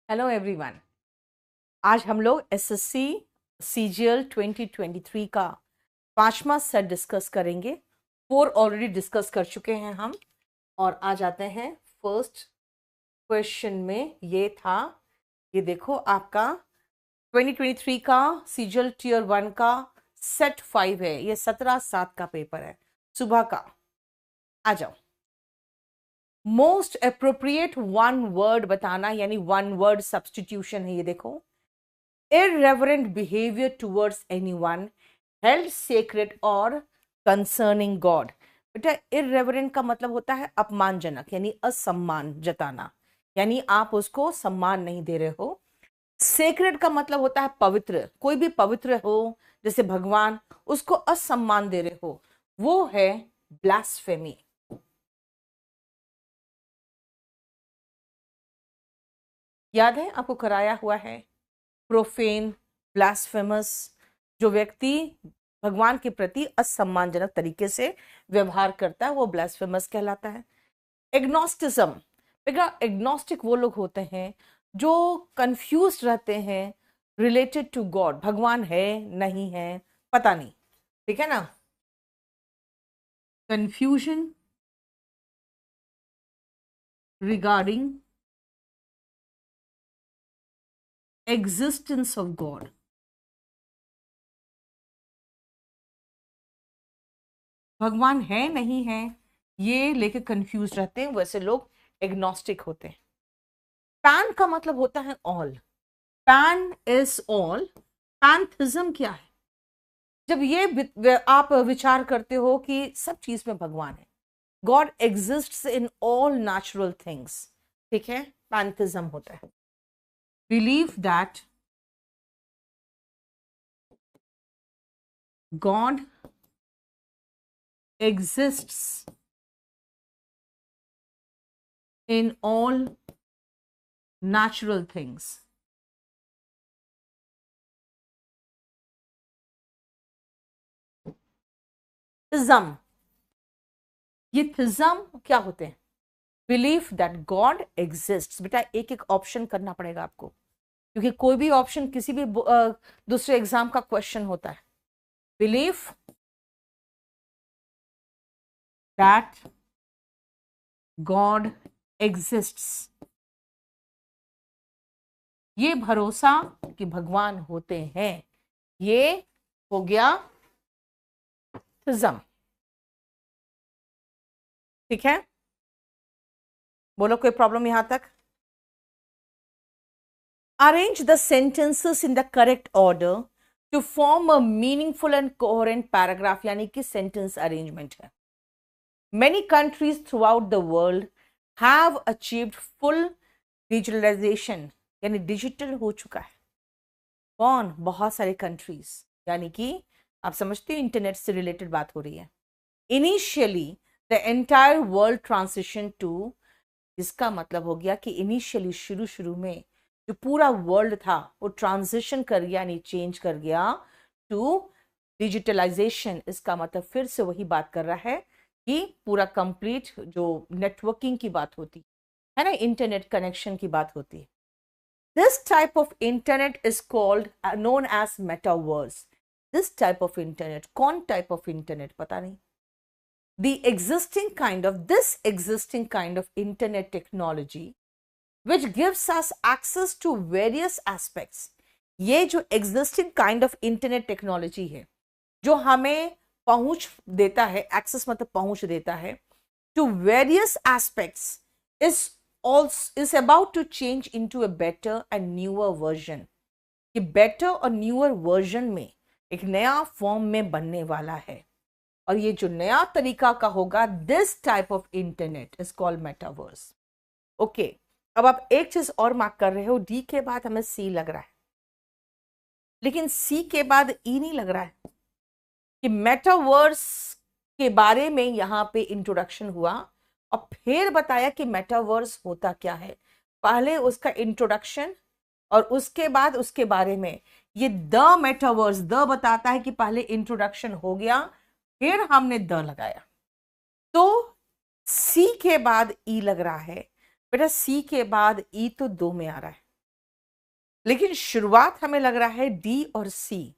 Hello everyone. आज हम लोग एसएससी सीजीएल 2023 का 5वां सेट डिस्कस करेंगे। 4 ऑलरेडी डिस्कस कर चुके हैं हम और आ जाते हैं फर्स्ट क्वेश्चन में। ये था, ये देखो आपका 2023 का सीजीएल टियर 1 का सेट 5 है। ये 17/7 का पेपर है, सुबह का। आ जाओ। मोस्ट अप्रोप्रिएट वन वर्ड बताना, यानी वन वर्ड सब्स्टिट्यूशन है। ये देखो, irreverent behavior towards anyone held sacred or concerning God। बेटा, irreverent का मतलब होता है अपमानजनक, यानी असम्मान जताना, यानी आप उसको सम्मान नहीं दे रहे हो। सेक्रेड का मतलब होता है पवित्र, कोई भी पवित्र हो जैसे भगवान, उसको असम्मान दे रहे हो, वो है ब्लास्फेमी। याद है, आपको कराया हुआ है। प्रोफेन, ब्लास्फेमस, जो व्यक्ति भगवान के प्रति असम्मानजनक तरीके से व्यवहार करता है वो ब्लास्फेमस कहलाता है। एग्नोस्टिज्म, एग्नोस्टिक वो लोग होते हैं जो कंफ्यूज रहते हैं रिलेटेड टू गॉड, भगवान है नहीं है पता नहीं, ठीक है ना। Confusion regarding existence of God. भगवान है नहीं है ये लेके कंफ्यूज रहते हैं, वैसे लोग एग्नोस्टिक होते हैं। पैन का मतलब होता है all, pan is all. Pantheism क्या है? जब ये आप विचार करते हो कि सब चीज में भगवान है, God exists in all natural things, ठीक है, पैंथिज्म होता है। Believe that God exists in all natural things. Theism, ये थिज्म क्या होते हैं? Believe that God exists. बेटा, एक एक ऑप्शन करना पड़ेगा आपको, क्योंकि कोई भी ऑप्शन किसी भी दूसरे एग्जाम का क्वेश्चन होता है। बिलीव दैट गॉड एग्जिस्ट्स, ये भरोसा कि भगवान होते हैं, ये हो गया थिज्म, ठीक है। बोलो, कोई प्रॉब्लम यहां तक? Arrange the sentences in the correct order to form a meaningful and coherent paragraph, यानी कि सेंटेंस अरेंजमेंट है। Many countries throughout the world have achieved full digitalization, यानी डिजिटल हो चुका है। कौन? बहुत सारे कंट्रीज, यानी कि आप समझते हो इंटरनेट से रिलेटेड बात हो रही है। Initially the entire world transition to, इसका मतलब हो गया कि इनिशियली शुरू शुरू में जो पूरा वर्ल्ड था वो ट्रांजिशन कर गया, यानी चेंज कर गया टू डिजिटलाइजेशन। इसका मतलब फिर से वही बात कर रहा है कि पूरा कंप्लीट जो नेटवर्किंग की बात होती है ना, इंटरनेट कनेक्शन की बात होती है। This type of internet is called known as metaverse. This type of internet, कौन टाइप ऑफ इंटरनेट पता नहीं। This existing kind of internet technology which gives us access to various aspects। ये जो existing kind of internet technology है जो हमें पहुंच देता है, एक्सेस मतलब पहुंच देता है, to various aspects is about to change into a better and newer version। कि better और newer version में एक नया फॉर्म में बनने वाला है, और ये जो नया तरीका का होगा, this type of internet is called metaverse. Okay, अब आप एक चीज और मार्क कर रहे हो, डी के बाद हमें सी लग रहा है, लेकिन सी के बाद ई नहीं लग रहा है। कि मेटावर्स के बारे में यहां पे इंट्रोडक्शन हुआ और फिर बताया कि मेटावर्स होता क्या है। पहले उसका इंट्रोडक्शन और उसके बाद उसके बारे में। ये द मेटावर्स, द बताता है कि पहले इंट्रोडक्शन हो गया, फिर हमने द लगाया, तो सी के बाद ई लग रहा है। बेटा, सी के बाद ई तो दो में आ रहा है, लेकिन शुरुआत हमें लग रहा है डी और सी,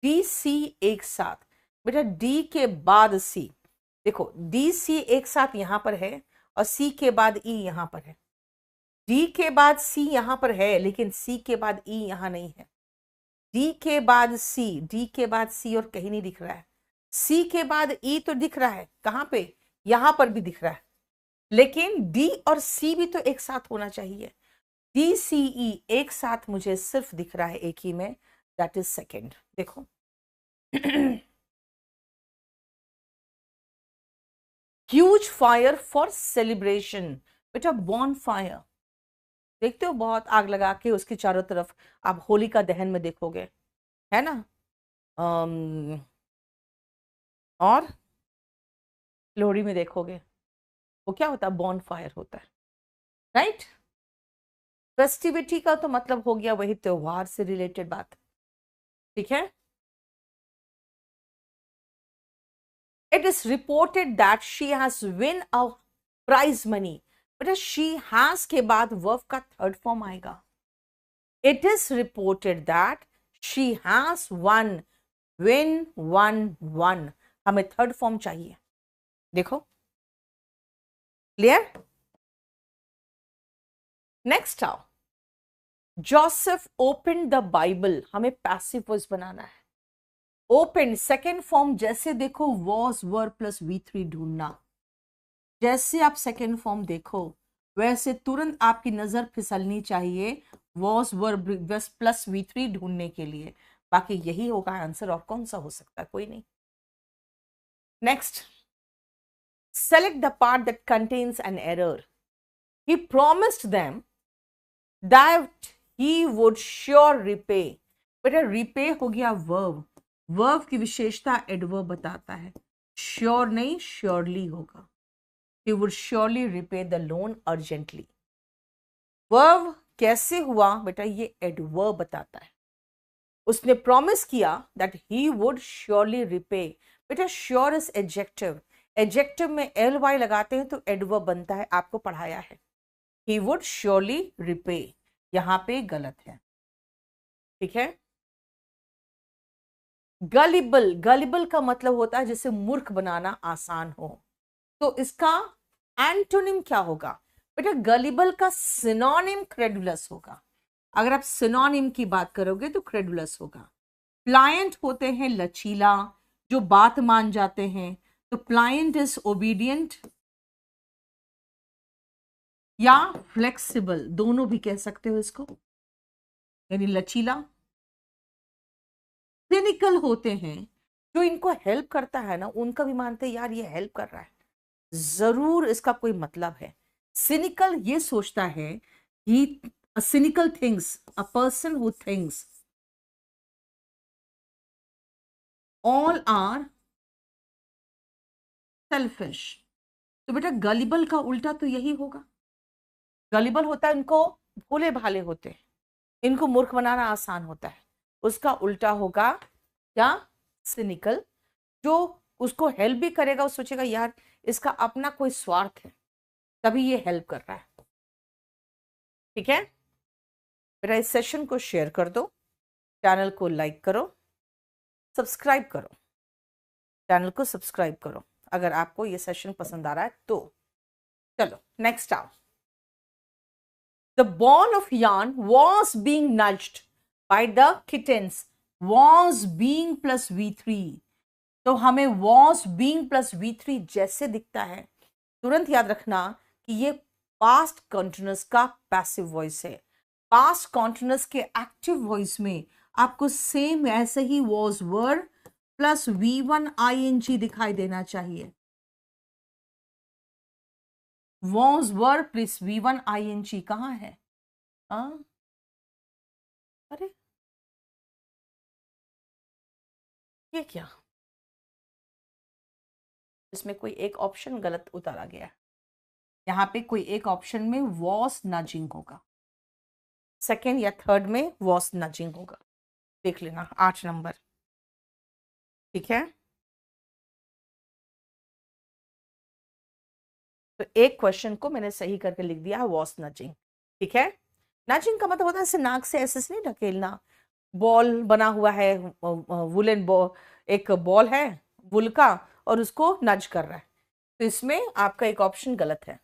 डी सी एक साथ। बेटा डी के बाद सी, देखो डी सी एक साथ यहां पर है और सी के बाद ई यहां पर है। डी के बाद सी यहां पर है लेकिन सी के बाद ई यहां नहीं है। डी के बाद सी, डी के बाद सी और कहीं नहीं दिख रहा है। सी के बाद ई तो दिख रहा है, कहां पे, यहां पर भी दिख रहा है। लेकिन डी और सी भी तो एक साथ होना चाहिए। डी सी ई एक साथ मुझे सिर्फ दिख रहा है एक ही में, दैट इज सेकेंड। देखो ह्यूज फायर फॉर सेलिब्रेशन, बेटा बॉन फायर, देखते हो बहुत आग लगा के उसके चारों तरफ, आप होलिका दहन में देखोगे, है ना। और लोहड़ी में देखोगे, वो क्या होता है, बॉन फायर होता है, राइट। फेस्टिविटी का तो मतलब हो गया वही त्योहार से रिलेटेड बात, ठीक है। It is reported that she has win a prize money, बेटा she has के बाद वर्ब का थर्ड फॉर्म आएगा। It is reported that she has won, won, हमें थर्ड फॉर्म चाहिए। देखो क्लियर। नेक्स्ट आओ, जोसेफ ओपन द बाइबल, हमें पैसिव वॉइस बनाना है। ओपन सेकेंड फॉर्म, जैसे देखो वॉज वर प्लस V3 ढूंढना, जैसे आप सेकेंड फॉर्म देखो वैसे तुरंत आपकी नजर फिसलनी चाहिए वॉज वर प्लस V3 ढूंढने के लिए। बाकी यही होगा आंसर, और कौन सा हो सकता है, कोई नहीं। Next, select the part that contains an error. He promised them that he would sure repay. बेटा repay हो गया वर्ब, वर्ब की विशेषता एडवर्ब बताता है, श्योर नहीं श्योरली होगा। He would surely repay the loan urgently. Verb कैसे हुआ बेटा, ये एडवर्ब बताता है। उसने प्रॉमिस किया that he would surely repay, बेटा श्योर इज एडजेक्टिव, एडजेक्टिव में ly लगाते हैं तो एडवर्ब बनता है, आपको पढ़ाया है। He would surely repay, यहां पे गलत है, ठीक है। गलिबल, गलिबल का मतलब होता है जिसे मूर्ख बनाना आसान हो, तो इसका एंटोनिम क्या होगा बेटा, गलिबल का सिनोनिम क्रेडुलस होगा। अगर आप सिनोनिम की बात करोगे तो क्रेडुलस होगा। प्लायंट होते हैं लचीला, जो बात मान जाते हैं, तो प्लायंट इज ओबीडियंट या फ्लेक्सिबल, दोनों भी कह सकते हो इसको, यानी लचीला। सिनिकल होते हैं, जो इनको हेल्प करता है ना उनका भी मानते हैं यार ये हेल्प कर रहा है, जरूर इसका कोई मतलब है। सिनिकल ये सोचता है ही, cynical things, a person who thinks all are selfish, तो बेटा गलिबल का उल्टा तो यही होगा। गलिबल होता है इनको भोले भाले होते हैं, इनको मूर्ख बनाना आसान होता है, उसका उल्टा होगा क्या, सिनिकल। जो उसको हेल्प भी करेगा वो सोचेगा यार इसका अपना कोई स्वार्थ है तभी ये हेल्प कर रहा है, ठीक है। मेरा इस सेशन को शेयर कर दो, चैनल को लाइक करो, सब्सक्राइब करो, चैनल को सब्सक्राइब करो अगर आपको ये सेशन पसंद आ रहा है तो। चलो नेक्स्ट आओ, the ball of yarn was being nudged by the kittens, was being plus V3, तो हमें was being plus V3 जैसे दिखता है तुरंत याद रखना कि ये पास्ट कॉन्टिन्यूअस का पैसिव वॉइस है। पास्ट कॉन्टिन्यूअस के एक्टिव वॉइस में आपको सेम ऐसे ही was were plus V1 ing दिखाई देना चाहिए, was were plus V1 ing कहाँ है, अरे ये क्या, इसमें कोई एक ऑप्शन गलत उतारा गया है, यहाँ पे कोई एक ऑप्शन में वॉस नजिंग होगा, सेकेंड या थर्ड में वॉस नजिंग होगा, देख लेना 8 नंबर, ठीक है। तो एक क्वेश्चन को मैंने सही करके लिख दिया है वॉस नजिंग, ठीक है। नजिंग का मतलब होता है ऐसे नाक से ऐसे नहीं ढकेलना। बॉल बना हुआ है, वुलन बॉल, एक बॉल है वुल का, और उसको नज कर रहा है, तो इसमें आपका एक ऑप्शन गलत है।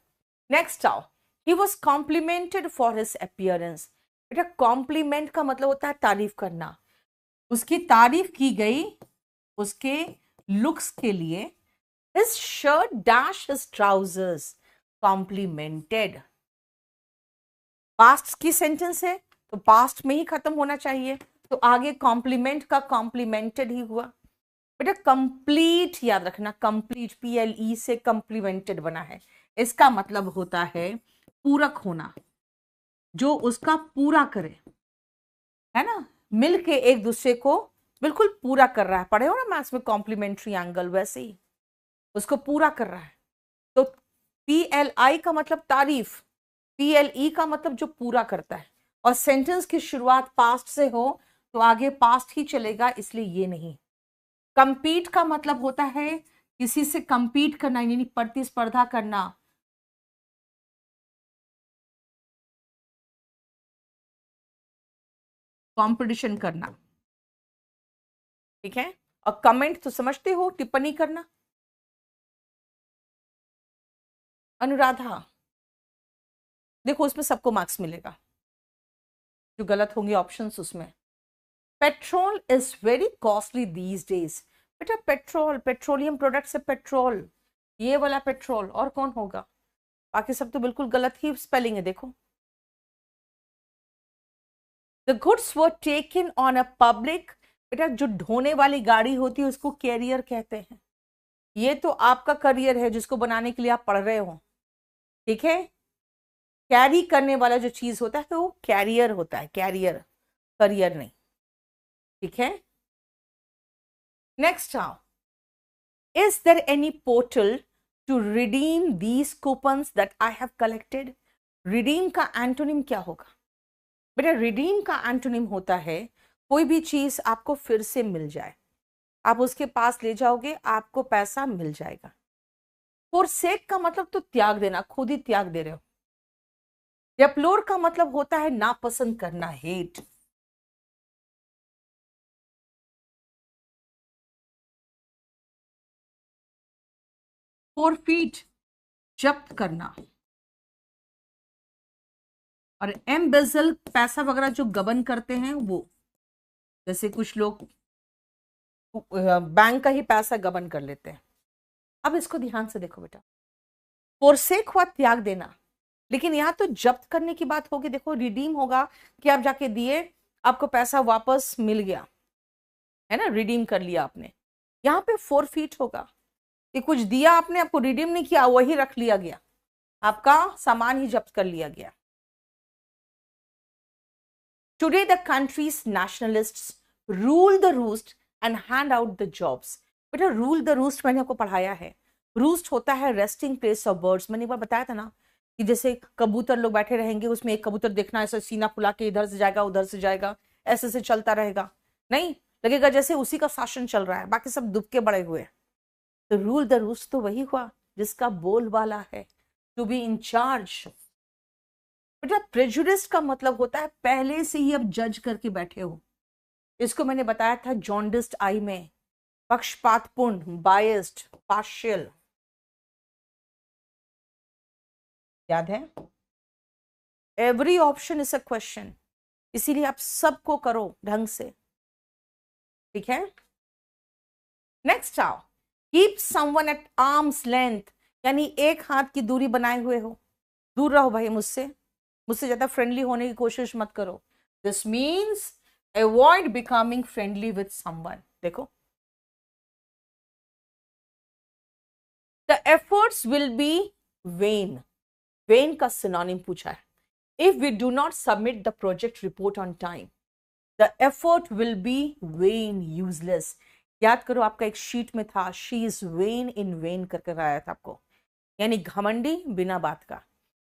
नेक्स्ट आओ, he was complimented for his appearance. बेटा कॉम्प्लीमेंट का मतलब होता है तारीफ करना, उसकी तारीफ की गई उसके लुक्स के लिए। His shirt dash his trousers complimented. Past की सेंटेंस है तो पास्ट में ही खत्म होना चाहिए, तो आगे कॉम्प्लीमेंट का कॉम्प्लीमेंटेड ही हुआ। बेटा कंप्लीट याद रखना, कंप्लीट PLE से कॉम्प्लीमेंटेड बना है, इसका मतलब होता है पूरक होना, जो उसका पूरा करे, है ना, मिलके एक दूसरे को बिल्कुल पूरा कर रहा है। पढ़े हो ना मैथ्स में कॉम्प्लीमेंट्री एंगल, वैसे ही उसको पूरा कर रहा है। तो PLI का मतलब तारीफ, PLE का मतलब जो पूरा करता है, और सेंटेंस की शुरुआत पास्ट से हो तो आगे पास्ट ही चलेगा, इसलिए ये नहीं। कंपीट का मतलब होता है किसी से कंपीट करना, यानी प्रतिस्पर्धा करना। कंपटीशन करना, ठीक है। और कमेंट तो समझते हो, टिप्पणी करना। अनुराधा, देखो उसमें सबको मार्क्स मिलेगा, जो गलत होंगे ऑप्शंस उसमें। Petrol is very costly these days. बेटा पेट्रोल, पेट्रोलियम प्रोडक्ट से पेट्रोल, ये वाला पेट्रोल, और कौन होगा? बाकी सब तो बिल्कुल गलत ही स्पेलिंग है, देखो। The goods were taken on a public. बेटा जो ढोने वाली गाड़ी होती है उसको कैरियर कहते हैं। ये तो आपका करियर है जिसको बनाने के लिए आप पढ़ रहे हो, ठीक है। कैरी करने वाला जो चीज होता है तो वो कैरियर होता है, कैरियर, करियर नहीं, ठीक है। नेक्स्ट आओ, is there any portal to redeem these coupons that I have collected? Redeem का एंटोनिम क्या होगा? बेटा रिडीम का एंटोनिम होता है कोई भी चीज आपको फिर से मिल जाए, आप उसके पास ले जाओगे, आपको पैसा मिल जाएगा। फोरसेक का मतलब तो त्याग देना, खुद ही त्याग दे रहे हो। डेप्लोर का मतलब होता है नापसंद करना, हेट। फोरफीट जब्त करना, और एम्बेजल पैसा वगैरह जो गबन करते हैं वो, जैसे कुछ लोग बैंक का ही पैसा गबन कर लेते हैं। अब इसको ध्यान से देखो बेटा, फोरसेक हुआ त्याग देना, लेकिन यहां तो जब्त करने की बात होगी। देखो रिडीम होगा कि आप जाके दिए, आपको पैसा वापस मिल गया, है ना, रिडीम कर लिया आपने। यहाँ पे फोरफीट होगा कि कुछ दिया आपने, आपको रिडीम नहीं किया, वही रख लिया गया, आपका सामान ही जब्त कर लिया गया। Today the countries nationalists rule the roost and hand out the jobs. बेटा रूल द रूस्ट मैंने आपको पढ़ाया है, रूस्ट होता है रेस्टिंग प्लेस ऑफ बर्ड्स। मैंने एक बार बताया था ना कि जैसे कबूतर लोग बैठे रहेंगे, उसमें एक कबूतर देखना ऐसे सीना फुला के इधर से जाएगा उधर से जाएगा, ऐसे से चलता रहेगा, नहीं लगेगा जैसे उसी का शासन चल रहा है, बाकी सब दुबके बड़े हुए। तो रूल द रूस्ट तो वही हुआ जिसका बोलबाला है, टू बी इन चार्ज। बेटा प्रेजुडिस का मतलब होता है पहले से ही अब जज करके बैठे हो। इसको मैंने बताया था जॉन्डिस्ड आई में, पक्षपातपूर्ण, बायस्ड, पार्शियल, याद है। Every option is a question, इसीलिए आप सबको करो ढंग से, ठीक है। नेक्स्ट आओ, keep someone eight arms length, यानी एक हाथ की दूरी बनाए हुए हो, दूर रहो भाई मुझसे, मुझसे ज्यादा फ्रेंडली होने की कोशिश मत करो। This means avoid becoming friendly with someone. देखो the efforts will be vain, vain का सिनोनिम पूछा है। If we do not submit the project report on time, the effort will be vain, useless. याद करो आपका एक शीट में था, she is vain in vain करके आया था आपको, यानी घमंडी बिना बात का।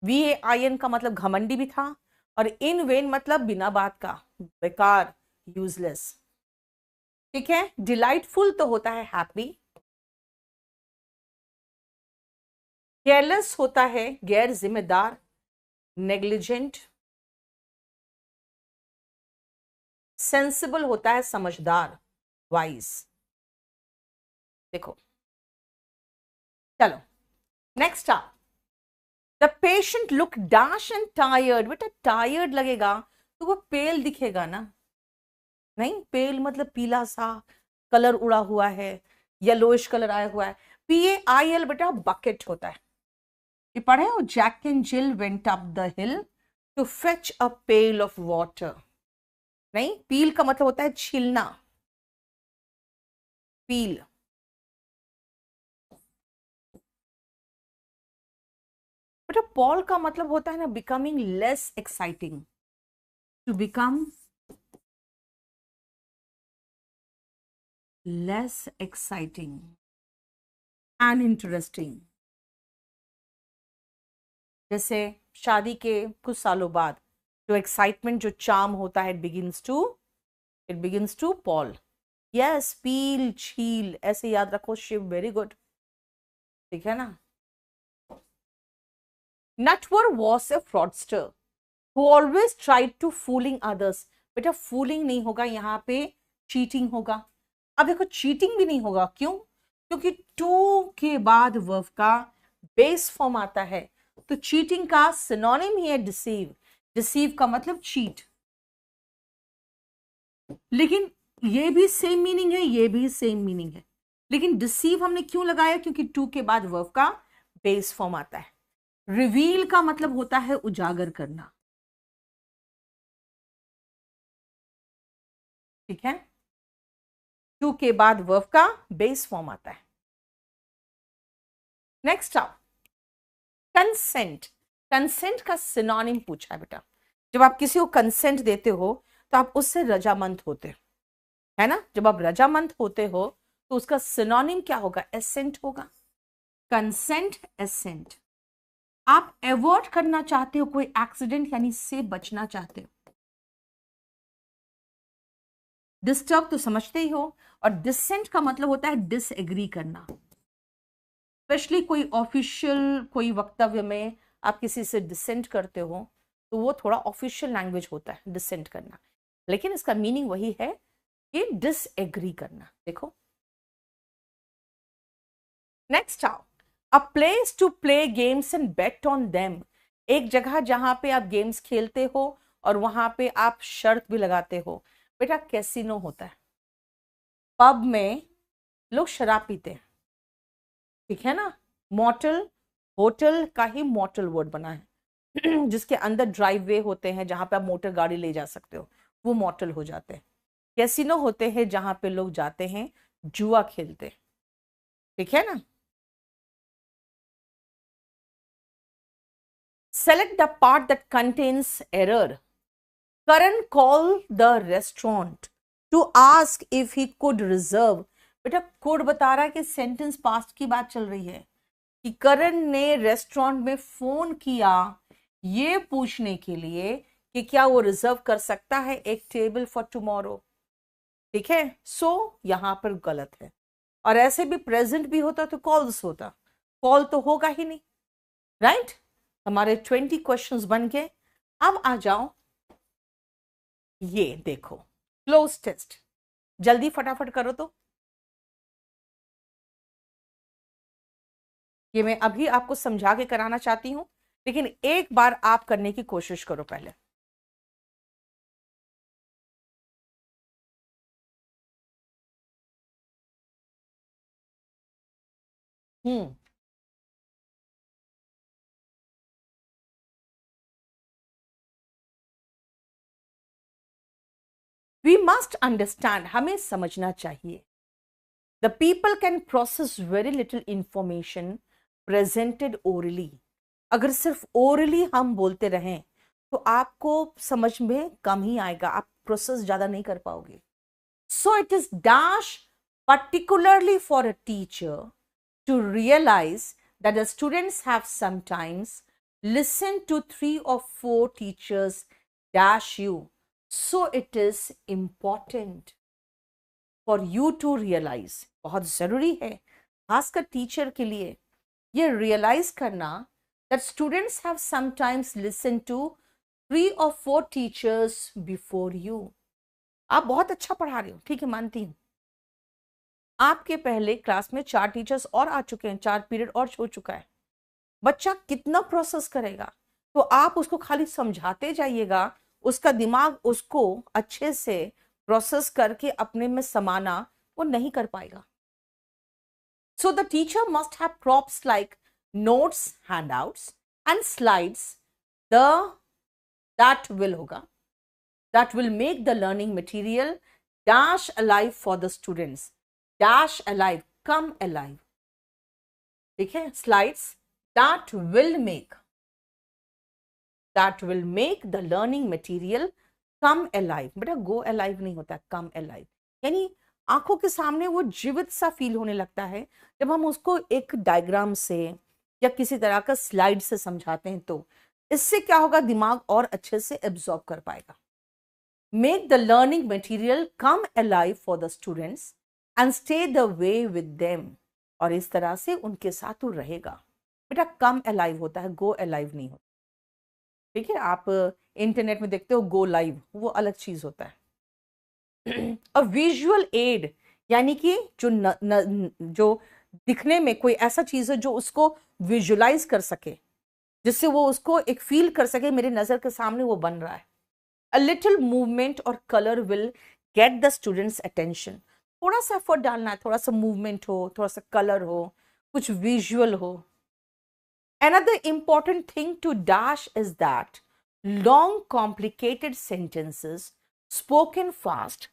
VAIN का मतलब घमंडी भी था, और इन वेन मतलब बिना बात का, बेकार, यूजलेस, ठीक है। डिलाइटफुल तो होता है हैप्पी, केयरलेस होता है गैर जिम्मेदार, नेग्लिजेंट, सेंसिबल होता है समझदार, वाइज। देखो, चलो नेक्स्ट आप, the patient look dash and tired. बेटा टायर्ड लगेगा तो वो पेल दिखेगा ना, नहीं, पेल मतलब पीला सा, कलर उड़ा हुआ है, येलोइश कलर आया हुआ है। PAIL बेटा बकेट होता है। ये पढ़े हो, Jack and Jill went up the hill to fetch a pail of water. नहीं, पील का मतलब होता है छीलना, पील। बेटा पॉल का मतलब होता है ना becoming less exciting, to become less exciting and interesting. जैसे शादी के कुछ सालों बाद जो एक्साइटमेंट, जो चार्म होता है, it begins to pall. Yes, peel, छील, ऐसे याद रखो शिव, वेरी गुड, ठीक है ना। Natwar was a fraudster who always tried to fooling others. बेटा फूलिंग नहीं होगा यहाँ पे, चीटिंग होगा। अब देखो चीटिंग भी नहीं होगा, क्यों? क्योंकि टू के बाद वर्ब का बेस फॉर्म आता है, तो चीटिंग का सिनोनिम ही है डिसीव। डिसीव का मतलब चीट। लेकिन ये भी सेम मीनिंग है, ये भी सेम मीनिंग है, लेकिन डिसीव हमने क्यों लगाया? क्योंकि टू के बाद वर्ब का बेस फॉर्म आता है। रिवील का मतलब होता है उजागर करना, ठीक है। टू के बाद वर्ब का बेस फॉर्म आता है। नेक्स्ट आप, कंसेंट। कंसेंट का सिनोनिम पूछा है बेटा। जब आप किसी को कंसेंट देते हो तो आप उससे रजामंद होते हो, है ना। जब आप रजामंद होते हो तो उसका सिनोनिम क्या होगा? एसेंट होगा। Consent, accent. आप अवॉइड करना चाहते हो कोई एक्सीडेंट, यानी से बचना चाहते हो। डिस्टर्ब तो समझते ही हो, और डिसेंट का मतलब होता है डिसएग्री करना। स्पेशली कोई ऑफिशियल कोई वक्तव्य में आप किसी से डिसेंट करते हो तो वो थोड़ा ऑफिशियल लैंग्वेज होता है डिसेंट करना, लेकिन इसका मीनिंग वही है कि डिसएग्री करना। देखो नेक्स्ट आओ, a place to play games and bet on them. एक जगह जहां पे आप गेम्स खेलते हो और वहां पे आप शर्त भी लगाते हो। बेटा कैसीनो होता है, पब में लोग शराब पीते हैं, ठीक है ना। मॉटल, होटल का ही मॉटल वर्ड बना है जिसके अंदर ड्राइव वे होते हैं जहां पे आप मोटर गाड़ी ले जा सकते हो, वो मॉटल हो जाते हैं। कैसीनो होते हैं जहां पे लोग जाते हैं जुआ खेलते, ठीक है ना। Select the part that contains error. Karan called the restaurant to ask if he could reserve। बेटा could बता रहा है कि सेंटेंस पास्ट की बात चल रही है, कि करण ने रेस्टोरेंट में फोन किया ये पूछने के लिए कि क्या वो रिजर्व कर सकता है एक टेबल फॉर टुमारो, ठीक है। सो यहां पर गलत है, और ऐसे भी प्रेजेंट भी होता तो कॉल्स होता, कॉल तो होगा ही नहीं, राइट। हमारे 20 क्वेश्चंस बन गए। अब आ जाओ, ये देखो क्लोज टेस्ट, जल्दी फटाफट करो तो। ये मैं अभी आपको समझा के कराना चाहती हूं, लेकिन एक बार आप करने की कोशिश करो पहले। हम्म, वी मस्ट अंडरस्टैंड, हमें समझना चाहिए। The people can process very little information presented orally. अगर सिर्फ ओरली हम बोलते रहें तो आपको समझ में कम ही आएगा, आप प्रोसेस ज्यादा नहीं कर पाओगे। So it is dash particularly for a teacher to realize that the students have sometimes listened to 3 or 4 teachers dash you. So it is important for you to realize, बहुत जरूरी है खासकर टीचर के लिए ये रियलाइज करना that students have sometimes listened to 3 or 4 teachers before you. आप बहुत अच्छा पढ़ा रहे हो, ठीक है, मानती हूँ। आपके पहले क्लास में 4 टीचर्स और आ चुके हैं, 4 पीरियड और हो चुका है। बच्चा कितना प्रोसेस करेगा? तो आप उसको खाली समझाते जाइएगा, उसका दिमाग उसको अच्छे से प्रोसेस करके अपने में समाना वो नहीं कर पाएगा। So the teacher must have props like notes, handouts and slides the that will होगा, that will make the learning material dash alive for the students. Dash alive, come alive. ठीक है, slides that will make the learning material come alive. बेटा go alive नहीं होता, come alive, यानी आंखों के सामने वो जीवित सा फील होने लगता है जब हम उसको एक डायग्राम से या किसी तरह का स्लाइड से समझाते हैं। तो इससे क्या होगा, दिमाग और अच्छे से एब्जॉर्ब कर पाएगा। Make the learning material come alive for the students and stay the way with them, और इस तरह से उनके साथ वो रहेगा। बेटा कम अलाइव होता है, गो अलाइव नहीं होता। ठीक है, आप इंटरनेट में देखते हो गो लाइव, वो अलग चीज होता है। अ विजुअल एड, यानी कि जो दिखने में कोई ऐसा चीज है जो उसको विजुलाइज कर सके, जिससे वो उसको एक फील कर सके, मेरे नजर के सामने वो बन रहा है। A little movement or color will get the students' attention. थोड़ा सा एफर्ट डालना है, थोड़ा सा मूवमेंट हो, थोड़ा सा कलर हो, कुछ विजुअल हो। Another important thing to dash is that long, complicated sentences spoken fast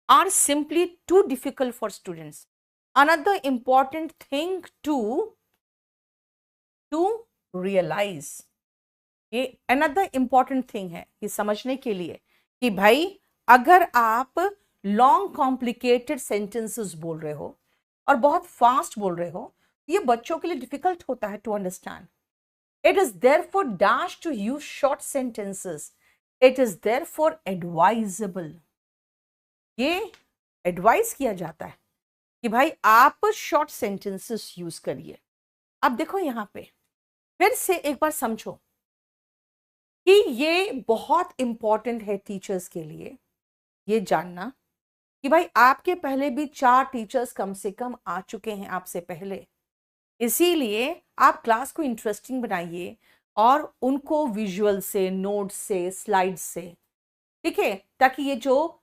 are simply too difficult for students. Another important thing to realize, ये अनदर इंपॉर्टेंट थिंग है ये समझने के लिए कि भाई अगर आप लॉन्ग कॉम्प्लिकेटेड सेंटेंसेस बोल रहे हो और बहुत फास्ट बोल रहे हो, ये बच्चों के लिए डिफिकल्ट होता है to understand. It is therefore dash to use short sentences. It is therefore advisable, ये एडवाइस किया जाता है कि भाई आप शॉर्ट सेंटेंसेस यूज करिए। अब देखो यहां पे फिर से एक बार समझो कि ये बहुत इंपॉर्टेंट है टीचर्स के लिए ये जानना कि भाई आपके पहले भी 4 टीचर्स कम से कम आ चुके हैं आपसे पहले। इसीलिए आप क्लास को इंटरेस्टिंग बनाइए और उनको विजुअल से, नोट्स से, स्लाइड्स से, ठीक है, ताकि ये जो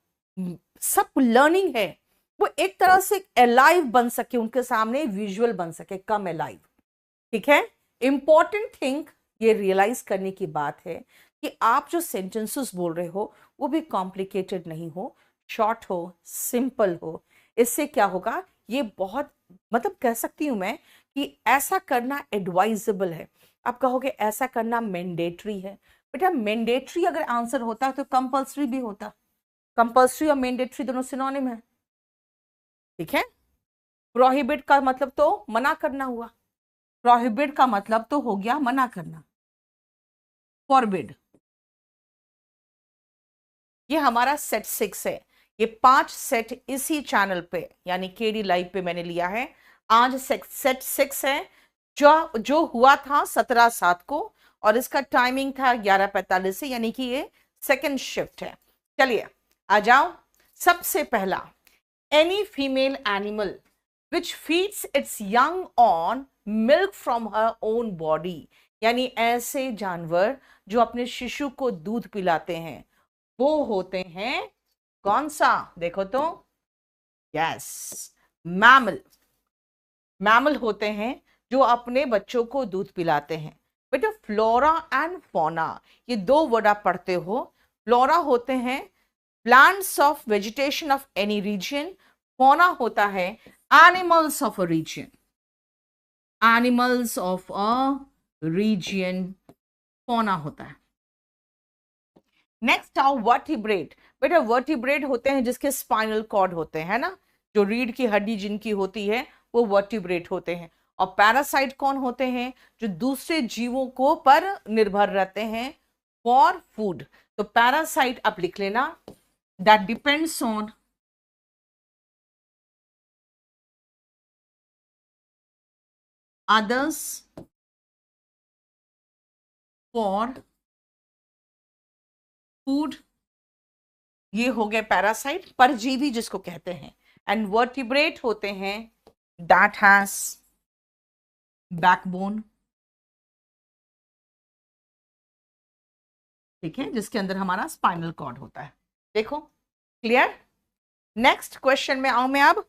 सब लर्निंग है वो एक तरह से अलाइव बन सके, उनके सामने विजुअल बन सके, कम अलाइव। ठीक है, इंपॉर्टेंट थिंग ये रियलाइज करने की बात है कि आप जो सेंटेंसेस बोल रहे हो वो भी कॉम्प्लिकेटेड नहीं हो, शॉर्ट हो, सिंपल हो। इससे क्या होगा, ये बहुत मतलब कह सकती हूं मैं कि ऐसा करना एडवाइजेबल है। आप कहोगे ऐसा करना मैंडेटरी है। बेटा मैंडेटरी अगर आंसर होता तो कंपल्सरी भी होता। कंपल्सरी और मैंडेटरी दोनों सिनोनिम है। ठीक है, प्रोहिबिट का मतलब तो मना करना हुआ, प्रोहिबिट का मतलब तो हो गया मना करना, फॉरबिड। ये हमारा सेट 6 है। ये 5 सेट इसी चैनल पे यानी केडी लाइव पे मैंने लिया है। आज सेट 6 है जो हुआ था 17/7 को, और इसका टाइमिंग था 11:45 से, यानी कि ये सेकंड शिफ्ट है। चलिए आ जाओ। सबसे पहला, any female animal which feeds it's young on milk from her own body, यानी ऐसे जानवर जो अपने शिशु को दूध पिलाते हैं वो होते हैं कौन सा, देखो तो, यस, मैमल। मैमल होते हैं जो अपने बच्चों को दूध पिलाते हैं। बेटा फ्लोरा एंड फौना, ये 2 वर्ड आप पढ़ते हो। फ्लोरा होते हैं plants of vegetation of any region, fauna होता है animals of a region, animals of a region fauna होता है। नेक्स्ट आओ वर्टिब्रेट। बेटा वर्टिब्रेट होते हैं जिसके स्पाइनल कॉर्ड होते हैं ना, जो रीढ़ की हड्डी जिनकी होती है वो वर्टिब्रेट होते हैं। और पैरासाइट कौन होते हैं, जो दूसरे जीवों को पर निर्भर रहते हैं फॉर फूड। तो पैरासाइट आप लिख लेना, that depends on others for food ये हो गए पैरासाइट, परजीवी जिसको कहते हैं। एंड वर्टिब्रेट होते हैं दैट हैज बैकबोन, ठीक है, जिसके अंदर हमारा स्पाइनल कॉर्ड होता है। देखो क्लियर। नेक्स्ट क्वेश्चन में आऊं मैं अब।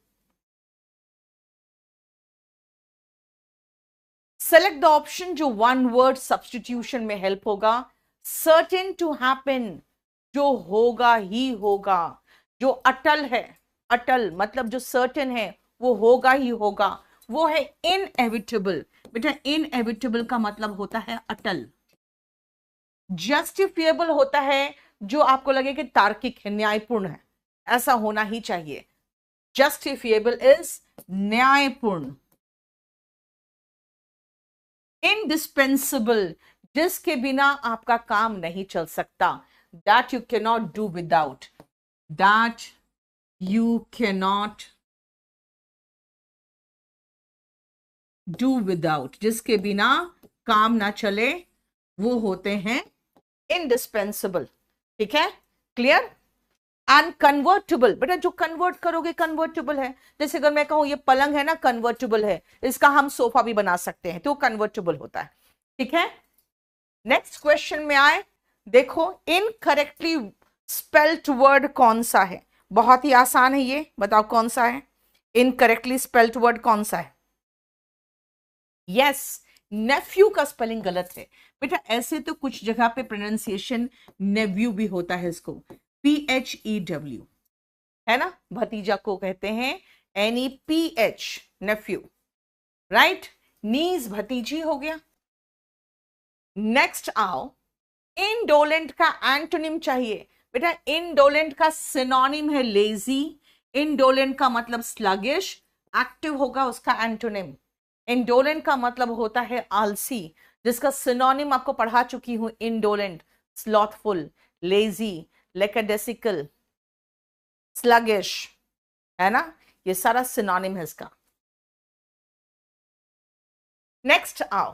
सेलेक्ट द ऑप्शन जो वन वर्ड सब्सटीट्यूशन में हेल्प होगा। सर्टेन टू हैपन, जो होगा ही होगा। जो अटल है, अटल मतलब जो सर्टेन है वो होगा ही होगा, वो है इनएविटेबल। बेटा इनएविटेबल का मतलब होता है अटल। जस्टिफिएबल होता है जो आपको लगे कि तार्किक है, न्यायपूर्ण है, ऐसा होना ही चाहिए। जस्टिफिएबल इज न्यायपूर्ण। इंडिस्पेंसिबल, जिसके बिना आपका काम नहीं चल सकता। That you cannot do without, that you cannot do without, जिसके बिना काम ना चले, वो होते हैं इंडिस्पेंसिबल। ठीक है, क्लियर। अनकन्वर्टेबल, बेटा जो कन्वर्ट करोगे कन्वर्टेबल है। जैसे अगर मैं कहूं ये पलंग है ना, कन्वर्टेबल है, इसका हम सोफा भी बना सकते हैं, तो कन्वर्टेबल होता है। ठीक है, नेक्स्ट क्वेश्चन में आए। देखो इनकरेक्टली स्पेल्ड वर्ड कौन सा है? बहुत ही आसान है ये, बताओ कौन सा है इनकरेक्टली स्पेल्ड वर्ड, कौन सा है? यस, नेफ्यू का स्पेलिंग गलत है बेटा। ऐसे तो कुछ जगह पे प्रोनाउंसिएशन नेव्यू भी होता है, इसको PHEW है ना, भतीजा को कहते हैं NEPH, नेफ्यू, राइट। नीज भतीजी हो गया। नेक्स्ट आओ, इंडोलेंट का एंटोनिम चाहिए बेटा। इंडोलेंट का सिनोनिम है लेजी। इंडोलेंट का मतलब स्लगिश, एक्टिव होगा उसका एंटोनिम। इंडोलेंट का मतलब होता है आलसी, जिसका सिनोनिम आपको पढ़ा चुकी हूं, इंडोलेंट, स्लॉथफुल, लेजी, लेकेडेसिकल, स्लगिश, है ना, ये सारा सिनोनिम है इसका। नेक्स्ट आओ,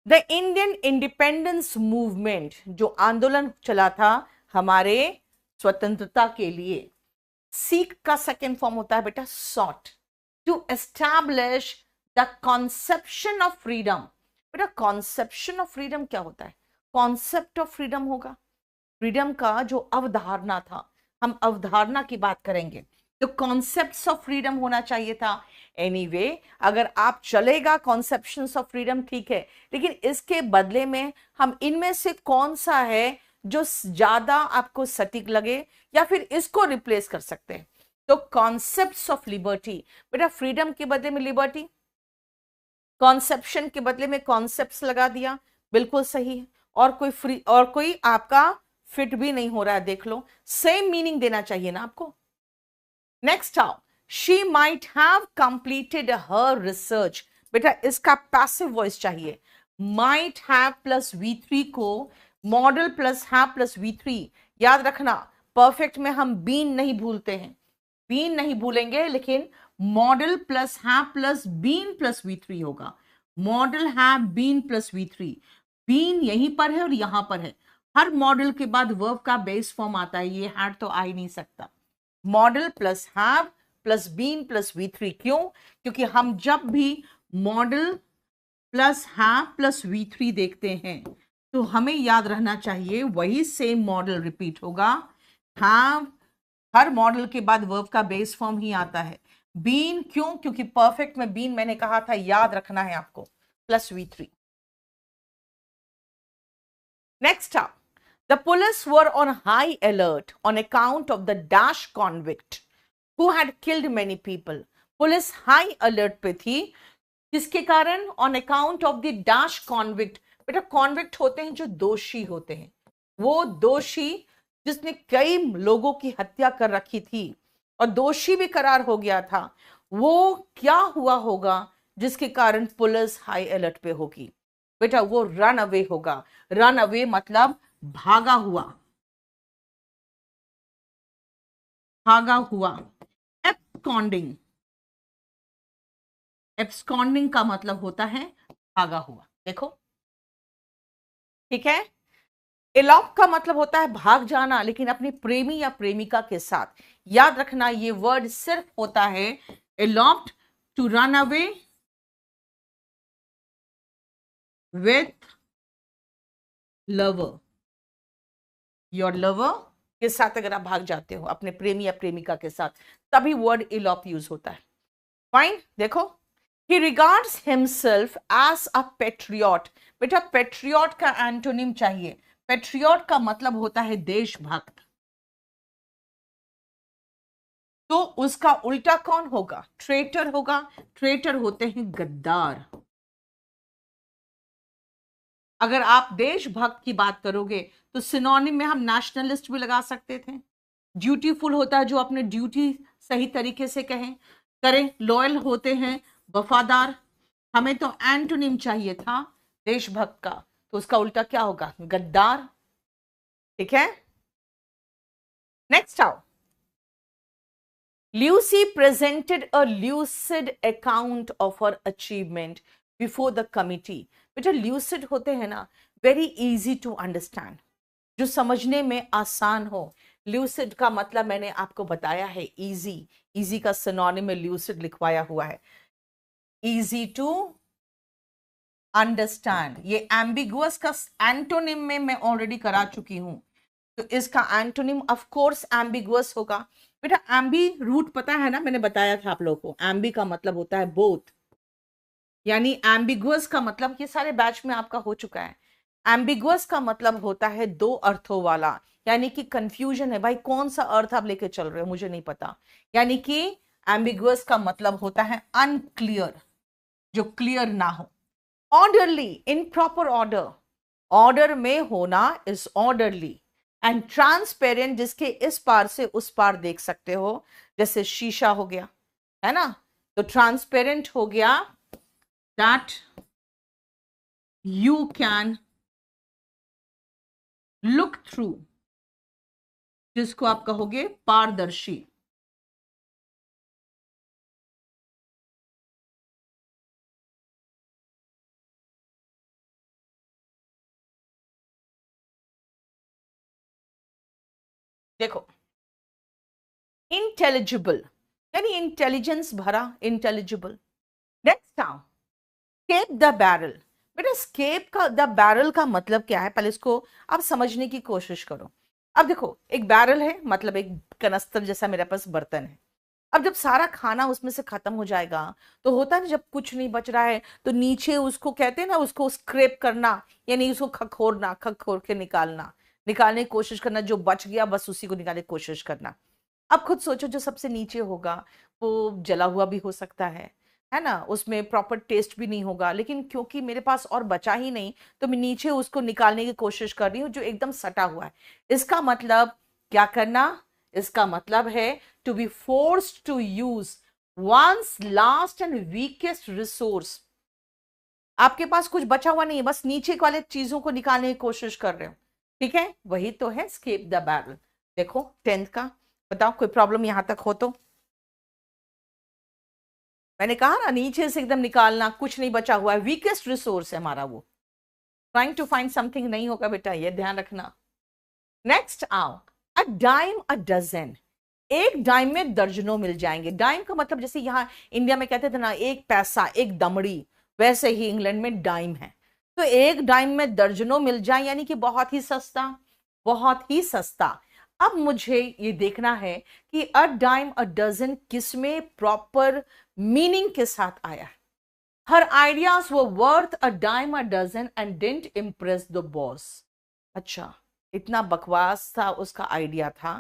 द इंडियन इंडिपेंडेंस मूवमेंट, जो आंदोलन चला था हमारे स्वतंत्रता के लिए, सीक का सेकेंड फॉर्म होता है बेटा sought, to establish the conception of freedom. बेटा कॉन्सेप्शन ऑफ फ्रीडम क्या होता है? कॉन्सेप्ट ऑफ फ्रीडम होगा, फ्रीडम का जो अवधारणा था, हम अवधारणा की बात करेंगे, तो कॉन्सेप्ट्स ऑफ फ्रीडम होना चाहिए था। एनीवे अगर आप चलेगा कॉन्सेप्शंस ऑफ फ्रीडम, ठीक है, लेकिन इसके बदले में हम इनमें से कौन सा है जो ज्यादा आपको सटीक लगे, या फिर इसको रिप्लेस कर सकते हैं। तो कॉन्सेप्ट्स ऑफ लिबर्टी, बेटा फ्रीडम के बदले में लिबर्टी, कॉन्सेप्शन के बदले में कॉन्सेप्ट्स लगा दिया, बिल्कुल सही है। और कोई फ्री और कोई आपका फिट भी नहीं हो रहा है, देख लो, सेम मीनिंग देना चाहिए ना आपको। नेक्स्ट आओ, she might have completed her research. बेटा इसका पैसिव वॉइस चाहिए। माइट हैव प्लस V3 को model plus have plus V3, याद रखना परफेक्ट में हम बीन नहीं भूलते हैं, बीन नहीं भूलेंगे, लेकिन model plus have plus been plus V3 होगा। Model have been plus V3, been यहीं पर है और यहां पर है। हर मॉडल के बाद वर्ब का बेस फॉर्म आता है, ये हैड तो आ ही नहीं सकता। Model plus have plus been plus V3, क्यों? क्योंकि हम जब भी model plus have plus V3 देखते हैं तो हमें याद रहना चाहिए वही सेम मॉडल रिपीट होगा। हैव, हर मॉडल के बाद वर्ब का बेस फॉर्म ही आता है। बीन क्यों? क्योंकि परफेक्ट में बीन मैंने कहा था, याद रखना है आपको, plus V3। Next up, the police were on high alert on account of the dash convict who had killed many people. Police high alert पे थी, किसके कारण? On account of the dash convict. बेटा कॉन्विक्ट होते हैं जो दोषी होते हैं, वो दोषी जिसने कई लोगों की हत्या कर रखी थी और दोषी भी करार हो गया था, वो क्या हुआ होगा जिसके कारण पुलिस हाई अलर्ट पे होगी? बेटा वो रन अवे होगा। रन अवे मतलब भागा हुआ, भागा हुआ। एब्सकॉन्डिंग, एब्सकॉन्डिंग का मतलब होता है भागा हुआ। देखो ठीक है, एलॉप का मतलब होता है भाग जाना, लेकिन अपनी प्रेमी या प्रेमिका के साथ। याद रखना ये वर्ड सिर्फ होता है eloped to run away with lover. Your lover के साथ अगर आप भाग जाते हो अपने प्रेमी या प्रेमिका के साथ, तभी वर्ड एलॉप यूज होता है। फाइन, देखो, he regards himself as a patriot। बेटा पेट्रियट का एंटोनिम चाहिए। पेट्रियट का मतलब होता है देशभक्त, तो उसका उल्टा कौन होगा? ट्रेटर होगा। ट्रेटर होते हैं गद्दार। अगर आप देशभक्त की बात करोगे तो सिनोनिम में हम नेशनलिस्ट भी लगा सकते थे। ड्यूटीफुल होता है जो अपने ड्यूटी सही तरीके से करें। लॉयल होते हैं वफादार। हमें तो एंटोनिम चाहिए था देशभक्त का, तो उसका उल्टा क्या होगा? गद्दार। ठीक है, नेक्स्ट आओ। Lucy presented a lucid account of her achievement before the committee। बेटा lucid होते हैं ना, very easy to understand, जो समझने में आसान हो। lucid का मतलब मैंने आपको बताया है easy। easy का सिनोनिम में lucid लिखवाया हुआ है, easy to understand। ये ambiguous का एंटोनिम में मैं ऑलरेडी करा चुकी हूं, तो इसका एंटोनिम ऑफ कोर्स एम्बिगुअस होगा। बेटा एम्बी रूट पता है ना, मैंने बताया था आप लोगों को। एम्बी का मतलब होता है बोथ, यानी एम्बिगुअस का मतलब ये सारे बैच में आपका हो चुका है। एम्बिगुअस का मतलब होता है दो अर्थों वाला, यानी कि कंफ्यूजन है भाई, कौन सा अर्थ आप लेके चल रहे हो मुझे नहीं पता। यानी कि एम्बिगुअस का मतलब होता है अनक्लियर, जो क्लियर ना हो। Orderly, in proper order, order में होना इज ऑर्डरली। एंड ट्रांसपेरेंट, जिसके इस पार से उस पार देख सकते हो, जैसे शीशा हो गया, है ना, तो ट्रांसपेरेंट हो गया that you can look through, जिसको आप कहोगे पारदर्शी। देखो, इंटेलिजिबल यानी इंटेलिजेंस भरा, इंटेलिजिबल। नेक्स्ट आओ, स्केप द बैरल। बेटा स्केप का द बैरल का मतलब क्या है, पहले इसको आप समझने की कोशिश करो। अब देखो, एक बैरल है मतलब एक कनस्तर जैसा मेरे पास बर्तन है। अब जब सारा खाना उसमें से खत्म हो जाएगा, तो होता है ना, जब कुछ नहीं बच रहा है तो नीचे उसको कहते हैं ना, उसको स्क्रैप करना, यानी उसको खखोरना, खखोर के निकालने की कोशिश करना। जो बच गया बस उसी को निकालने की कोशिश करना। अब खुद सोचो, जो सबसे नीचे होगा वो जला हुआ भी हो सकता है ना, उसमें प्रॉपर टेस्ट भी नहीं होगा, लेकिन क्योंकि मेरे पास और बचा ही नहीं, तो मैं नीचे उसको निकालने की कोशिश कर रही हूँ जो एकदम सटा हुआ है। इसका मतलब क्या करना? इसका मतलब है to be forced to use once last and weakest resource. आपके पास कुछ बचा हुआ नहीं है, बस नीचे वाले चीजों को निकालने की कोशिश कर रहे हो। ठीक है, वही तो है स्केप द बैरल। देखो 10th का, बताओ कोई प्रॉब्लम यहां तक हो तो? मैंने कहा ना, नीचे से एकदम निकालना, कुछ नहीं बचा हुआ है, वीकेस्ट रिसोर्स है हमारा वो। ट्राइंग टू फाइंड समथिंग नहीं होगा बेटा, ये ध्यान रखना। नेक्स्ट आओ, अ डाइम अ डजन। एक डाइम में दर्जनों मिल जाएंगे। डाइम का मतलब जैसे यहाँ इंडिया में कहते थे ना एक पैसा, एक दमड़ी, वैसे ही इंग्लैंड में डाइम है। तो एक डाइम में दर्जनों मिल जाए, यानी कि बहुत ही सस्ता, बहुत ही सस्ता। अब मुझे ये देखना है कि अ डाइम अ डजन किसमें प्रॉपर मीनिंग के साथ आया। Her ideas were worth a dime a dozen and didn't impress the boss. अच्छा, इतना बकवास था उसका आइडिया था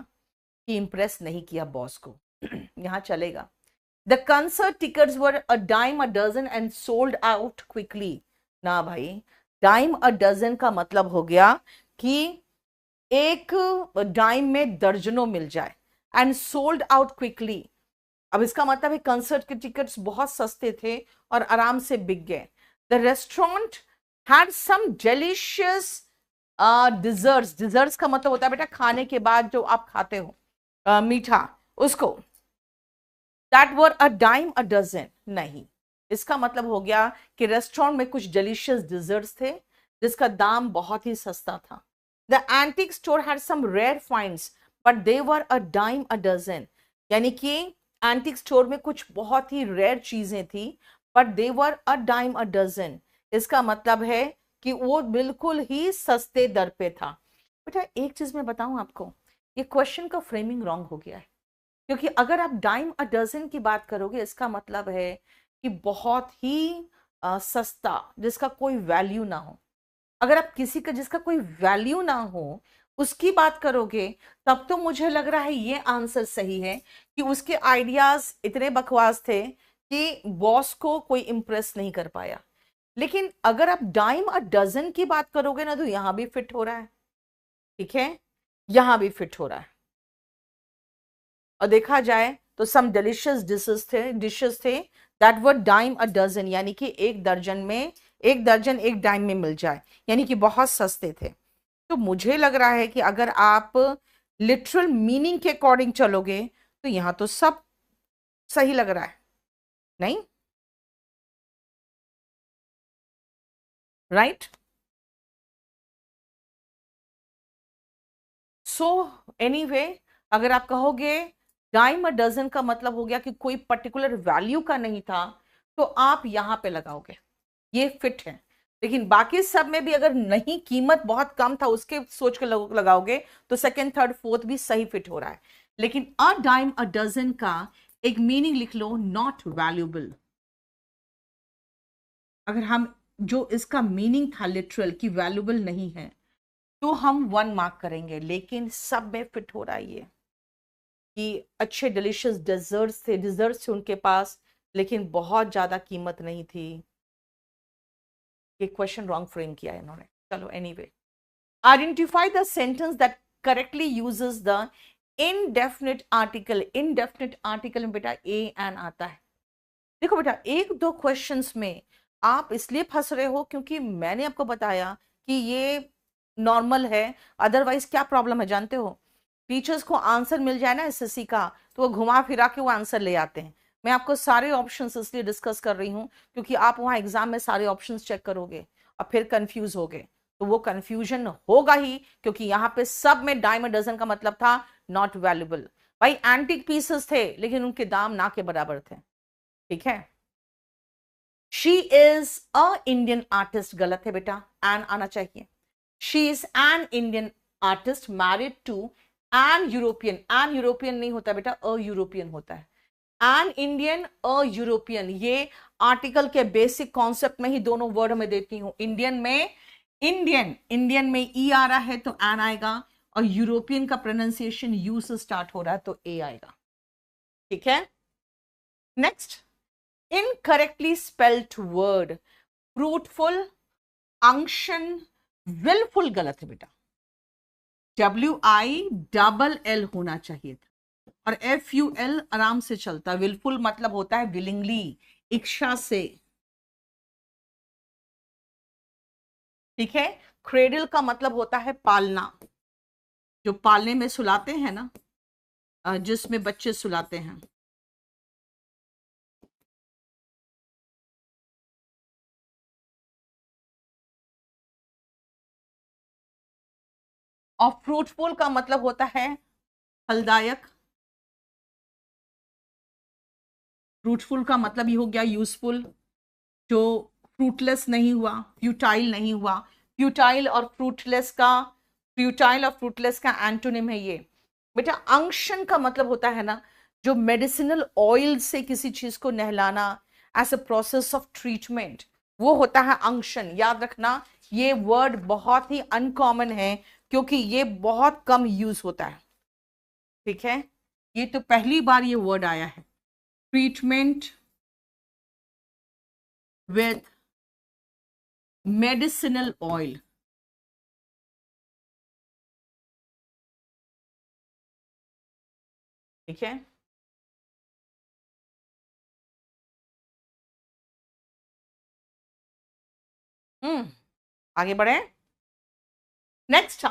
कि इम्प्रेस नहीं किया बॉस को। यहां चलेगा। The concert tickets were a dime a dozen and sold out quickly. ना भाई, डाइम अ डजन का मतलब हो गया कि एक डाइम में दर्जनों मिल जाए, एंड सोल्ड आउट क्विकली। अब इसका मतलब है कंसर्ट के टिकट्स बहुत सस्ते थे और आराम से बिक गए। The restaurant had some delicious desserts. Desserts का मतलब होता है बेटा खाने के बाद जो आप खाते हो, मीठा, उसको। That were a dime a dozen. नहीं, इसका मतलब हो गया कि रेस्टोरेंट में कुछ डिलीशियस डिजर्ट्स थे जिसका दाम बहुत ही सस्ता था। The antique store had some rare finds but they were a dime a dozen, यानी कि एंटीक स्टोर में कुछ बहुत ही रेयर चीजें थी but they were a dime a dozen. इसका मतलब है कि वो बिल्कुल ही सस्ते दर पे था। बेटा एक चीज मैं बताऊं आपको, ये क्वेश्चन का फ्रेमिंग रॉन्ग हो गया है, क्योंकि अगर आप डाइम अ डजन की बात करोगे इसका मतलब है कि बहुत ही सस्ता, जिसका कोई वैल्यू ना हो। अगर आप किसी का जिसका कोई वैल्यू ना हो उसकी बात करोगे तब तो मुझे लग रहा है ये आंसर सही है कि उसके आइडियाज इतने बकवास थे कि बॉस को कोई इंप्रेस नहीं कर पाया। लेकिन अगर आप डाइम अ डजन की बात करोगे ना तो यहां भी फिट हो रहा है, ठीक है, यहां भी फिट हो रहा है। और देखा जाए तो सम डिलीशियस डिशेस थे that were dime a dozen, यानी कि एक दर्जन में, एक दर्जन एक डाइम में मिल जाए, यानी कि बहुत सस्ते थे। तो मुझे लग रहा है कि अगर आप लिटरल मीनिंग के अकॉर्डिंग चलोगे तो यहां तो सब सही लग रहा है, नहीं? राइट। सो एनीवे, अगर आप कहोगे डाइम अ डजन का मतलब हो गया कि कोई पर्टिकुलर वैल्यू का नहीं था, तो आप यहां पे लगाओगे, ये फिट है। लेकिन बाकी सब में भी अगर नहीं, कीमत बहुत कम था उसके सोच के लगाओगे तो सेकंड थर्ड फोर्थ भी सही फिट हो रहा है। लेकिन अ डाइम अ डजन का एक मीनिंग लिख लो, नॉट वैल्यूएबल। अगर हम, जो इसका मीनिंग था लिटरल कि वैल्यूएबल नहीं है, तो हम 1 मार्क करेंगे। लेकिन सब में फिट हो रहा है ये कि अच्छे डिलीशियस डिजर्ट्स थे उनके पास, लेकिन बहुत ज्यादा कीमत नहीं थी। ये क्वेश्चन रॉन्ग फ्रेम किया है इन्होंने। चलो anyway, identify the sentence that correctly uses the indefinite article. Indefinite article में बेटा ए एन आता है। देखो बेटा, एक दो क्वेश्चंस में आप इसलिए फंस रहे हो क्योंकि मैंने आपको बताया कि ये नॉर्मल है। अदरवाइज क्या प्रॉब्लम है जानते हो? टीचर्स को आंसर मिल जाए ना एसएससी का तो वो घुमा फिरा के वो आंसर ले आते हैं। मैं आपको सारे ऑप्शंस इसलिए डिस्कस कर रही हूं क्योंकि आप वहां एग्जाम में सारे ऑप्शंस चेक करोगे और फिर कंफ्यूज होगे, तो वो कंफ्यूजन होगा ही, क्योंकि यहाँ पे सब में डाइम अ डजन का मतलब था नॉट वैल्यूबल। भाई एंटीक पीसेस थे लेकिन उनके दाम ना के बराबर थे, ठीक है। She is a Indian artist, गलत है बेटा, एन आना चाहिए। She is an Indian artist married to an European. An European नहीं होता बेटा, अ यूरोपियन होता है। एन इंडियन, अ यूरोपियन, ये आर्टिकल के बेसिक कॉन्सेप्ट में ही दोनों वर्ड में देती हूं। इंडियन में, इंडियन में ई आ रहा है तो एन आएगा, और यूरोपियन का प्रोनाउंसिएशन यू से स्टार्ट हो रहा है तो ए आएगा, ठीक है। Next, incorrectly spelled word, fruitful, unction, wilful गलत है बेटा। WILL होना चाहिए था, और FUL आराम से चलता। विलफुल मतलब होता है विलिंगली, इच्छा से, ठीक है। क्रेडल का मतलब होता है पालना, जो पालने में सुलाते हैं ना, जिसमें बच्चे सुलाते हैं। और फ्रूटफुल का मतलब होता है फलदायक। फ्रूटफुल का मतलब ये हो गया यूजफुल, जो फ्रूटलेस नहीं हुआ, फ्यूटाइल नहीं हुआ। फ्यूटाइल और फ्रूटलेस का एंटोनिम है ये बेटा। अंक्शन का मतलब होता है ना, जो मेडिसिनल ऑयल से किसी चीज को नहलाना as a process of treatment, वो होता है अंक्शन। याद रखना, ये वर्ड बहुत ही अनकॉमन है क्योंकि ये बहुत कम यूज होता है, ठीक है। ये तो पहली बार ये वर्ड आया है, ट्रीटमेंट विथ मेडिसिनल ऑयल, ठीक है। आगे बढ़े। नेक्स्ट,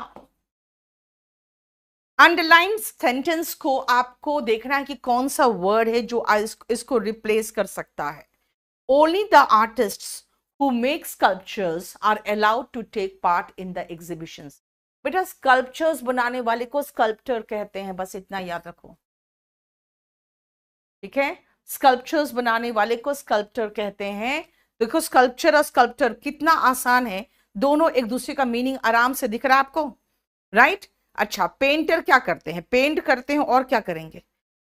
अंडरलाइन सेंटेंस को आपको देखना है कि कौन सा वर्ड है जो इसको रिप्लेस कर सकता है। Only the artists who make sculptures are allowed to take part in the exhibitions. बेटा स्कल्पचर्स बनाने वाले को स्कल्पटर कहते हैं, बस इतना याद रखो, ठीक है। स्कल्पचर्स बनाने वाले को स्कल्पटर कहते हैं। देखो स्कल्पचर और स्कल्पटर कितना आसान है, दोनों एक दूसरे का मीनिंग आराम से दिख रहा है आपको, राइट। अच्छा, पेंटर क्या करते हैं? पेंट करते हैं, और क्या करेंगे?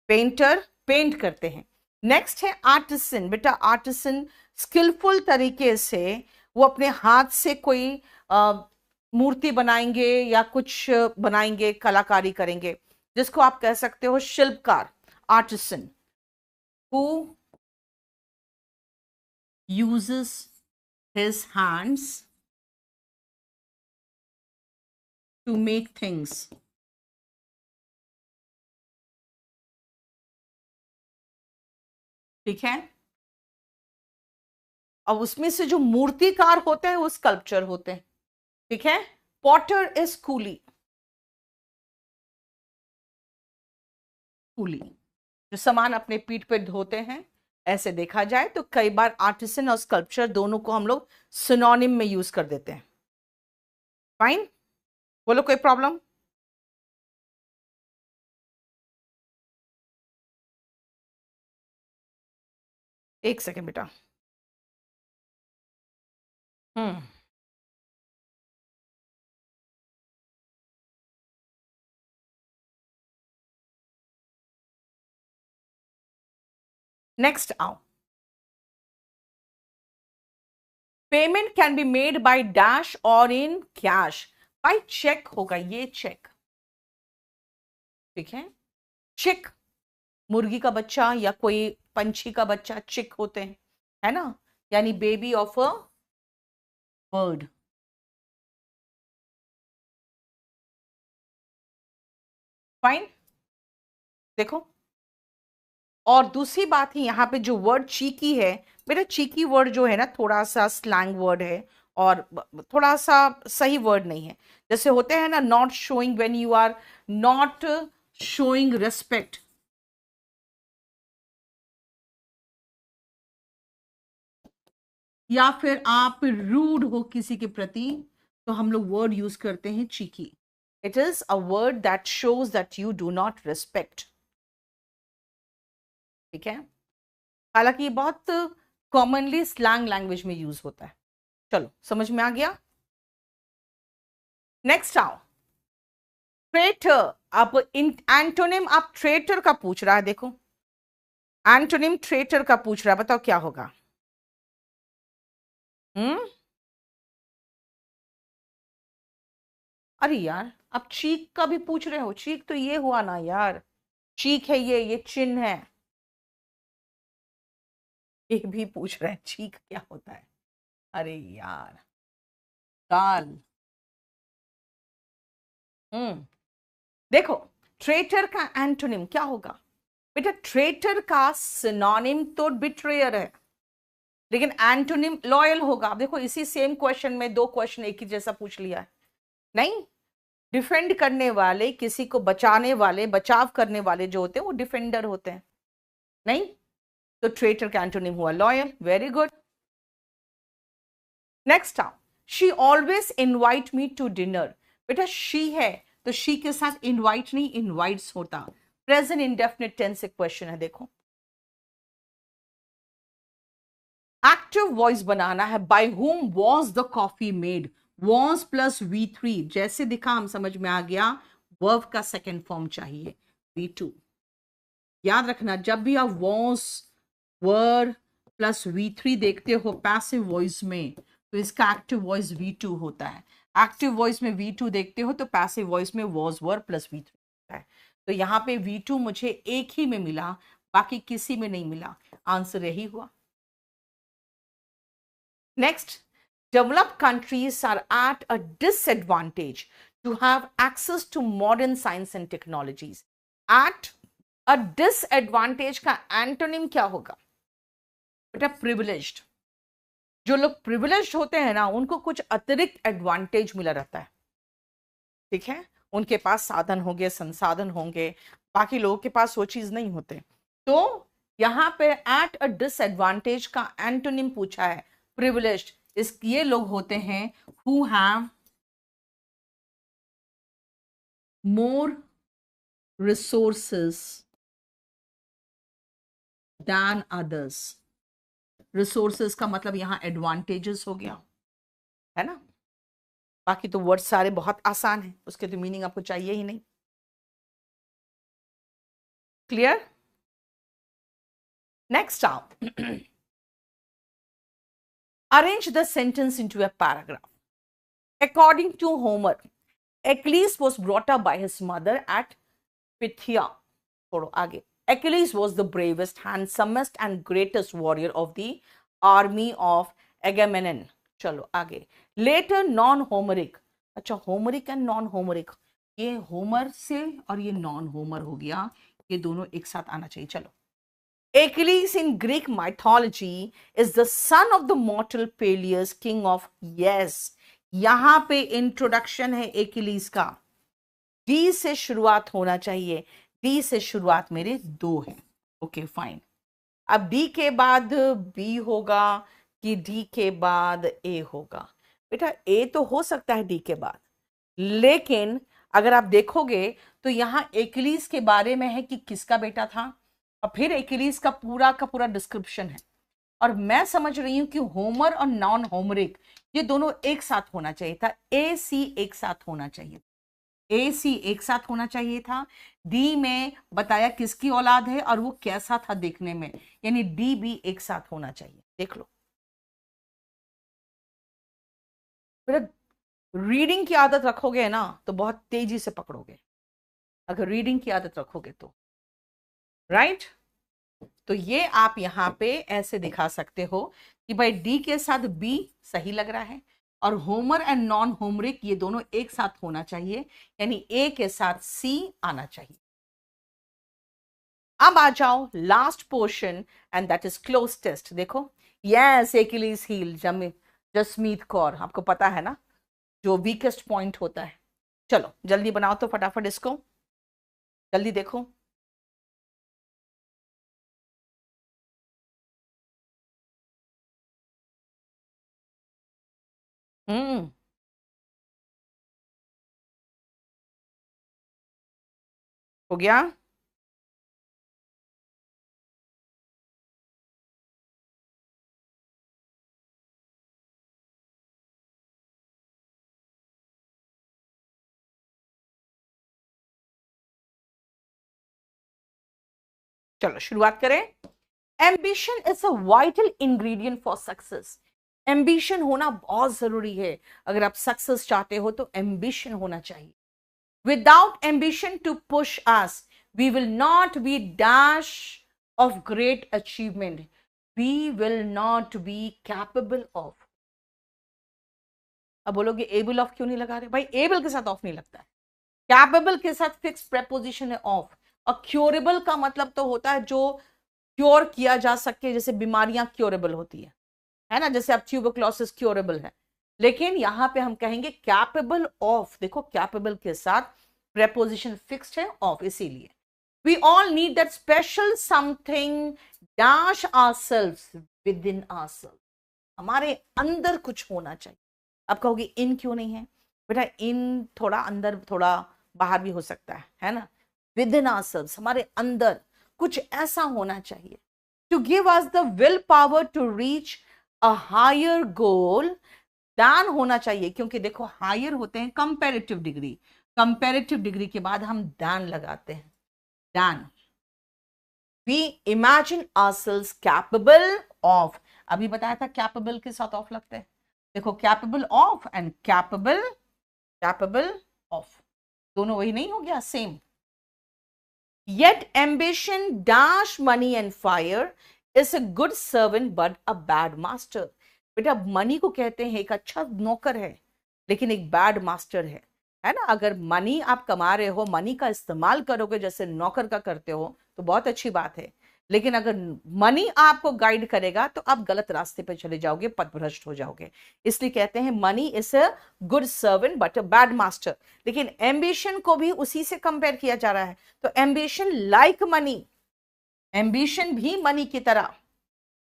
पेंटर पेंट करते हैं। नेक्स्ट है आर्टिसन। बेटा आर्टिसन स्किलफुल तरीके से वो अपने हाथ से कोई मूर्ति बनाएंगे या कुछ बनाएंगे, कलाकारी करेंगे, जिसको आप कह सकते हो शिल्पकार, artisan, who uses his hands to make things, ठीक है। अब उसमें से जो मूर्तिकार होते हैं वो स्कल्पचर होते हैं, ठीक है। पॉटर इज कूली, कूली जो सामान अपने पीठ पे धोते हैं। ऐसे देखा जाए तो कई बार आर्टिसन और स्कल्पचर दोनों को हम लोग सिनोनिम में यूज कर देते हैं। फाइन, बोलो कोई प्रॉब्लम? एक सेकेंड बेटा। हम्म, नेक्स्ट आओ। Payment can be made by dash और इन कैश। बाय चेक होगा, ये चेक, ठीक है। चिक, मुर्गी का बच्चा या कोई पंछी का बच्चा चिक होते हैं, है ना, यानी baby of a bird. Fine, देखो। और दूसरी बात है यहाँ पे जो वर्ड चीकी है, बेटा चीकी वर्ड जो है ना थोड़ा सा स्लैंग वर्ड है और थोड़ा सा सही वर्ड नहीं है। जैसे होते हैं ना not showing, when you are not showing respect, या फिर आप रूड हो किसी के प्रति, तो हम लोग वर्ड यूज करते हैं cheeky. It is a word that shows that you do not respect, ठीक है। हालांकि ये बहुत कॉमनली स्लैंग लैंग्वेज में यूज होता है। चलो समझ में आ गया। नेक्स्ट आओ, ट्रेटर। अब एंटोनिम आप ट्रेटर का पूछ रहा है, देखो एंटोनिम ट्रेटर का पूछ रहा है, बताओ क्या होगा? हम्म, अरे यार अब चीक का भी पूछ रहे हो? चीक तो ये हुआ ना यार, चीक है ये चिन्ह है। ये भी पूछ रहे हैं चीक क्या होता है? अरे यार, काल। देखो ट्रेटर का एंटोनिम क्या होगा? बेटा ट्रेटर का सिनोनिम तो बिट्रेयर है, लेकिन एंटोनिम लॉयल होगा। अब देखो इसी सेम क्वेश्चन में दो क्वेश्चन एक ही जैसा पूछ लिया है। नहीं, डिफेंड करने वाले, किसी को बचाने वाले, बचाव करने वाले जो होते हैं वो डिफेंडर होते हैं। नहीं, तो ट्रेटर का एंटोनिम हुआ लॉयल। Very good. नेक्स्ट आओ, she always invite me to dinner. बेटा शी है तो शी के साथ इनवाइट नहीं इनवाइट्स होता। प्रेजेंट इंडेफिनिट टेंस से क्वेश्चन है, देखो एक्टिव वॉइस बनाना है। By whom was the coffee made, was plus V3 जैसे दिखा, हम समझ में आ गया। वर्ब का सेकेंड फॉर्म चाहिए V2। याद रखना जब भी आप वॉज वर प्लस V3 देखते हो पैसिव वॉइस में, तो इसका एक्टिव वॉइस V2 होता है। एक्टिव वॉइस में V2 देखते हो तो पैसिव वॉइस में वॉज वर प्लस V3 होता है। तो यहाँ पे V2 मुझे एक ही में मिला, बाकी किसी में नहीं मिला। आंसर यही हुआ। Next, developed countries are at a disadvantage to have access to modern science and technologies. At a disadvantage का एंटोनिम क्या होगा? बेटा privileged। जो लोग privileged होते हैं ना उनको कुछ अतिरिक्त एडवांटेज मिला रहता है, ठीक है। उनके पास साधन होंगे, संसाधन होंगे, बाकी लोगों के पास वो चीज नहीं होते। तो यहाँ पे एट अ डिसएडवांटेज का एंटोनिम पूछा है प्रिविलेज्ड। इस ये लोग होते हैं who have more resources than others. resources का मतलब यहां advantages हो गया, है ना। बाकी तो वर्ड सारे बहुत आसान हैं, उसके तो मीनिंग आपको चाहिए ही नहीं। क्लियर? नेक्स्ट आओ, arrange the sentence into a paragraph. According to Homer, Achilles was brought up by his mother at Phthia. थोड़ा आगे, Achilles was the bravest, handsomest and greatest warrior of the army of Agamemnon. चलो आगे, later non-Homeric. अच्छा, Homeric and non-Homeric, ये Homer से और ये non Homer हो गया, ये दोनों एक साथ आना चाहिए। चलो, Achilles in Greek mythology is the son of the mortal Peleus, king of Yes. यहां पे इंट्रोडक्शन है Achilles का, डी से शुरुआत होना चाहिए, डी से शुरुआत मेरे दो है। ओके फाइन, अब डी के बाद बी होगा कि डी के बाद ए होगा? बेटा ए तो हो सकता है डी के बाद, लेकिन अगर आप देखोगे तो यहां Achilles के बारे में है कि किसका बेटा था, और फिर Achilles का पूरा डिस्क्रिप्शन है। और मैं समझ रही हूं कि होमर और नॉन होमरिक ये दोनों एक साथ होना चाहिए था, ए सी एक साथ होना चाहिए, ए सी एक साथ होना चाहिए था। डी में बताया किसकी औलाद है और वो कैसा था देखने में, यानी डी भी एक साथ होना चाहिए। देख लो बेटा, रीडिंग की आदत रखोगे ना तो बहुत तेजी से पकड़ोगे, अगर रीडिंग की आदत रखोगे तो, राइट। तो ये आप यहां पे ऐसे दिखा सकते हो कि भाई डी के साथ बी सही लग रहा है, और होमर एंड नॉन होमरिक ये दोनों एक साथ होना चाहिए, यानी ए के साथ सी आना चाहिए। अब आ जाओ last portion and that is cloze test. देखो, yes Achilles heel, Jasmeet Kaur, आपको पता है ना जो वीकेस्ट पॉइंट होता है। चलो जल्दी बनाओ तो फटाफट इसको, जल्दी देखो। हो गया? चलो शुरुआत करें। Ambition is a vital ingredient for success. Ambition होना बहुत जरूरी है, अगर आप सक्सेस चाहते हो तो एम्बिशन होना चाहिए। Without ambition to push us we will not be dash of great achievement, we will not be capable of. अब बोलोगे एबल ऑफ क्यों नहीं लगा रहे? भाई एबल के साथ ऑफ नहीं लगता है, कैपेबल के साथ फिक्स प्रेपोजिशन है ऑफ, और क्योरेबल का मतलब तो होता है जो क्योर किया जा सके, जैसे बीमारियां क्योरेबल होती है ना, जैसे अब ट्यूबरक्लोसिस क्योरेबल है, लेकिन यहां पे हम कहेंगे कैपेबल ऑफ। देखो कैपेबल के साथ प्रेपोजिशन फिक्स्ड है ऑफ, इसीलिए we all need that special something dash ourselves within ourselves, हमारे अंदर कुछ होना चाहिए। अब कहोगे इन क्यों नहीं है? बेटा इन थोड़ा अंदर थोड़ा बाहर भी हो सकता है ना। विद इन आवरसेल्व्स, हमारे अंदर कुछ ऐसा होना चाहिए to give us the will power to reach a higher goal. Than होना चाहिए, क्योंकि देखो हायर होते हैं कंपैरेटिव डिग्री, कंपैरेटिव डिग्री के बाद हम दैन लगाते हैं, than. We imagine ourselves capable of, अभी बताया था कैपेबल के साथ ऑफ लगते हैं, देखो capable of and capable of, दोनों वही नहीं हो गया, same. Yet ambition dash money and fire is a good servant but a bad master. बेटा मनी को कहते हैं एक अच्छा नौकर है लेकिन एक बैड मास्टर है ना। अगर मनी आप कमा रहे हो, मनी का इस्तेमाल करोगे जैसे नौकर का करते हो तो बहुत अच्छी बात है, लेकिन अगर मनी आपको गाइड करेगा तो आप गलत रास्ते पे चले जाओगे, पथभ्रष्ट हो जाओगे। इसलिए कहते हैं money is a good servant but a bad master. लेकिन एम्बिशन को भी उसी से कंपेयर किया जा रहा है, तो एम्बिशन लाइक मनी, एम्बिशन भी मनी की तरह,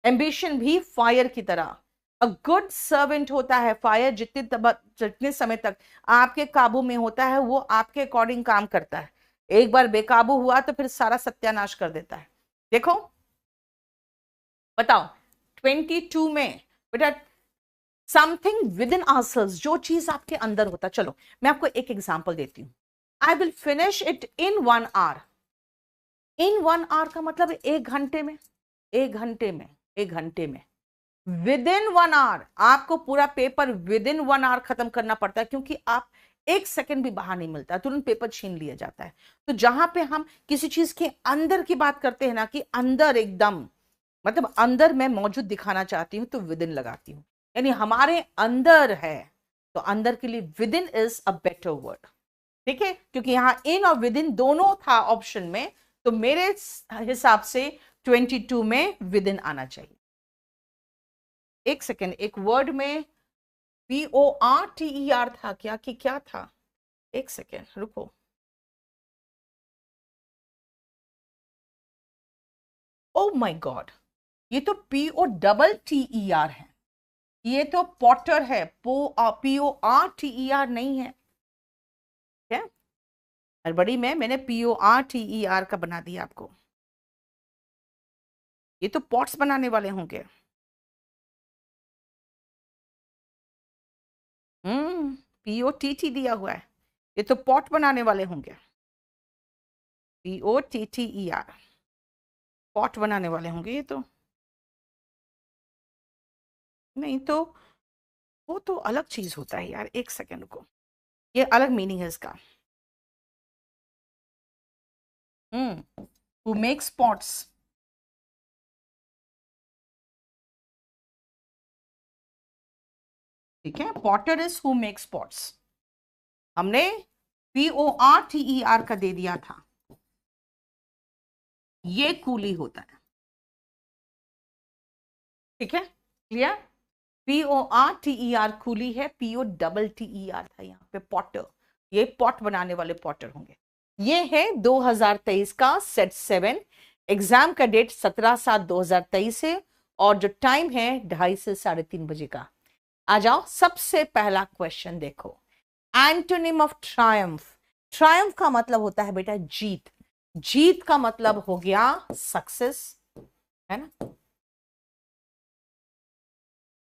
एम्बिशन भी फायर की तरह, अ गुड सर्वेंट होता है फायर जितने समय तक आपके काबू में होता है वो आपके अकॉर्डिंग काम करता है, एक बार बेकाबू हुआ तो फिर सारा सत्यानाश कर देता है। देखो बताओ 22 में बेटा समथिंग विद इन आवरसेल्व्स, जो चीज आपके अंदर होता, चलो मैं आपको एक एग्जांपल देती हूं। I will finish it in 1 hour. In 1 hour का मतलब 1 घंटे में, 1 घंटे में, 1 घंटे में, विद इन 1 आवर आपको पूरा पेपर विद इन 1 आवर खत्म करना पड़ता है, क्योंकि आप 1 सेकंड भी बाहर नहीं मिलता, तुरंत पेपर छीन लिया जाता है। तो जहां पे हम किसी चीज के अंदर की बात करते हैं ना, कि अंदर एकदम मतलब अंदर मैं मौजूद दिखाना चाहती हूं, तो विद इन लगाती हूं, यानी हमारे अंदर है। तो अंदर के लिए with in is a better word, ठीक है, क्योंकि यहां इन और विद इन दोनों था ऑप्शन में, तो मेरे हिसाब से 22 में विद इन आना चाहिए। एक सेकेंड, एक वर्ड में PORTER था क्या कि क्या था? एक सेकेंड रुको। ओ माय गॉड, ये तो POTTER है, ये तो पॉटर है, PORTER नहीं है। क्या हड़बड़ी में मैंने PORTER का बना दिया आपको, ये तो पॉट्स बनाने वाले होंगे। POTT दिया हुआ है, ये तो पॉट बनाने वाले होंगे। POTTER, पॉट बनाने वाले होंगे ये तो। नहीं तो वो तो अलग चीज होता है यार, एक सेकेंड को, ये अलग मीनिंग है इसका। हु मेक्स पॉट्स, ठीक है, Potter is who makes pots, हमने PORTER का दे दिया था, ये कूली होता है, ठीक है, क्लियर। PORTER कूली है, POTTER था यहाँ पे पॉटर, ये पॉट बनाने वाले पॉटर होंगे। ये है 2023 का सेट 7, एग्जाम का डेट 17/7/2023 है, और जो टाइम है 2:30 से 3:30 बजे का। आ जाओ, सबसे पहला क्वेश्चन देखो, एंटोनिम ऑफ ट्रायम्फ। ट्रायम्फ का मतलब होता है बेटा जीत, जीत का मतलब हो गया सक्सेस, है ना।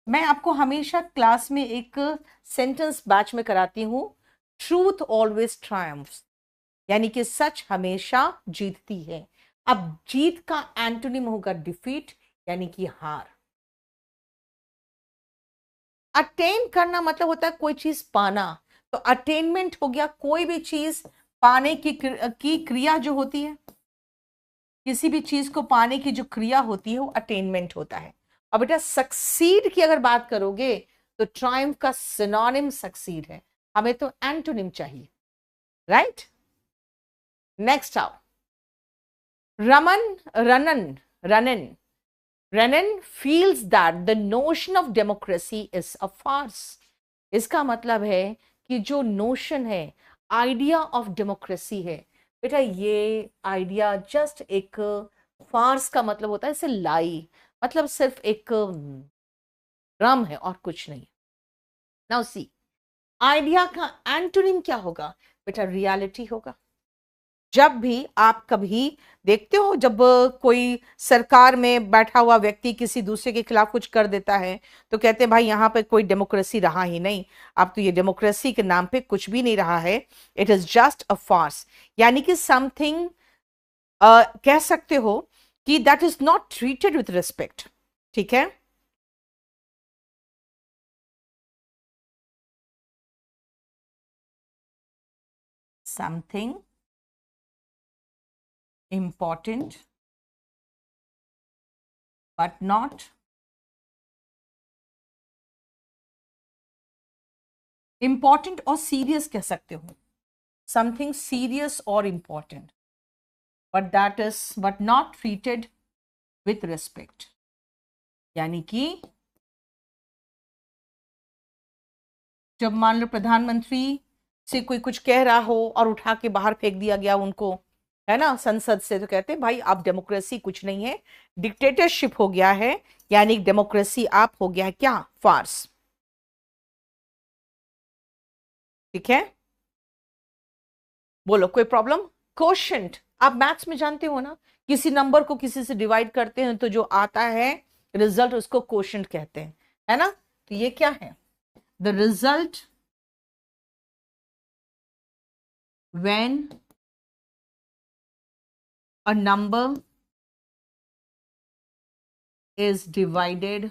मैं आपको हमेशा क्लास में एक सेंटेंस बैच में कराती हूं, ट्रूथ ऑलवेज ट्रायम्फ्स, यानी कि सच हमेशा जीतती है। अब जीत का एंटोनिम होगा डिफीट, यानी कि हार। अटेन करना मतलब होता है कोई चीज पाना, तो अटेनमेंट हो गया कोई भी चीज पाने की क्रिया जो होती है, किसी भी चीज को पाने की जो क्रिया होती है वो अटेनमेंट होता है। और बेटा सक्सीड की अगर बात करोगे तो ट्रायम्फ का सिनोनिम सक्सीड है, हमें तो एंटोनिम चाहिए, राइट। नेक्स्ट आओ, Raman रनन रनन Renan feels that the notion of democracy is a farce. इसका मतलब है कि जो नोशन है, आइडिया ऑफ डेमोक्रेसी है, बेटा ये आइडिया जस्ट एक फार्स का मतलब होता है, इसे लाई, मतलब सिर्फ एक ड्रम है और कुछ नहीं। नाउ सी, आइडिया का एंटोनिम क्या होगा बेटा? रियलिटी होगा। जब भी आप कभी देखते हो, जब कोई सरकार में बैठा हुआ व्यक्ति किसी दूसरे के खिलाफ कुछ कर देता है, तो कहते हैं भाई यहाँ पे कोई डेमोक्रेसी रहा ही नहीं, अब तो ये डेमोक्रेसी के नाम पे कुछ भी नहीं रहा है, it is just a farce, यानी कि समथिंग कह सकते हो कि that is not treated with respect, ठीक है। Something important but not important और serious कह सकते हो, something serious और important but not treated with respect, यानी कि जब मान लो प्रधानमंत्री से कोई कुछ कह रहा हो और उठा के बाहर फेंक दिया गया उनको, है ना, संसद से, तो कहते हैं भाई आप डेमोक्रेसी कुछ नहीं है, डिक्टेटरशिप हो गया है, यानी डेमोक्रेसी आप हो गया है क्या, फार्स। ठीक है, बोलो कोई प्रॉब्लम। कोशेंट आप मैथ्स में जानते हो ना, किसी नंबर को किसी से डिवाइड करते हैं तो जो आता है रिजल्ट उसको कोशेंट कहते हैं, है ना। तो ये क्या है, the result when a number is divided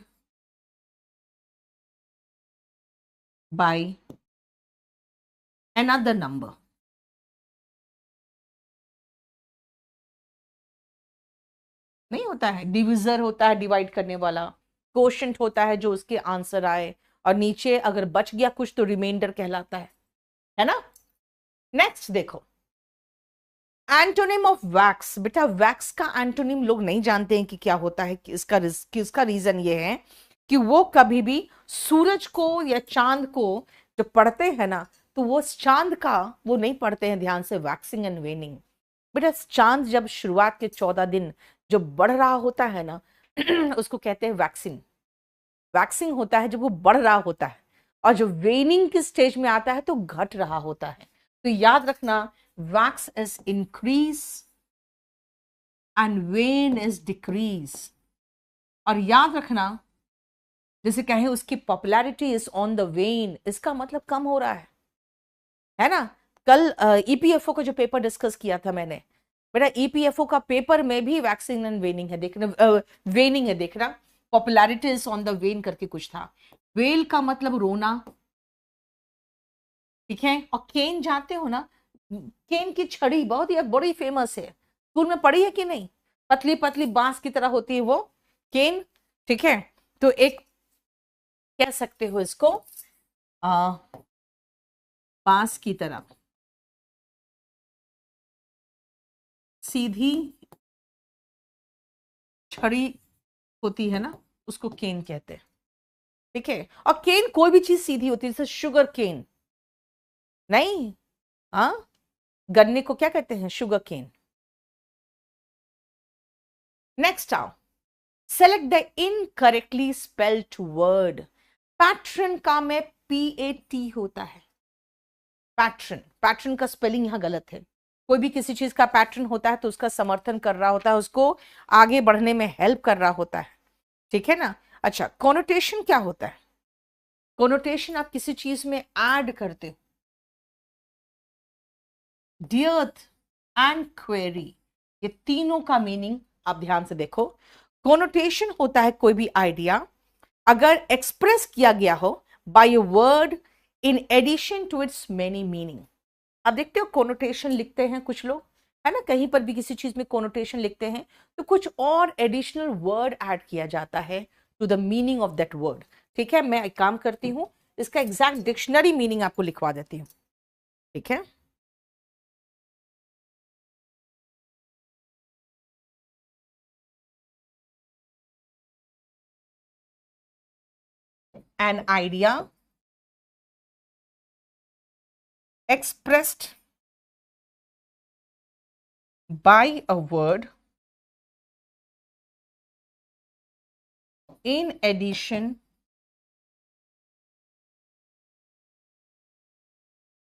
by another number। नहीं होता है, डिविजर होता है डिवाइड करने वाला, कोशेंट होता है जो उसके आंसर आए, और नीचे अगर बच गया कुछ तो रिमाइंडर कहलाता है ना। नेक्स्ट देखो, एंटोनिम ऑफ वैक्स। बेटा वैक्स का एंटोनिम लोग नहीं जानते हैं कि क्या होता है, कि इसका रीजन ये है कि वो कभी भी सूरज को या चांद को जो पढ़ते हैं ना, तो वो चांद का वो नहीं पढ़ते हैं ध्यान से, वैक्सिंग एंड वेनिंग। बेटा चांद जब शुरुआत के 14 दिन जो बढ़ रहा होता है ना उसको कहते हैं वैक्सिंग। वैक्सिंग होता है जब वो बढ़ रहा होता है, और जो वेनिंग की स्टेज में आता है तो घट रहा होता है। तो याद रखना, wax is increase and when is decrease. और याद रखना, जैसे कहें उसकी popularity is on the when, इसका मतलब कम हो रहा है ना। कल ईपीएफओ का जो पेपर डिस्कस किया था मैंने, बेटा ईपीएफओ का पेपर में भी वैक्सिंग एंड वेनिंग है, देखना वेनिंग है, देखना popularity is on the when करके कुछ था। वेल का मतलब रोना, ठीक है। और केन जानते हो ना, केन की छड़ी बहुत ही बड़ी फेमस है, स्कूल में पढ़ी है कि नहीं, पतली पतली बांस की तरह होती है वो केन, ठीक है। तो एक कह सकते हो इसको बांस की तरह सीधी छड़ी होती है ना, उसको केन कहते हैं, ठीक है। और केन कोई भी चीज सीधी होती है, जैसे शुगर केन नहीं, हाँ, गन्ने को क्या कहते हैं, शुगर केन। नेक्स्ट आओ, select the incorrectly spelled word. Pattern का में PAT होता है, पैटर्न, पैटर्न का स्पेलिंग यहां गलत है। कोई भी किसी चीज का पैटर्न होता है तो उसका समर्थन कर रहा होता है, उसको आगे बढ़ने में हेल्प कर रहा होता है, ठीक है ना। अच्छा, कोनोटेशन क्या होता है, कोनोटेशन आप किसी चीज में ऐड करते हो, डियर्थ एंड क्वेरी, ये तीनों का मीनिंग आप ध्यान से देखो। कोनोटेशन होता है कोई भी आइडिया अगर एक्सप्रेस किया गया हो by a word in addition to its many meaning. अब देखते हो कोनोटेशन लिखते हैं कुछ लोग, है ना, कहीं पर भी किसी चीज में कोनोटेशन लिखते हैं तो कुछ और एडिशनल वर्ड ऐड किया जाता है to the meaning of that word, ठीक है। मैं एक काम करती हूं, इसका एग्जैक्ट डिक्शनरी मीनिंग आपको लिखवा देती हूँ, ठीक है। An idea expressed by a word in addition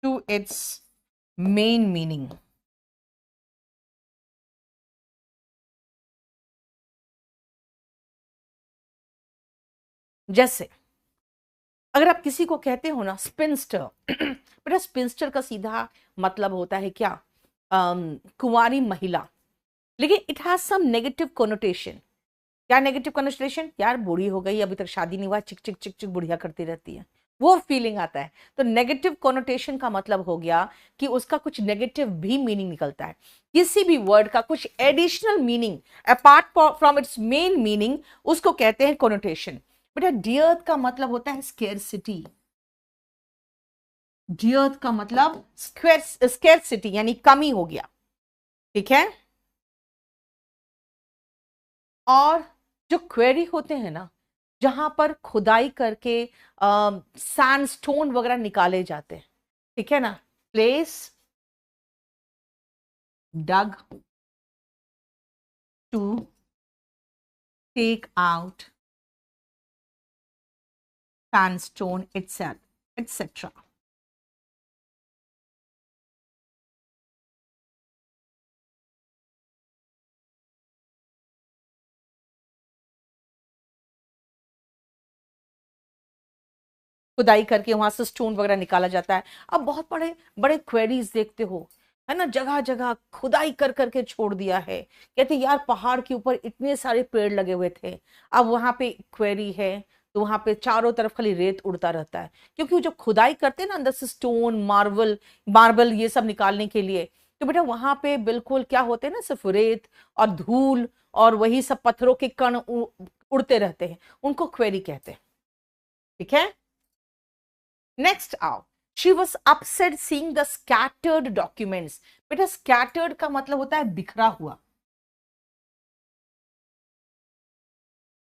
to its main meaning। जैसे अगर आप किसी को कहते हो ना स्पिंस्टर बेटा स्पिंस्टर का सीधा मतलब होता है क्या, कुंवारी महिला, लेकिन it has some negative connotation. क्या नेगेटिव कन्वर्सेशन, यार बूढ़ी हो गई अभी तक शादी नहीं हुआ, चिक चिक चिक चिक बुढ़िया करती रहती है, वो फीलिंग आता है। तो नेगेटिव कॉनोटेशन का मतलब हो गया कि उसका कुछ नेगेटिव भी मीनिंग निकलता है, किसी भी वर्ड का कुछ additional meaning apart from its main meaning, उसको कहते हैं कॉनोटेशन। बेटा डियर्थ का मतलब होता है स्केर्सिटी, डियर्थ का मतलब स्केर्सिटी यानी कमी हो गया, ठीक है। और जो क्वेरी होते हैं ना, जहां पर खुदाई करके सैंडस्टोन वगैरह निकाले जाते हैं, ठीक है ना, place dug to take out sandstone itself, etc. खुदाई करके वहां से स्टोन वगैरह निकाला जाता है। अब बहुत बड़े बड़े क्वेरीज देखते हो, है ना, जगह जगह खुदाई कर करके छोड़ दिया है। कहते यार पहाड़ के ऊपर इतने सारे पेड़ लगे हुए थे, अब वहां पे क्वेरी है तो वहां पे चारों तरफ खाली रेत उड़ता रहता है। क्योंकि वो जो खुदाई करते हैं ना अंदर से स्टोन मार्बल मार्बल ये सब निकालने के लिए, तो बेटा वहां पे बिल्कुल क्या होते हैं ना, सिर्फ रेत और धूल और वही सब पत्थरों के कण उड़ते रहते हैं, उनको क्वेरी कहते हैं। ठीक है, नेक्स्ट आओ, she was upset seeing the scattered documents. बेटा स्कैटर्ड का मतलब होता है बिखरा हुआ,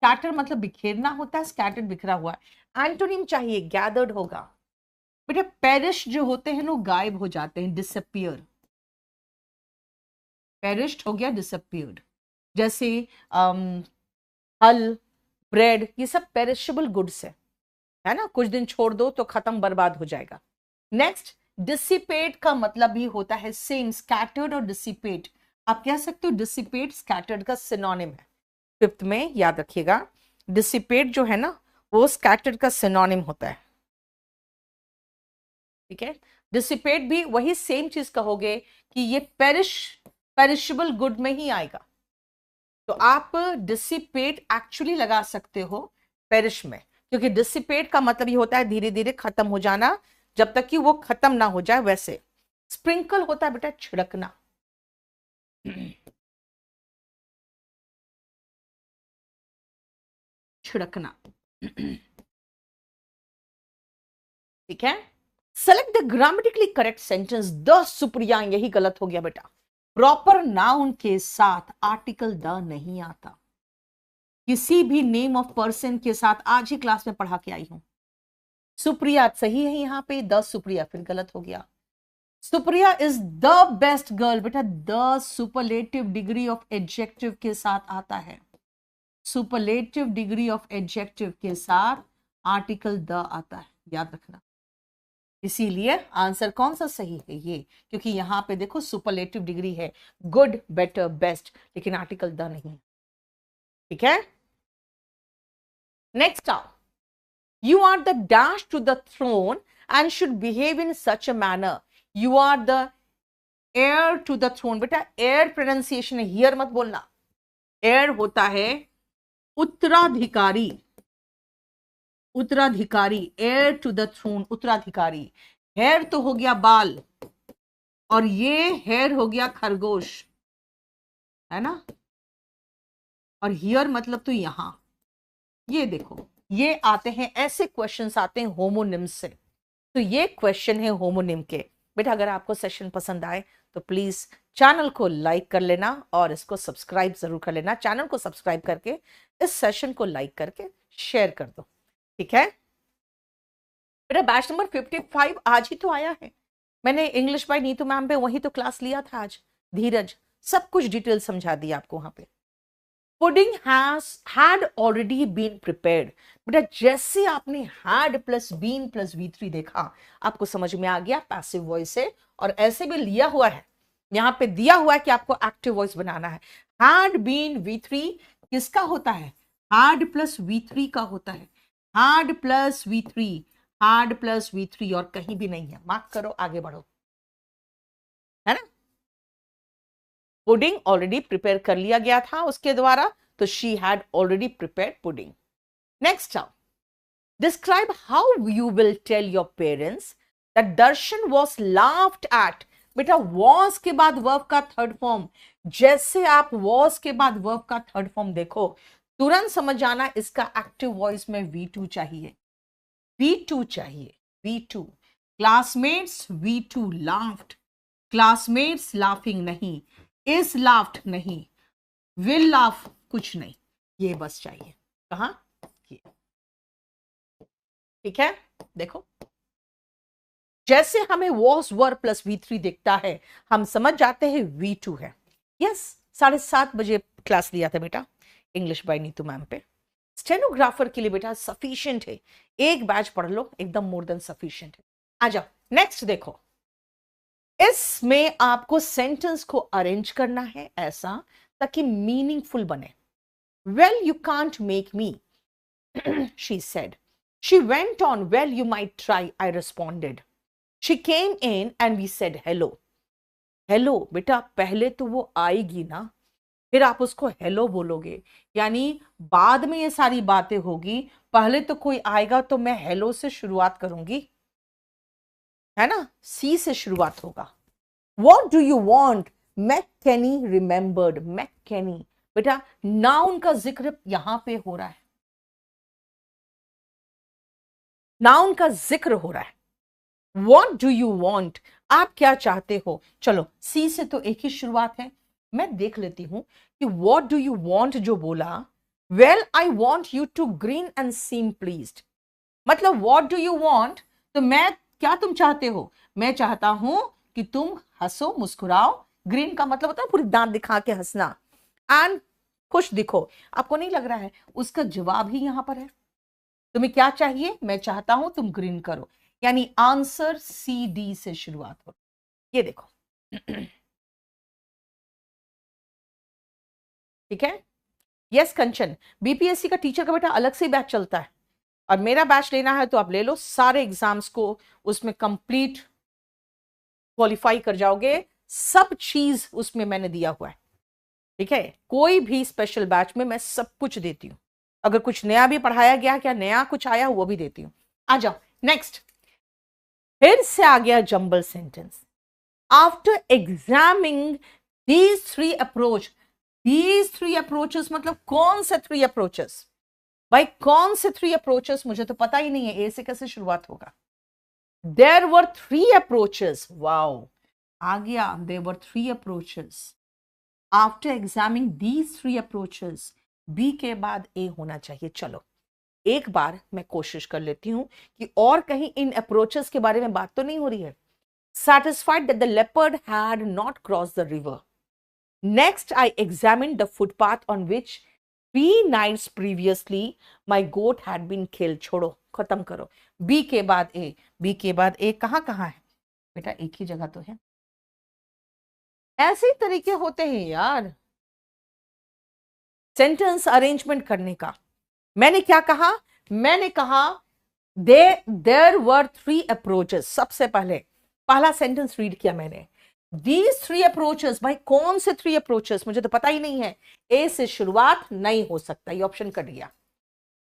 स्कैटर मतलब बिखेरना होता है, स्कैटर्ड बिखरा हुआ। एंटोनिम चाहिए, गैदर्ड होगा। बेटा पेरिश जो होते हैं वो गायब हो जाते हैं, डिसअपियर। पेरिश्ड हो गया डिसअपियर्ड। जैसे हल, ब्रेड, ये सब पेरिशेबल गुड्स है ना, कुछ दिन छोड़ दो तो खत्म बर्बाद हो जाएगा। नेक्स्ट, डिसिपेट का मतलब भी होता है सेम, स्कैटर्ड और डिसिपेट। आप कह सकते हो डिसिपेट स्कैटर्ड का सिनोनिम है। फिफ्थ में याद रखिएगा, डिसिपेट जो है ना वो स्कैटर्ड का सिनोनिम होता है। ठीक है, डिसिपेट भी वही सेम चीज कहोगे कि ये पेरिशेबल गुड में ही आएगा। तो आप डिसिपेट एक्चुअली लगा सकते हो पेरिश में, क्योंकि डिसिपेट का मतलब ये होता है धीरे धीरे खत्म हो जाना, जब तक कि वो खत्म ना हो जाए। वैसे स्प्रिंकल होता है बेटा छिड़कना। छिड़कना। ठीक है, select the grammatically correct sentence. The Supriya, यही गलत हो गया बेटा। प्रॉपर नाउन के साथ आर्टिकल द नहीं आता, किसी भी नेम ऑफ पर्सन के साथ। आज ही क्लास में पढ़ा के आई हूं। सुप्रिया सही है, यहां पे द सुप्रिया फिर गलत हो गया। Supriya is the best girl, बेटा the superlative degree of adjective के साथ आता है। सुपरलेटिव डिग्री ऑफ एडजेक्टिव के साथ आर्टिकल द आता है, याद रखना। इसीलिए आंसर कौन सा सही है ये, क्योंकि यहां पे देखो सुपरलेटिव डिग्री है, गुड बेटर बेस्ट, लेकिन आर्टिकल द नहीं है। ठीक है, नेक्स्ट आओ, you are the dash to the throne and should behave in such a manner. You are the heir to the throne. बेटा heir pronunciation है, here मत बोलना। heir होता है उत्तराधिकारी, उत्तराधिकारी, heir to the throne, उत्तराधिकारी। hair तो हो गया बाल, और ये hair हो गया खरगोश, है ना, और here मतलब तो यहां। ये देखो, ये आते हैं, ऐसे क्वेश्चंस आते हैं होमोनिम से। तो ये क्वेश्चन है होमोनिम के। बेटा अगर आपको सेशन पसंद आए तो प्लीज चैनल को लाइक कर लेना और इसको सब्सक्राइब जरूर कर लेना। चैनल को सब्सक्राइब करके इस सेशन को लाइक करके शेयर कर दो। ठीक है बेटा, बैच नंबर 55 आज ही तो आया है। मैंने इंग्लिश बाय नीतू मैम पे वही तो क्लास लिया था आज। धीरज सब कुछ डिटेल समझा दिया आपको वहां पे। Pudding had already been prepared। बेटा जैसे आपने had plus been plus V3 देखा, आपको समझ में आ गया पैसिव वॉइस है, और ऐसे भी लिया हुआ है, यहां पे दिया हुआ है कि आपको एक्टिव वॉइस बनाना है। had been V3 किसका होता है? had प्लस V3 का होता है। had plus V3, had plus V3, और कहीं भी नहीं है। मार्क करो, आगे बढ़ो, है ना। पुडिंग ऑलरेडी प्रिपेयर कर लिया गया था उसके द्वारा, तो she had already prepared pudding. Next आओ, describe how you will tell your parents that Darshan was laughed at. बेटा वॉज के बाद वर्ब का थर्ड फॉर्म, जैसे आप वॉज के बाद वर्ब का थर्ड फॉर्म देखो, तुरंत समझ आना इसका एक्टिव वॉइस में V2 चाहिए, V2 चाहिए, V2। Classmates V2 laughed, classmates laughing नहीं, इज लाफ्ड नहीं, विल लाफ कुछ नहीं, ये बस चाहिए। कहां? ये। ठीक है, देखो जैसे हमें वॉज वर प्लस V3 दिखता है, हम समझ जाते हैं V2 है। यस, 7:30 बजे क्लास लिया था बेटा इंग्लिश बाय नीतू मैम पे। स्टेनोग्राफर के लिए बेटा सफिशिएंट है, एक बैच पढ़ लो, एकदम मोर देन सफिशिएंट है। आ जाओ नेक्स्ट देखो, इसमें आपको सेंटेंस को अरेंज करना है ऐसा ताकि मीनिंगफुल बने। Well you can't make me, she said. She went on, well, you might try, I responded. She came in and we said hello. Hello बेटा, पहले तो वो आएगी ना, फिर आप उसको हेलो बोलोगे, यानी बाद में ये सारी बातें होगी। पहले तो कोई आएगा तो मैं हेलो से शुरुआत करूंगी, है ना, सी से शुरुआत होगा। What do you want? मैककेनी remembered. मैककेनी बेटा नाउन का जिक्र यहां पे हो रहा है, नाउन का जिक्र हो रहा है। What do you want? आप क्या चाहते हो? चलो सी से तो एक ही शुरुआत है, मैं देख लेती हूं कि what do you want जो बोला, well I want you to grin and seem pleased, मतलब what do you want, तो मैं क्या तुम चाहते हो, मैं चाहता हूं कि तुम हंसो मुस्कुराओ। ग्रीन का मतलब होता है पूरी दांत दिखा के हंसना, एंड खुश दिखो। आपको नहीं लग रहा है उसका जवाब ही यहां पर है? तुम्हें क्या चाहिए? मैं चाहता हूं तुम ग्रीन करो, यानी आंसर सी डी से शुरुआत हो। ये देखो ठीक है। यस कंचन, बीपीएससी का टीचर का बेटा अलग से बैच चलता है, और मेरा बैच लेना है तो आप ले लो, सारे एग्जाम्स को उसमें कंप्लीट क्वालिफाई कर जाओगे, सब चीज उसमें मैंने दिया हुआ है। ठीक है, कोई भी स्पेशल बैच में मैं सब कुछ देती हूं, अगर कुछ नया भी पढ़ाया गया, क्या नया कुछ आया वो भी देती हूं। आ जाओ नेक्स्ट, फिर से आ गया jumble sentence. After examining these three approach, these three approaches मतलब कौन से थ्री अप्रोचेस भाई, कौन से थ्री अप्रोचेस मुझे तो पता ही नहीं है, ए से कैसे शुरुआत होगा। There were three approaches, wow आ गया, there were three approaches. After examining these three approaches, B के बाद ए होना चाहिए। चलो एक बार मैं कोशिश कर लेती हूं कि और कहीं इन अप्रोचेस के बारे में बात तो नहीं हो रही है। Satisfied that the leopard had not crossed the river. Next, I examined the footpath on which 3 nights previously my goat had been killed. छोड़ो, खत्म करो। बी के बाद ए, बी के बाद ए कहां कहां है बेटा? एक ही जगह तो है। ऐसे तरीके होते हैं यार सेंटेंस अरेंजमेंट करने का। मैंने क्या कहा? मैंने कहा देयर वर थ्री अप्रोचेस। सबसे पहले पहला सेंटेंस रीड किया मैंने, दीज थ्री अप्रोचेस। भाई कौन से थ्री अप्रोचेस मुझे तो पता ही नहीं है, ए से शुरुआत नहीं हो सकता, ये ऑप्शन कर दिया।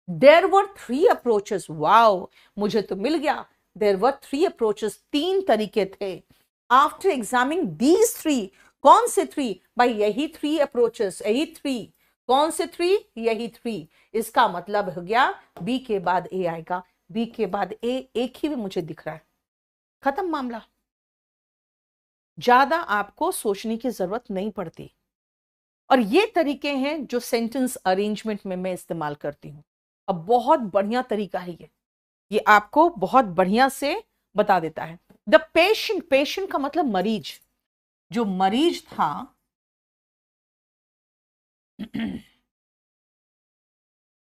There were three approaches, wow मुझे तो मिल गया, देयर वर थ्री अप्रोचेस, तीन तरीके थे। आफ्टर एग्जामिंग दीज थ्री, कौन से थ्री भाई? यही थ्री अप्रोचेस, यही थ्री। कौन से थ्री? यही थ्री। इसका मतलब हो गया बी के बाद ए आएगा, बी के बाद ए, एक ही में मुझे दिख रहा है, खत्म मामला। ज्यादा आपको सोचने की जरूरत नहीं पड़ती, और ये तरीके हैं जो सेंटेंस अरेंजमेंट में मैं इस्तेमाल करती हूं। अब बहुत बढ़िया तरीका है ये आपको बहुत बढ़िया से बता देता है। द पेशेंट, पेशेंट का मतलब मरीज, जो मरीज था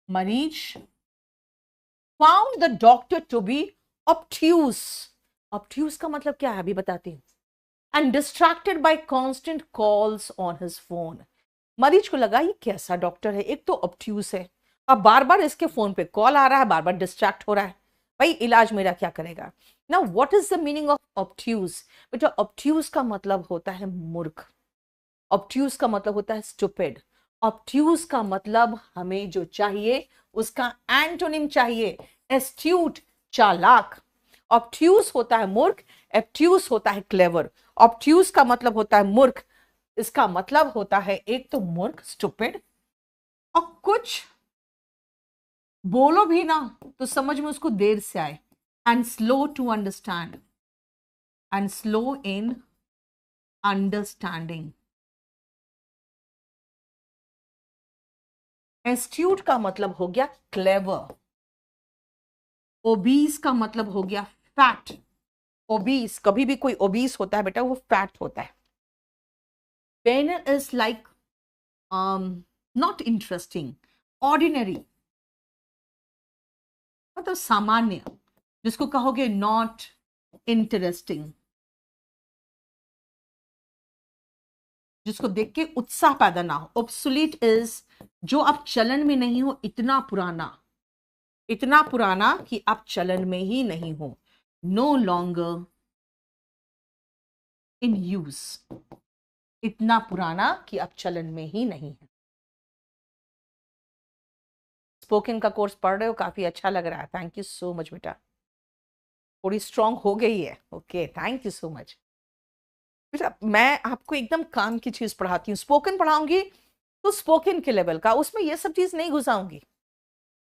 मरीज found the doctor to be obtuse. Obtuse का मतलब क्या है अभी बताती हूं। And distracted by constant calls on his phone. मरीज को लगा ये कैसा डॉक्टर है, एक तो ऑब्ट्यूज है, अब बार बार इसके फोन पे कॉल आ रहा है, बार बार डिस्ट्रैक्ट हो रहा है, भाई इलाज मेरा क्या करेगा। Now what is the meaning of obtuse? बेटा ऑब्ट्यूज का मतलब होता है मूर्ख, ऑब्ट्यूज का मतलब होता है स्टूपिड, ऑब्ट्यूज का मतलब हमें जो चाहिए उसका एंटोनिम चाहिए, एस्ट्यूट, चालाक। ऑब्ट्यूज होता है मूर्ख, एब्ट्यूज होता है क्लेवर। ऑब्ट्यूज का मतलब होता है मूर्ख, इसका मतलब होता है एक तो मूर्ख स्टूपिड, और कुछ बोलो भी ना तो समझ में उसको देर से आए, and slow to understand, and slow in understanding. Astute का मतलब हो गया क्लेवर, ओबीस का मतलब हो गया फैट, ओबीस, कभी भी कोई ओबीस होता है बेटा वो फैट होता है. Pen is like not interesting, ordinary, मतलब सामान्य, जिसको कहोगे नॉट इंटरेस्टिंग, जिसको देख के उत्साह पैदा ना हो. ऑब्सोलीट इज जो अब चलन में नहीं हो, इतना पुराना, इतना पुराना कि अब चलन में ही नहीं हो. नो लॉन्गर इन यूज, इतना पुराना कि अब चलन में ही नहीं है. स्पोकन का कोर्स पढ़ रहे हो, काफी अच्छा लग रहा है. थैंक यू सो मच बेटा, थोड़ी स्ट्रांग हो गई है. Okay, thank you so much बेटा. मैं आपको एकदम काम की चीज पढ़ाती हूँ. स्पोकन पढ़ाऊंगी तो स्पोकन के लेवल का, उसमें ये सब चीज नहीं घुसाऊंगी.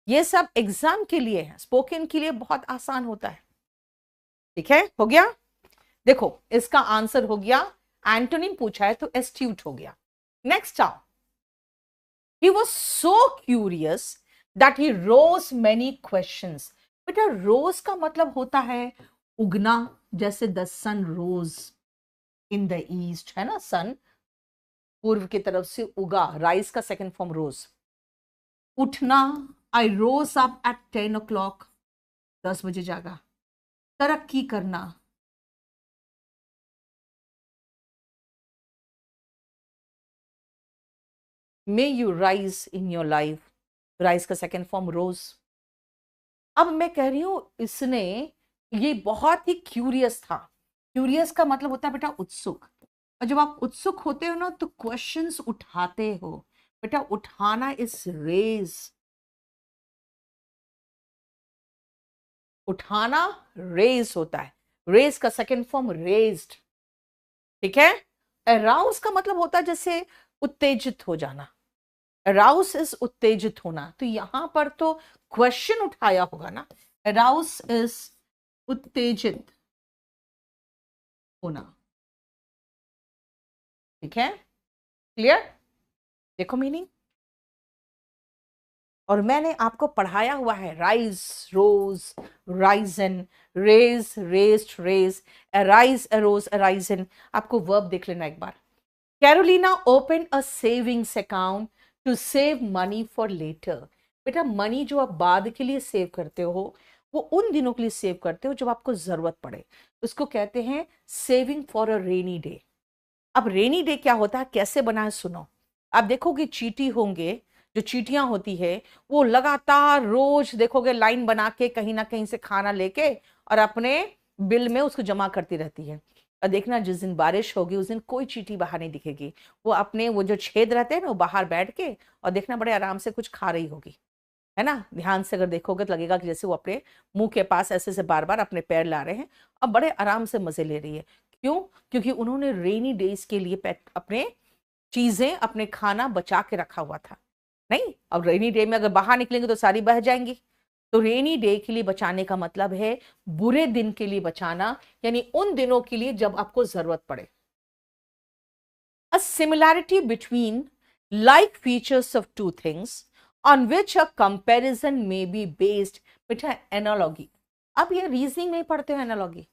ये सब एग्जाम के लिए है, स्पोकन के लिए बहुत आसान होता है. ठीक है, हो गया. देखो इसका आंसर हो गया, एंटोनिम पूछा है तो एस्ट्यूट हो गया. नेक्स्ट आओ. He was so curious that he rose many questions. बेटा रोज का मतलब होता है उगना, जैसे the sun rose in the east, है ना, सन पूर्व की तरफ से उगा, राइज का सेकंड फॉर्म रोज. उठना, आई रोज अप एट 10 o'clock, 10 बजे जागा. तरक्की करना, may you rise in your life, rise का सेकंड फॉर्म रोज. अब मैं कह रही हूं इसने, ये बहुत ही क्यूरियस था. क्यूरियस का मतलब होता है बेटा उत्सुक, और जब आप उत्सुक होते हो ना तो क्वेश्चंस उठाते हो. बेटा उठाना इज रेज, उठाना रेज होता है. रेज का सेकंड फॉर्म रेज्ड. ठीक है. अराउज का मतलब होता है जैसे उत्तेजित हो जाना. अराउज इज उत्तेजित होना, तो यहां पर तो क्वेश्चन उठाया होगा ना. अराउज इज उत्तेजित होना. ठीक है, क्लियर. देखो मीनिंग, और मैंने आपको पढ़ाया हुआ है rise, rose, risen, raise, raised, raise, arise, arose, arisen. आपको वर्ब देख लेना एक बार. Carolina open a savings account to save money for later. बेटा मनी जो आप बाद के लिए सेव करते हो, वो उन दिनों के लिए सेव करते हो जब आपको जरूरत पड़े. उसको कहते हैं saving for a rainy day. अब रेनी डे क्या होता है, कैसे बनाए, सुनो. आप देखोगे चीटी होंगे, जो चीटियां होती है वो लगातार रोज देखोगे लाइन बना के कहीं ना कहीं से खाना लेके और अपने बिल में उसको जमा करती रहती है. और देखना जिस दिन बारिश होगी उस दिन कोई चीटी बाहर नहीं दिखेगी. वो अपने वो जो छेद रहते हैं ना, वो बाहर बैठ के और देखना बड़े आराम से कुछ खा रही होगी, है ना. ध्यान से अगर देखोगे तो लगेगा कि जैसे वो अपने मुंह के पास ऐसे से बार बार अपने पैर ला रहे हैं और बड़े आराम से मजे ले रही है. क्यों? क्योंकि उन्होंने रेनी डेज के लिए अपने चीजें, अपने खाना बचा के रखा हुआ था. नहीं, अब रेनी डे में अगर बाहर निकलेंगे तो सारी बह जाएंगी. तो रेनी डे के लिए बचाने का मतलब है बुरे दिन के लिए बचाना, यानी उन दिनों के लिए जब आपको जरूरत पड़े. A similarity between like features of two things on which a comparison may be based. बेटा एनालॉगी, अब ये रीजनिंग नहीं पढ़ते हो एनालॉगी.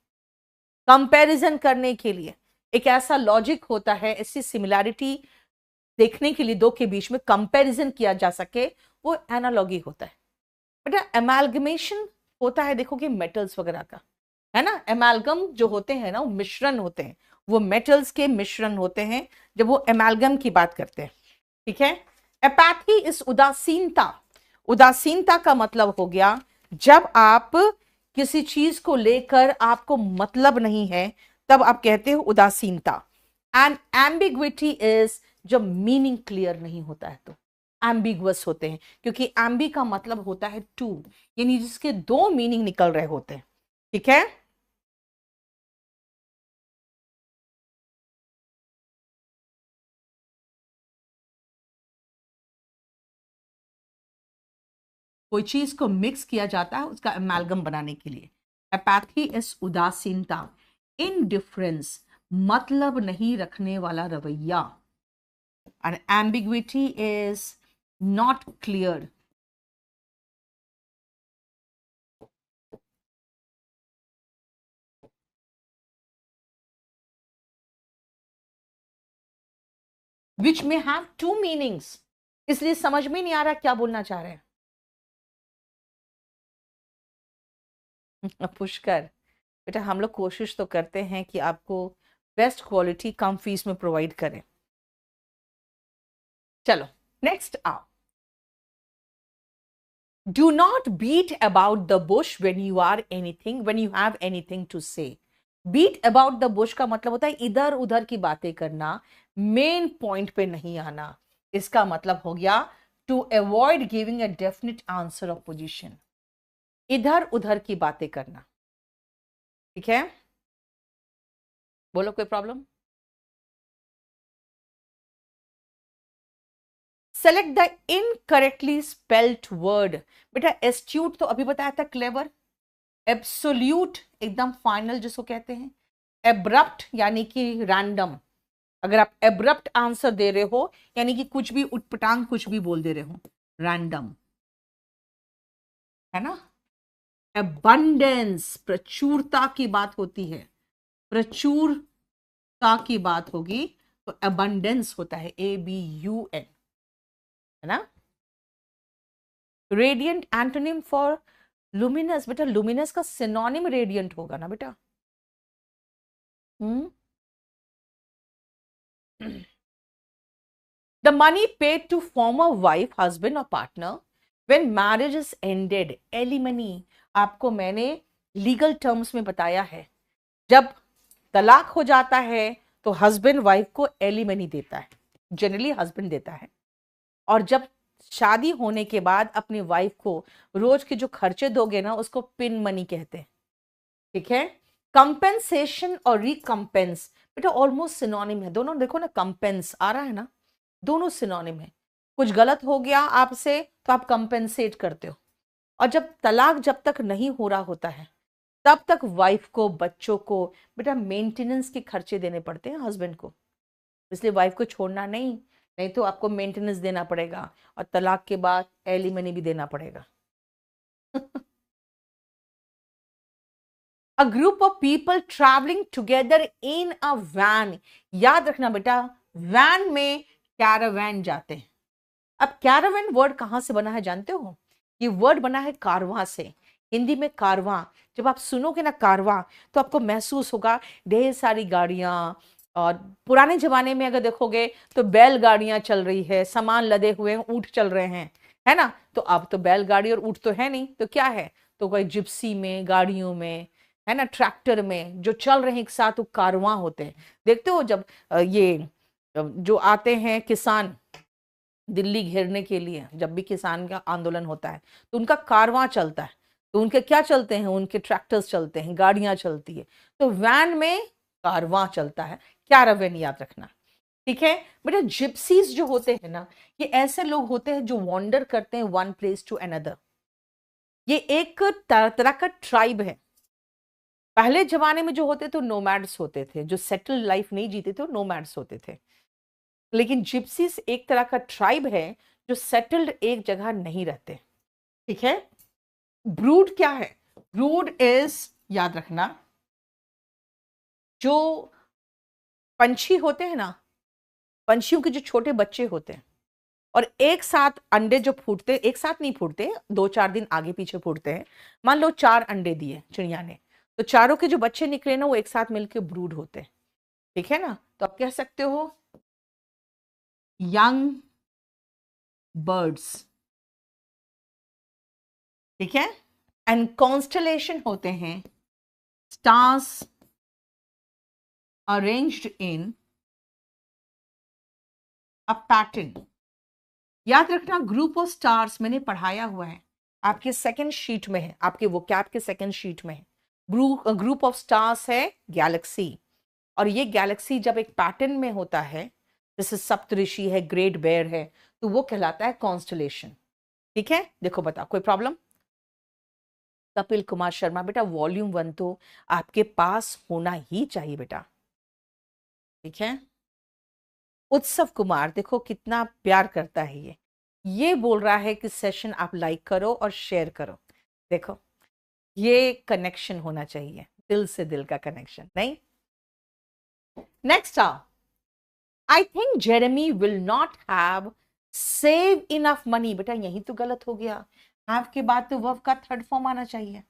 कंपैरिजन करने के लिए एक ऐसा लॉजिक होता है, ऐसी सिमिलैरिटी देखने के लिए दो के बीच में कंपैरिजन किया जा सके, वो एनालॉगी होता है. बेटा एमालगमेशन होता है, देखोगे मेटल्स वगैरह का, है ना. एमालगम जो होते हैं ना वो मिश्रण होते हैं, वो मेटल्स के मिश्रण होते हैं जब वो एमालगम की बात करते हैं. ठीक है. एपैथी इस उदासीनता. उदासीनता का मतलब हो गया जब आप किसी चीज को लेकर आपको मतलब नहीं है, तब आप कहते हो उदासीनता. एंड एम्बिग्विटी इज जब मीनिंग क्लियर नहीं होता है तो एम्बिगुअस होते हैं, क्योंकि एम्बी का मतलब होता है टू, यानी जिसके दो मीनिंग निकल रहे होते हैं. ठीक है. कोई चीज को मिक्स किया जाता है उसका एमालगम बनाने के लिए. एपैथी इज उदासीनता. इनडिफरेंस मतलब नहीं रखने वाला रवैया. And ambiguity is not clear. Which में हैव टू मीनिंग्स, इसलिए समझ में नहीं आ रहा क्या बोलना चाह रहे हैं। पुष्कर बेटा, हम लोग कोशिश तो करते हैं कि आपको बेस्ट क्वालिटी कम फीस में प्रोवाइड करें। चलो नेक्स्ट आओ। Do not beat about the bush when you are anything, when you have anything to say. Beat about the bush का मतलब होता है इधर उधर की बातें करना, मेन पॉइंट पे नहीं आना। इसका मतलब हो गया to avoid giving a definite answer of position, इधर उधर की बातें करना। ठीक है, बोलो कोई problem. Select the incorrectly spelled word. बेटा एस्ट्यूट तो अभी बताया था, क्लेवर। एब्सोल्यूट एकदम फाइनल जिसको कहते हैं। एब्रप्ट यानी कि रैंडम, अगर आप एब्रप्ट आंसर दे रहे हो यानी कि कुछ भी उटपटांग कुछ भी बोल दे रहे हो, रैंडम, है ना। एबंडेंस प्रचुरता की बात होती है, प्रचुरता की बात होगी तो एबंडेंस होता है, ABUN, है ना। Radiant antonym for luminous. बेटा लुमिनस का सिनोनिम रेडियंट होगा ना बेटा। The money paid to former wife, husband or partner when marriage is ended, alimony। आपको मैंने लीगल टर्म्स में बताया है, जब तलाक हो जाता है तो हस्बैंड वाइफ को एलिमनी देता है, जनरली हस्बैंड देता है। और जब शादी होने के बाद अपनी वाइफ को रोज के जो खर्चे दोगे ना, उसको पिन मनी कहते हैं। ठीक है, कंपेंसेशन और रिकम्पेंस बेटा ऑलमोस्ट सिनोनिम है दोनों। देखो ना, कंपेंस आ रहा है ना, दोनों सिनोनिम है। कुछ गलत हो गया आपसे तो आप कंपेंसेट करते हो, और जब तक नहीं हो रहा होता है तब तक वाइफ को, बच्चों को बेटा मेंटेनेंस के खर्चे देने पड़ते हैं हस्बैंड को। इसलिए वाइफ को छोड़ना नहीं, नहीं तो आपको मेंटेनेंस देना पड़ेगा और तलाक के बाद एलिमनी भी देना पड़ेगा। A group of people traveling together in a van। याद रखना बेटा, वैन में कैरावैन जाते हैं। अब कैरावैन वर्ड कहां से बना है जानते हो? ये वर्ड बना है कारवां से। हिंदी में कारवां, जब आप सुनोगे ना कारवां तो आपको महसूस होगा ढेर सारी गाड़ियां। और पुराने जमाने में अगर देखोगे तो बैलगाड़ियां चल रही है, सामान लदे हुए हैं, ऊंट चल रहे हैं, है ना। तो अब तो बैलगाड़ी और ऊंट तो है नहीं, तो क्या है, तो कोई जिप्सी में, गाड़ियों में, है ना, ट्रैक्टर में जो चल रहे हैं एक साथ, वो कारवां होते हैं। देखते हो जब ये जो आते हैं किसान दिल्ली घेरने के लिए, जब भी किसान का आंदोलन होता है तो उनका कारवां चलता है, तो उनके क्या चलते हैं, उनके ट्रैक्टर्स चलते हैं, गाड़ियां चलती है। तो वैन में कारवां चलता है, कैरावैन याद रखना। ठीक है बेटा, जिप्सीज जो होते हैं ना, ये ऐसे लोग होते हैं जो वॉन्डर करते हैं वन प्लेस टू अनदर। ये एक तरह का ट्राइब है। पहले जमाने में जो होते थे नोमैड्स होते थे, जो सेटल्ड लाइफ नहीं जीते थे, नोमैड्स होते थे। लेकिन जिप्सीज एक तरह का ट्राइब है जो सेटल्ड एक जगह नहीं रहते। ठीक है। ब्रूड क्या है? ब्रूड इज, याद रखना, जो पंछी होते हैं ना, पंछियों के जो छोटे बच्चे होते हैं और एक साथ अंडे जो फूटते, एक साथ नहीं फूटते, 2-4 दिन आगे पीछे फूटते हैं। मान लो 4 अंडे दिए चिड़िया ने, तो चारों के जो बच्चे निकले ना वो एक साथ मिलकर ब्रूड होते हैं। ठीक है ना, तो आप कह सकते हो यंग बर्ड्स। ठीक है। एंड कॉन्स्टलेशन होते हैं stars arranged in a pattern. याद रखना, ग्रुप ऑफ स्टार्स मैंने पढ़ाया हुआ है, आपके सेकंड शीट में है, आपके वोकैब के सेकंड शीट में है। ग्रुप ऑफ स्टार्स है गैलेक्सी, और ये गैलेक्सी जब एक पैटर्न में होता है, जैसे सप्तऋषि है, ग्रेट बेयर है, तो वो कहलाता है कॉन्स्टलेशन। ठीक है, देखो बताओ कोई प्रॉब्लम। कपिल कुमार शर्मा बेटा वॉल्यूम 1 तो आपके पास होना ही चाहिए बेटा। ठीक है। उत्सव कुमार देखो कितना प्यार करता है ये बोल रहा है कि सेशन आप लाइक करो और शेयर करो। देखो ये कनेक्शन होना चाहिए, दिल से दिल का कनेक्शन। नहीं, नेक्स्ट आओ। I think Jeremy will not have save enough money. बेटा यही तो गलत हो गया, हैव के बाद तो वर्ब का थर्ड फॉर्म आना चाहिए।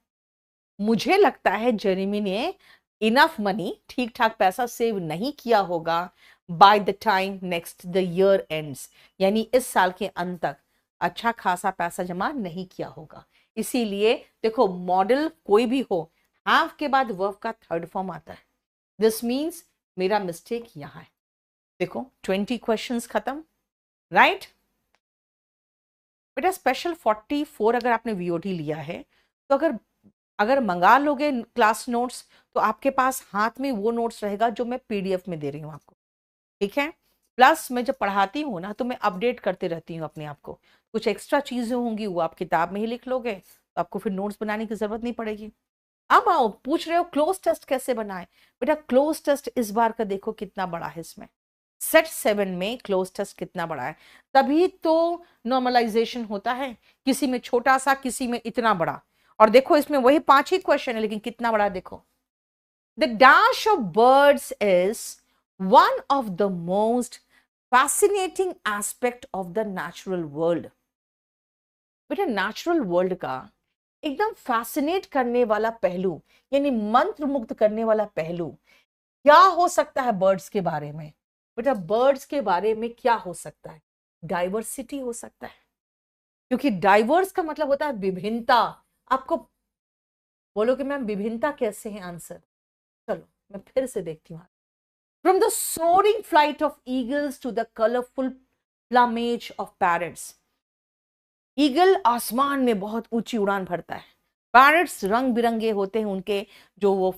मुझे लगता है जेरेमी ने इनफ मनी, ठीक ठाक पैसा सेव नहीं किया होगा by the time next the year ends, यानी इस साल के अंत तक अच्छा खासा पैसा जमा नहीं किया होगा। इसीलिए देखो मॉडल कोई भी हो, हैव के बाद वर्ब का थर्ड फॉर्म आता है। दिस मीन्स मेरा मिस्टेक यहां है। देखो 20 क्वेश्चंस खत्म, राइट बेटा। स्पेशल 44 अगर आपने वीओटी लिया है तो अगर मंगा लोगे क्लास नोट्स तो आपके पास हाथ में वो नोट्स रहेगा जो मैं पीडीएफ में दे रही हूँ आपको, ठीक है। प्लस मैं जब पढ़ाती हूँ ना तो मैं अपडेट करते रहती हूँ अपने आप को, कुछ एक्स्ट्रा चीजें होंगी वो आप किताब में ही लिख लोगे तो आपको फिर नोट्स बनाने की जरूरत नहीं पड़ेगी। अब आओ, पूछ रहे हो क्लोज टेस्ट कैसे बनाए। बेटा क्लोज टेस्ट इस बार का देखो कितना बड़ा है, इसमें सेट 7 में क्लोज टेस्ट कितना बड़ा है, तभी तो नॉर्मलाइजेशन होता है, किसी में छोटा सा किसी में इतना बड़ा। और देखो इसमें वही 5 ही क्वेश्चन है लेकिन कितना बड़ा देखो। The dash of birds is one of the most fascinating aspect of the natural world. बेटा नेचुरल वर्ल्ड का एकदम फैसिनेट करने वाला पहलू, यानी मंत्र मुग्ध करने वाला पहलू क्या हो सकता है बर्ड्स के बारे में। बेटा बर्ड्स के बारे में क्या हो सकता है, डाइवर्सिटी हो सकता है, क्योंकि डाइवर्स का मतलब होता है विभिन्नता। आपको बोलो कि मैम विभिन्नता कैसे है आंसर, चलो मैं फिर से देखती हूँ। From the soaring flight of eagles to the colourful plumage of parrots. Eagle आसमान में बहुत ऊंची उड़ान भरता है, पैरट्स रंग बिरंगे होते हैं, उनके जो वो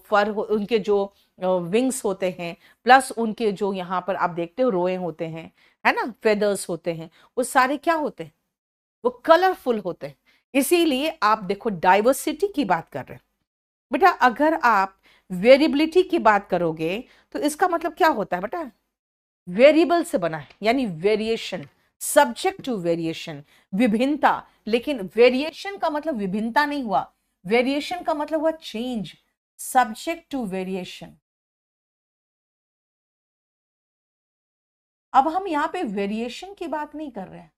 उनके जो विंग्स होते हैं, प्लस उनके जो यहाँ पर आप देखते हो रोए होते हैं, है ना, फेदर्स होते हैं, वो सारे क्या होते हैं, वो कलरफुल होते हैं। इसीलिए आप देखो डाइवर्सिटी की बात कर रहे हैं। बेटा अगर आप वेरिएबिलिटी की बात करोगे तो इसका मतलब क्या होता है बेटा, वेरिएबल से बना है, यानी वेरिएशन, सब्जेक्ट टू वेरिएशन, विभिन्नता। लेकिन वेरिएशन का मतलब विभिन्नता नहीं हुआ, वेरिएशन का मतलब हुआ चेंज, सब्जेक्ट टू वेरिएशन। अब हम यहां पे वेरिएशन की बात नहीं कर रहे हैं,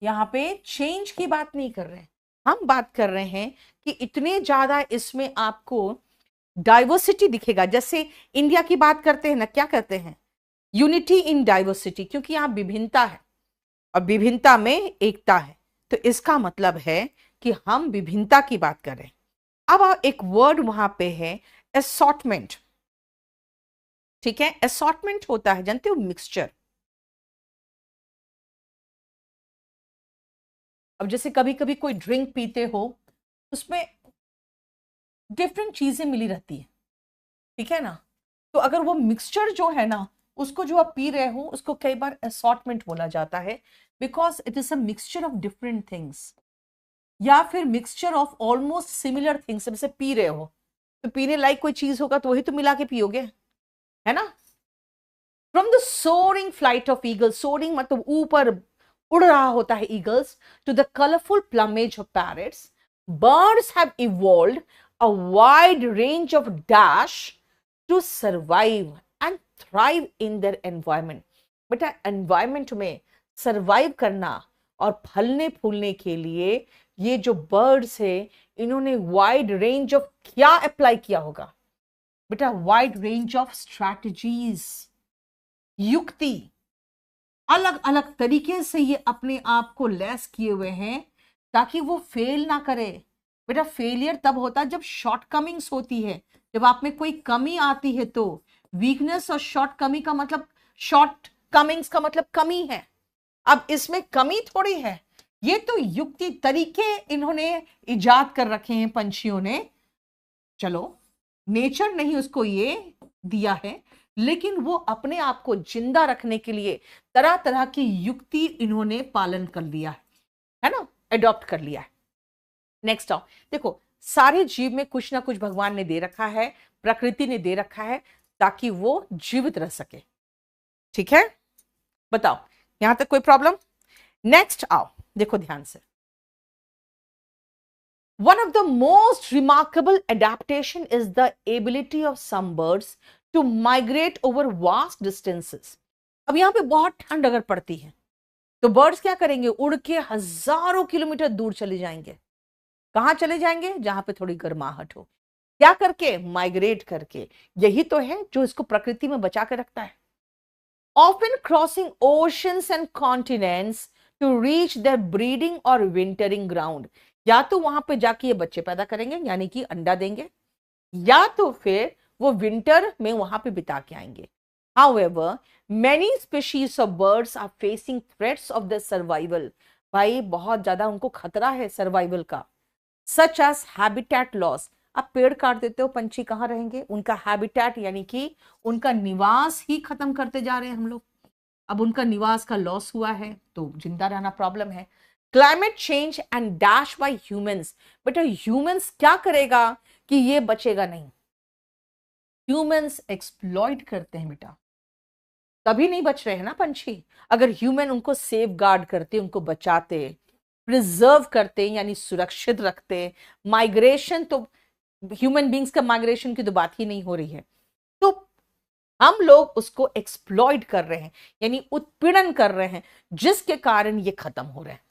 यहां पे चेंज की बात नहीं कर रहे हैं, हम बात कर रहे हैं कि इतने ज्यादा इसमें आपको डाइवर्सिटी दिखेगा। जैसे इंडिया की बात करते हैं ना, क्या कहते हैं, यूनिटी इन डाइवर्सिटी, क्योंकि यहां विभिन्नता है और विभिन्नता में एकता है, तो इसका मतलब है कि हम विभिन्नता की बात कर रहे हैं। अब एक वर्ड वहां पे है असॉर्टमेंट, ठीक है। असॉर्टमेंट होता है जानते हो मिक्सचर। अब जैसे कभी कभी कोई ड्रिंक पीते हो उसमें डिफरेंट चीजें मिली रहती है, ठीक है ना, तो अगर वो मिक्सचर जो है ना उसको जो आप पी रहे हो उसको कई बार असॉर्टमेंट बोला जाता है, because it is a mixture of different things, या फिर mixture of almost similar things. जैसे पी रहे हो तो पीने लायक कोई चीज होगा तो वही तो मिला के पियोगे, है ना। From the soaring flight of eagle, soaring मतलब ऊपर उड़ रहा होता है eagles, to the colourful plumage of parrots, birds have evolved a wide range of dash to survive and thrive in their environment। बेटा एनवायरमेंट में सरवाइव करना और फलने फूलने के लिए ये जो बर्ड्स है इन्होंने वाइड रेंज ऑफ क्या अप्लाई किया होगा बेटा, वाइड रेंज ऑफ स्ट्रैटेजीज, युक्ति, अलग अलग तरीके से ये अपने आप को लेस किए हुए हैं ताकि वो फेल ना करे। बेटा फेलियर तब होता है जब शॉर्टकमिंग्स होती है, जब आप में कोई कमी आती है तो। वीकनेस और शॉर्टकमिंग का मतलब, शॉर्टकमिंग्स का मतलब कमी है, अब इसमें कमी थोड़ी है, ये तो युक्ति तरीके इन्होंने इजाद कर रखे हैं पंछियों ने। चलो नेचर नहीं उसको ये दिया है, लेकिन वो अपने आप को जिंदा रखने के लिए तरह तरह की युक्ति इन्होंने पालन कर लिया है ना, एडॉप्ट कर लिया है। नेक्स्ट आओ, देखो सारे जीव में कुछ ना कुछ भगवान ने दे रखा है, प्रकृति ने दे रखा है ताकि वो जीवित रह सके, ठीक है। बताओ यहां तक कोई प्रॉब्लम। नेक्स्ट आओ, देखो ध्यान से। One of the most remarkable adaptation is the ability of some birds to migrate over vast distances. अब यहाँ पे बहुत ठंड अगर पड़ती है तो बर्ड्स क्या करेंगे, उड़ के हजारों किलोमीटर दूर चले जाएंगे। कहाँ चले जाएंगे, जहां पे थोड़ी गर्माहट हो। क्या करके, माइग्रेट करके। यही तो है जो इसको प्रकृति में बचा के रखता है। Often crossing oceans and continents to reach their breeding और विंटरिंग ग्राउंड। या तो वहां पे जाके ये बच्चे पैदा करेंगे यानी कि अंडा देंगे, या तो फिर वो विंटर में वहां पे बिता के आएंगे। However, many species of birds are facing threats of their survival. भाई बहुत ज्यादा उनको खतरा है सर्वाइवल का। Such as habitat loss. आप पेड़ काट देते हो, पंछी कहाँ रहेंगे, उनका हैबिटेट यानी कि उनका निवास ही खत्म करते जा रहे हैं हम लोग। अब उनका निवास का लॉस हुआ है तो जिंदा रहना प्रॉब्लम है। Climate change and dash by humans. बेटा ह्यूमंस क्या करेगा कि ये बचेगा नहीं। ह्यूमंस एक्सप्लॉइट करते हैं बेटा, तभी नहीं बच रहे हैं ना पंछी। अगर ह्यूमन उनको सेफ गार्ड करते, उनको बचाते, प्रिजर्व करते यानी सुरक्षित रखते, माइग्रेशन तो ह्यूमन बींग्स का माइग्रेशन की तो बात ही नहीं हो रही है, तो हम लोग उसको एक्सप्लॉइट कर रहे हैं यानी उत्पीड़न कर रहे हैं, जिसके कारण ये खत्म हो रहे हैं।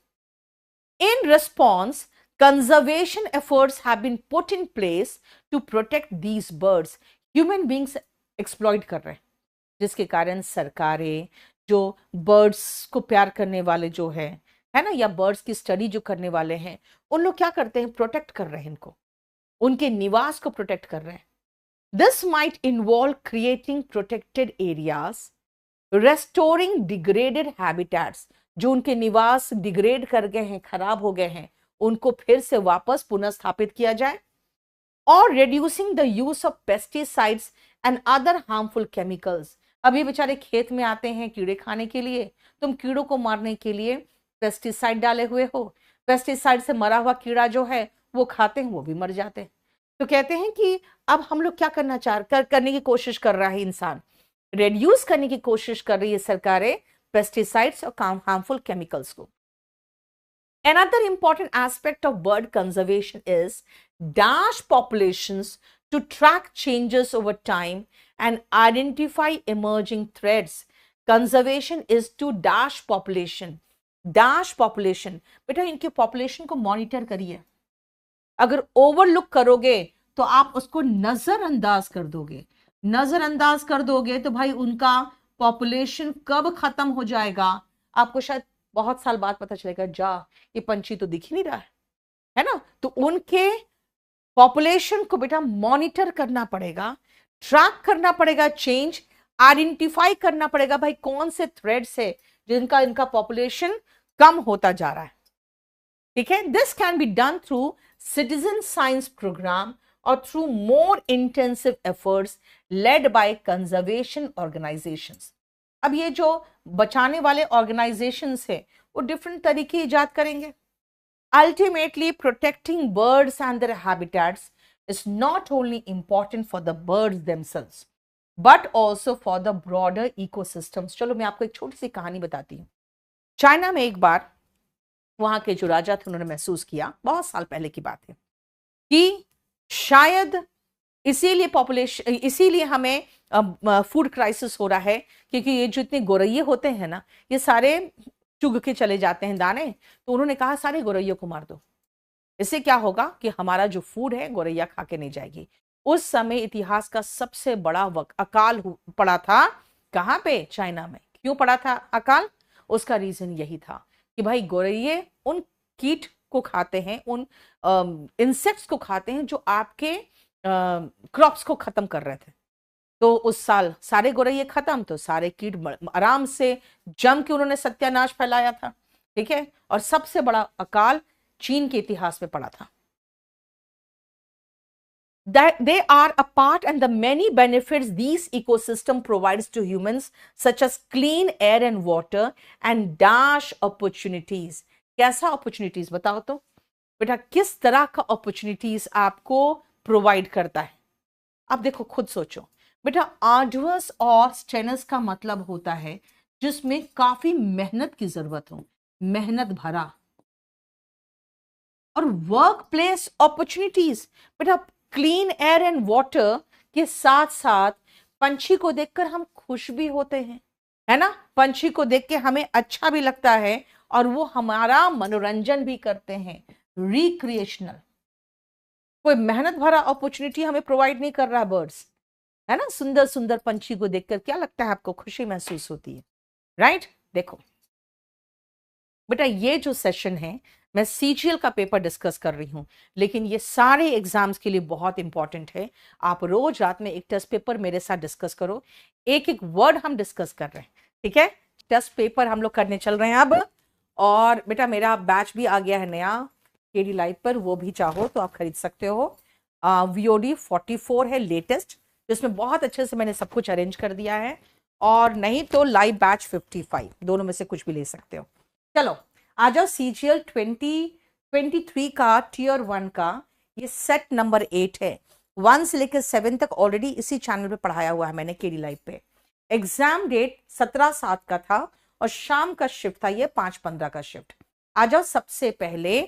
In response conservation efforts have been put in place to protect these birds. Human beings exploit कर रहे हैं, जिसके कारण सरकारें, जो बर्ड्स को प्यार करने वाले जो है ना, या बर्ड्स की स्टडी जो करने वाले हैं, उन लोग क्या करते हैं, प्रोटेक्ट कर रहे हैं इनको, उनके निवास को प्रोटेक्ट कर रहे हैं। This might involve creating protected areas, restoring degraded habitats, जो उनके निवास डिग्रेड कर गए हैं, खराब हो गए हैं, उनको फिर से वापस पुनः स्थापित किया जाए, और reducing the use of pesticides and other harmful chemicals. अभी बेचारे खेत में आते हैं कीड़े खाने के लिए, तुम कीड़ों को मारने के लिए पेस्टिसाइड डाले हुए हो, पेस्टिसाइड से मरा हुआ कीड़ा जो है वो खाते हैं, वो भी मर जाते हैं। तो कहते हैं कि अब हम लोग क्या करने की कोशिश कर रहा है इंसान, रिड्यूस करने की कोशिश कर रही है सरकारें पेस्टिसाइड्स और हार्मफुल केमिकल्स को। Another important aspect of bird conservation is dash populations to track changes over time and identify emerging threats. Conservation is to dash population. Dash population. बेटा इनके population को monitor करिए। अगर overlook करोगे तो आप उसको नजरअंदाज कर दोगे। नजरअंदाज कर दोगे तो भाई उनका population कब खत्म हो जाएगा आपको शायद बहुत साल बाद पता चलेगा, जा ये पंछी तो दिख ही नहीं रहा है ना। तो उनके पॉपुलेशन को बेटा मॉनिटर करना पड़ेगा, ट्रैक करना पड़ेगा, चेंज आइडेंटिफाई करना पड़ेगा, भाई कौन से थ्रेड्स है जिनका इनका पॉपुलेशन कम होता जा रहा है। ठीक है, this can be done through citizen science program और through more intensive efforts led by conservation organisations. अब ये जो बचाने वाले ऑर्गेनाइजेशंस है वो डिफरेंट तरीके इजाद करेंगे। Ultimately protecting birds and there habitats is not only important for the birds themselves but also for the broader ecosystems. चलो मैं आपको एक छोटी सी कहानी बताती हूँ। चाइना में एक बार वहां के जो राजा थे उन्होंने महसूस किया, बहुत साल पहले की बात है, कि शायद इसीलिए हमें फूड क्राइसिस हो रहा है, क्योंकि ये जो इतने गोरैये होते हैं ना, ये सारे चुग के चले जाते हैं दाने। तो उन्होंने कहा सारे गोरैयों को मार दो, इससे क्या होगा कि हमारा जो फूड है गोरैया खा के नहीं जाएगी। उस समय इतिहास का सबसे बड़ा अकाल पड़ा था। कहाँ पे? चाइना में। क्यों पड़ा था अकाल? उसका रीजन यही था कि भाई गोरैये उन कीट को खाते हैं, उन इंसेक्ट्स को खाते हैं जो आपके क्रॉप्स को खत्म कर रहे थे। तो उस साल सारे गोरैये खत्म, तो सारे कीट आराम से जम के उन्होंने सत्यानाश फैलाया था। ठीक है, और सबसे बड़ा अकाल चीन के इतिहास में पड़ा था। That they are a part and the many benefits these ecosystem provides to humans such as clean air and water and dash opportunities। कैसा opportunities बताओ तो बेटा, किस तरह का opportunities आपको प्रोवाइड करता है? आप देखो, खुद सोचो बेटा। आर्डुअस और स्ट्रेनस का मतलब होता है जिसमें काफी मेहनत की जरूरत हो, मेहनत भरा। और वर्क प्लेस अपॉर्चुनिटीज बेटा, क्लीन एयर एंड वाटर के साथ साथ पंछी को देखकर हम खुश भी होते हैं, है ना। पंछी को देख के हमें अच्छा भी लगता है और वो हमारा मनोरंजन भी करते हैं, रिक्रिएशनल। कोई मेहनत भरा अपॉर्चुनिटी हमें प्रोवाइड नहीं कर रहा बर्ड्स, है ना। सुंदर सुंदर पंछी को देखकर क्या लगता है आपको, खुशी महसूस होती है, राइट। देखो बेटा, ये जो सेशन है मैं सीजीएल का पेपर डिस्कस कर रही हूं, लेकिन ये सारे एग्जाम्स के लिए बहुत इंपॉर्टेंट है। आप रोज रात में एक टेस्ट पेपर मेरे साथ डिस्कस करो, एक एक वर्ड हम डिस्कस कर रहे हैं, ठीक है। टेस्ट पेपर हम लोग करने चल रहे हैं अब। और बेटा मेरा बैच भी आ गया है नया केडी लाइव पर, वो भी चाहो तो आप खरीद सकते हो। VOD 44 है लेटेस्ट, जिसमें बहुत अच्छे से मैंने सब कुछ अरेंज कर दिया है, और नहीं तो लाइव बैच 55, दोनों में से कुछ भी ले सकते हो। चलो आ जाओ, CGL 2023 का टियर 1 का ये सेट नंबर 8 है। 1 से लेकर 7 तक ऑलरेडी इसी चैनल पे पढ़ाया हुआ है मैंने केडी लाइव पे। एग्जाम डेट 17/7 का था और शाम का शिफ्ट था ये 5:15 का शिफ्ट। आ जाओ, सबसे पहले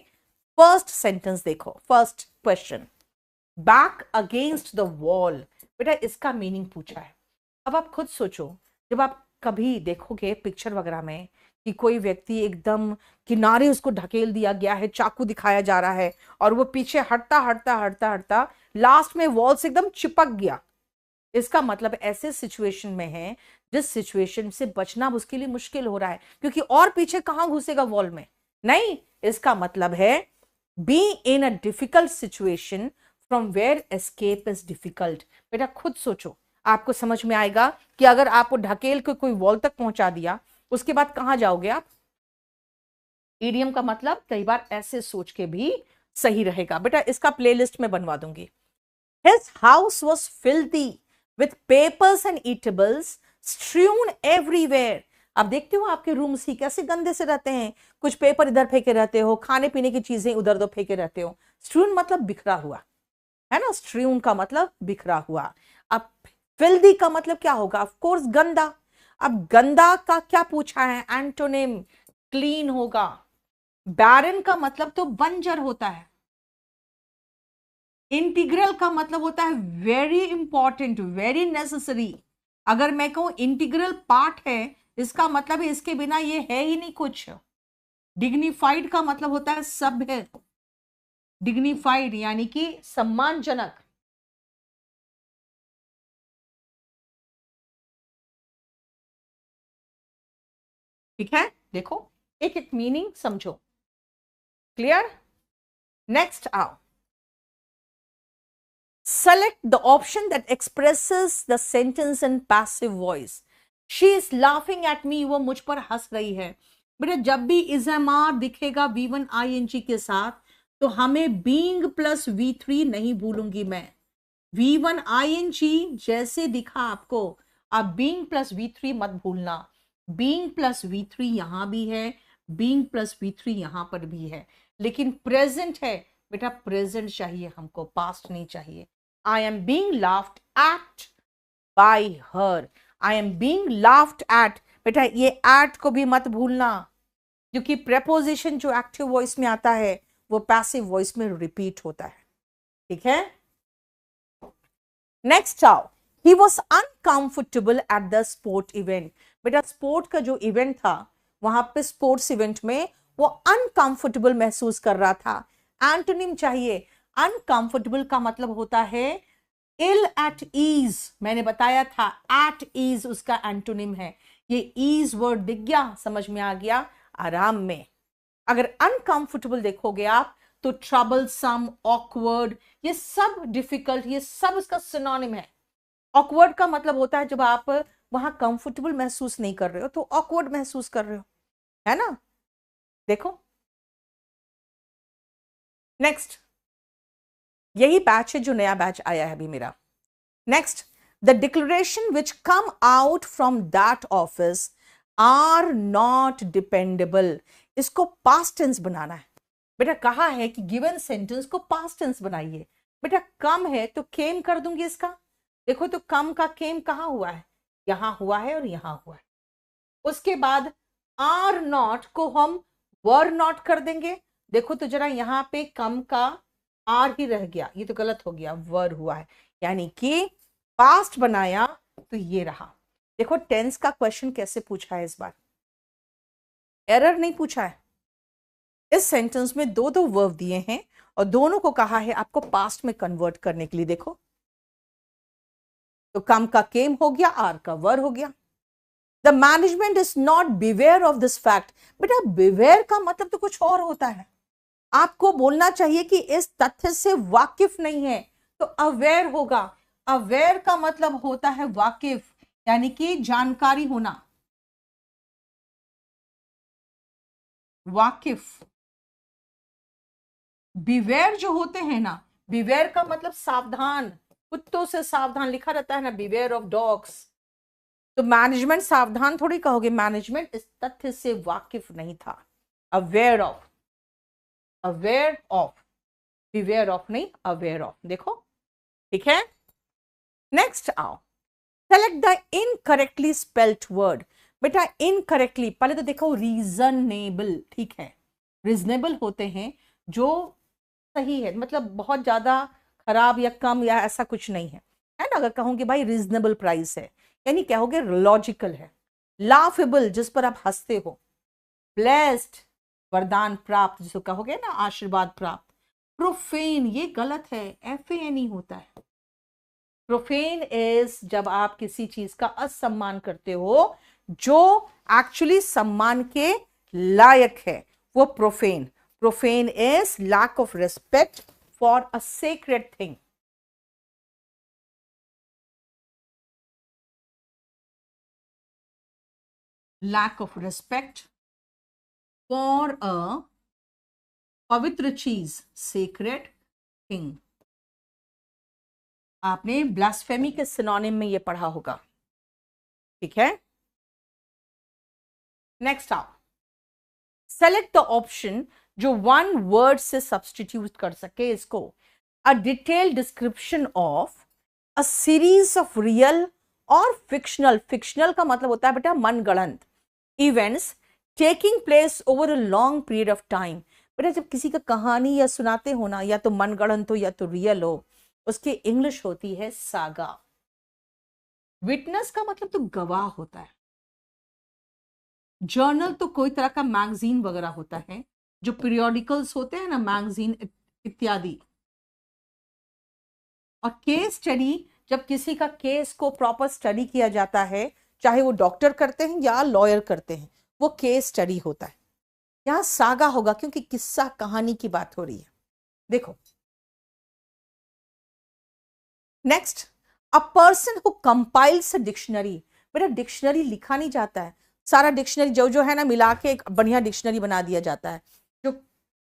फर्स्ट सेंटेंस देखो, first question, back against the wall. बेटा इसका मीनिंग पूछा है। अब आप खुद सोचो, जब आप कभी देखोगे पिक्चर वगैरह में कि कोई व्यक्ति एकदम किनारे उसको ढकेल दिया गया है, चाकू दिखाया जा रहा है और वो पीछे हटता हटता हटता हटता लास्ट में वॉल से एकदम चिपक गया, इसका मतलब ऐसे सिचुएशन में है जिस सिचुएशन से बचना उसके लिए मुश्किल हो रहा है, क्योंकि और पीछे कहां घुसेगा वॉल में, नहीं। इसका मतलब है be in a difficult situation from where escape is difficult. बेटा खुद सोचो, आपको समझ में आएगा कि अगर आपको ढकेल के कोई वॉल तक पहुंचा दिया, उसके बाद कहां जाओगे आप। ईडियम का मतलब कई बार ऐसे सोच के भी सही रहेगा। बेटा इसका प्लेलिस्ट में बनवा दूंगी। His house was filthy with papers and eatables strewn everywhere। अब देखते हो आपके रूम्स ही कैसे गंदे से रहते हैं, कुछ पेपर इधर फेंके रहते हो, खाने पीने की चीजें उधर उधर फेंके रहते हो। स्ट्रून मतलब बिखरा हुआ, है ना। स्ट्रून का मतलब बिखरा हुआ। अब फिल्दी का मतलब क्या होगा, ऑफ कोर्स गंदा। अब गंदा का क्या पूछा है, एंटोनिम, क्लीन होगा। बैरन का मतलब तो बंजर होता है। इंटीग्रल का मतलब होता है वेरी इंपॉर्टेंट, वेरी नेसेसरी। अगर मैं कहूं इंटीग्रल पार्ट है, इसका मतलब है इसके बिना ये है ही नहीं कुछ। डिग्निफाइड का मतलब होता है सभ्य, डिग्निफाइड यानी कि सम्मानजनक। ठीक है, देखो एक एक मीनिंग समझो, क्लियर। नेक्स्ट आओ, select the option that expresses the sentence in passive voice। She is laughing at me, वो मुझ पर हंस रही है। बेटा जब भी इजमार दिखेगा V1 ing के साथ, तो हमें being plus V3 नहीं भूलूंगी मैं। V1 ing जैसे दिखा आपको, अब being plus V3 मत भूलना। being plus V3 यहां भी है, being plus V3 यहां पर भी है, लेकिन प्रेजेंट है बेटा, प्रेजेंट चाहिए हमको, पास्ट नहीं चाहिए। I am being laughed at by her। I am being laughed at, बेटा ये at को भी मत भूलना, क्योंकि preposition जो एक्टिव वॉइस में आता है वो पैसिव वॉइस में रिपीट होता है, ठीक है। नेक्स्ट आओ, he was uncomfortable at the sport event। बेटा स्पोर्ट का जो इवेंट था, वहां पे स्पोर्ट्स इवेंट में वो अनकंफर्टेबल महसूस कर रहा था। एंटोनिम चाहिए। अनकंफर्टेबल का मतलब होता है इल एट ईज, मैंने बताया था एट ईज उसका एंटोनिम है। ये ईज वर्ड दिख गया, समझ में आ गया, आराम में। अगर अनकंफर्टेबल देखोगे आप तो ट्रबलसम, ऑकवर्ड, ये सब डिफिकल्ट, ये सब उसका सिनोनिम है। ऑकवर्ड का मतलब होता है जब आप वहां कंफर्टेबल महसूस नहीं कर रहे हो, तो ऑकवर्ड महसूस कर रहे हो, है ना। देखो नेक्स्ट, यही बैच है जो नया बैच आया है अभी मेरा। Next, the declaration which come out from that office are not dependable. इसको पास्ट टेंस बनाना है। बेटा कहा है कि गिवन सेंटेंस को पास्ट टेंस बनाइए। बेटा कम है तो केम कर दूंगी इसका। देखो तो कम का केम कहां हुआ है, यहां हुआ है और यहां हुआ है। उसके बाद आर नॉट को हम वर नॉट कर देंगे। देखो तो जरा यहां पे कम का आर ही रह गया, ये तो गलत हो गया, वर हुआ है। यानी कि पास्ट बनाया तो ये रहा। देखो टेंस का क्वेश्चन कैसे पूछा है इस बार, एरर नहीं पूछा है। इस सेंटेंस में दो दो वर्ब दिए हैं और दोनों को कहा है आपको पास्ट में कन्वर्ट करने के लिए। देखो तो कम का केम हो गया, आर का वर हो गया। The management is not beware of this fact. बेटा बिवेयर का मतलब तो कुछ और होता है, आपको बोलना चाहिए कि इस तथ्य से वाकिफ नहीं है, तो अवेयर होगा। अवेयर का मतलब होता है वाकिफ, यानी कि जानकारी होना, वाकिफ। बिवेयर जो होते हैं ना, बिवेयर का मतलब सावधान, कुत्तों से सावधान लिखा रहता है ना, बिवेयर ऑफ डॉग्स। तो मैनेजमेंट सावधान थोड़ी कहोगे, मैनेजमेंट इस तथ्य से वाकिफ नहीं था। Aware of, aware of, beware of नहीं, अवेयर ऑफ। देखो ठीक है। नेक्स्ट आओ, select the incorrectly spelled word. बेटा इनकरेक्टली पहले तो देखो रीजनेबल, ठीक है, रीजनेबल होते हैं जो सही है, मतलब बहुत ज्यादा खराब या कम या ऐसा कुछ नहीं है, है ना। अगर कहूंगे भाई रीजनेबल प्राइस है, यानी कहोगे लॉजिकल है। लाफेबल जिस पर आप हंसते हो। ब्लेस्ड वरदान प्राप्त जिसको कहोगे ना, आशीर्वाद प्राप्त। प्रोफेन ये गलत है, FANE होता है। प्रोफेन इज जब आप किसी चीज का असम्मान करते हो जो एक्चुअली सम्मान के लायक है, वो profane. Profane is lack of respect for a sacred thing. Lack of respect for a पवित्र चीज, सेक्रेड थिंग। आपने ब्लास्फेमी के सिनोनिम में ये पढ़ा होगा, ठीक है। नेक्स्ट आओ, सेलेक्ट द ऑप्शन जो वन वर्ड से सब्सटीट्यूट कर सके इसको। A detail description of a series of real और फिक्शनल। फिक्शनल का मतलब होता है बेटा मनगढ़ंत events taking place over a long period of time. बेटा जब किसी का कहानी या सुनाते हो ना, या तो मनगढ़ंत हो या तो रियल हो, उसकी इंग्लिश होती है सागा। विटनेस का मतलब तो गवाह होता है। जर्नल तो कोई तरह का मैगजीन वगैरह होता है, जो पीरियोडिकल्स होते हैं ना, मैगजीन इत्यादि। और केस स्टडी जब किसी का केस को प्रॉपर स्टडी किया जाता है, चाहे वो डॉक्टर करते हैं या लॉयर करते हैं, वो केस स्टडी होता है। यहां सागा होगा क्योंकि किस्सा कहानी की बात हो रही है। देखो next, a person who compiles a dictionary. बेटा डिक्शनरी लिखा नहीं जाता है, सारा डिक्शनरी जो जो है ना मिला के एक बढ़िया डिक्शनरी बना दिया जाता है। जो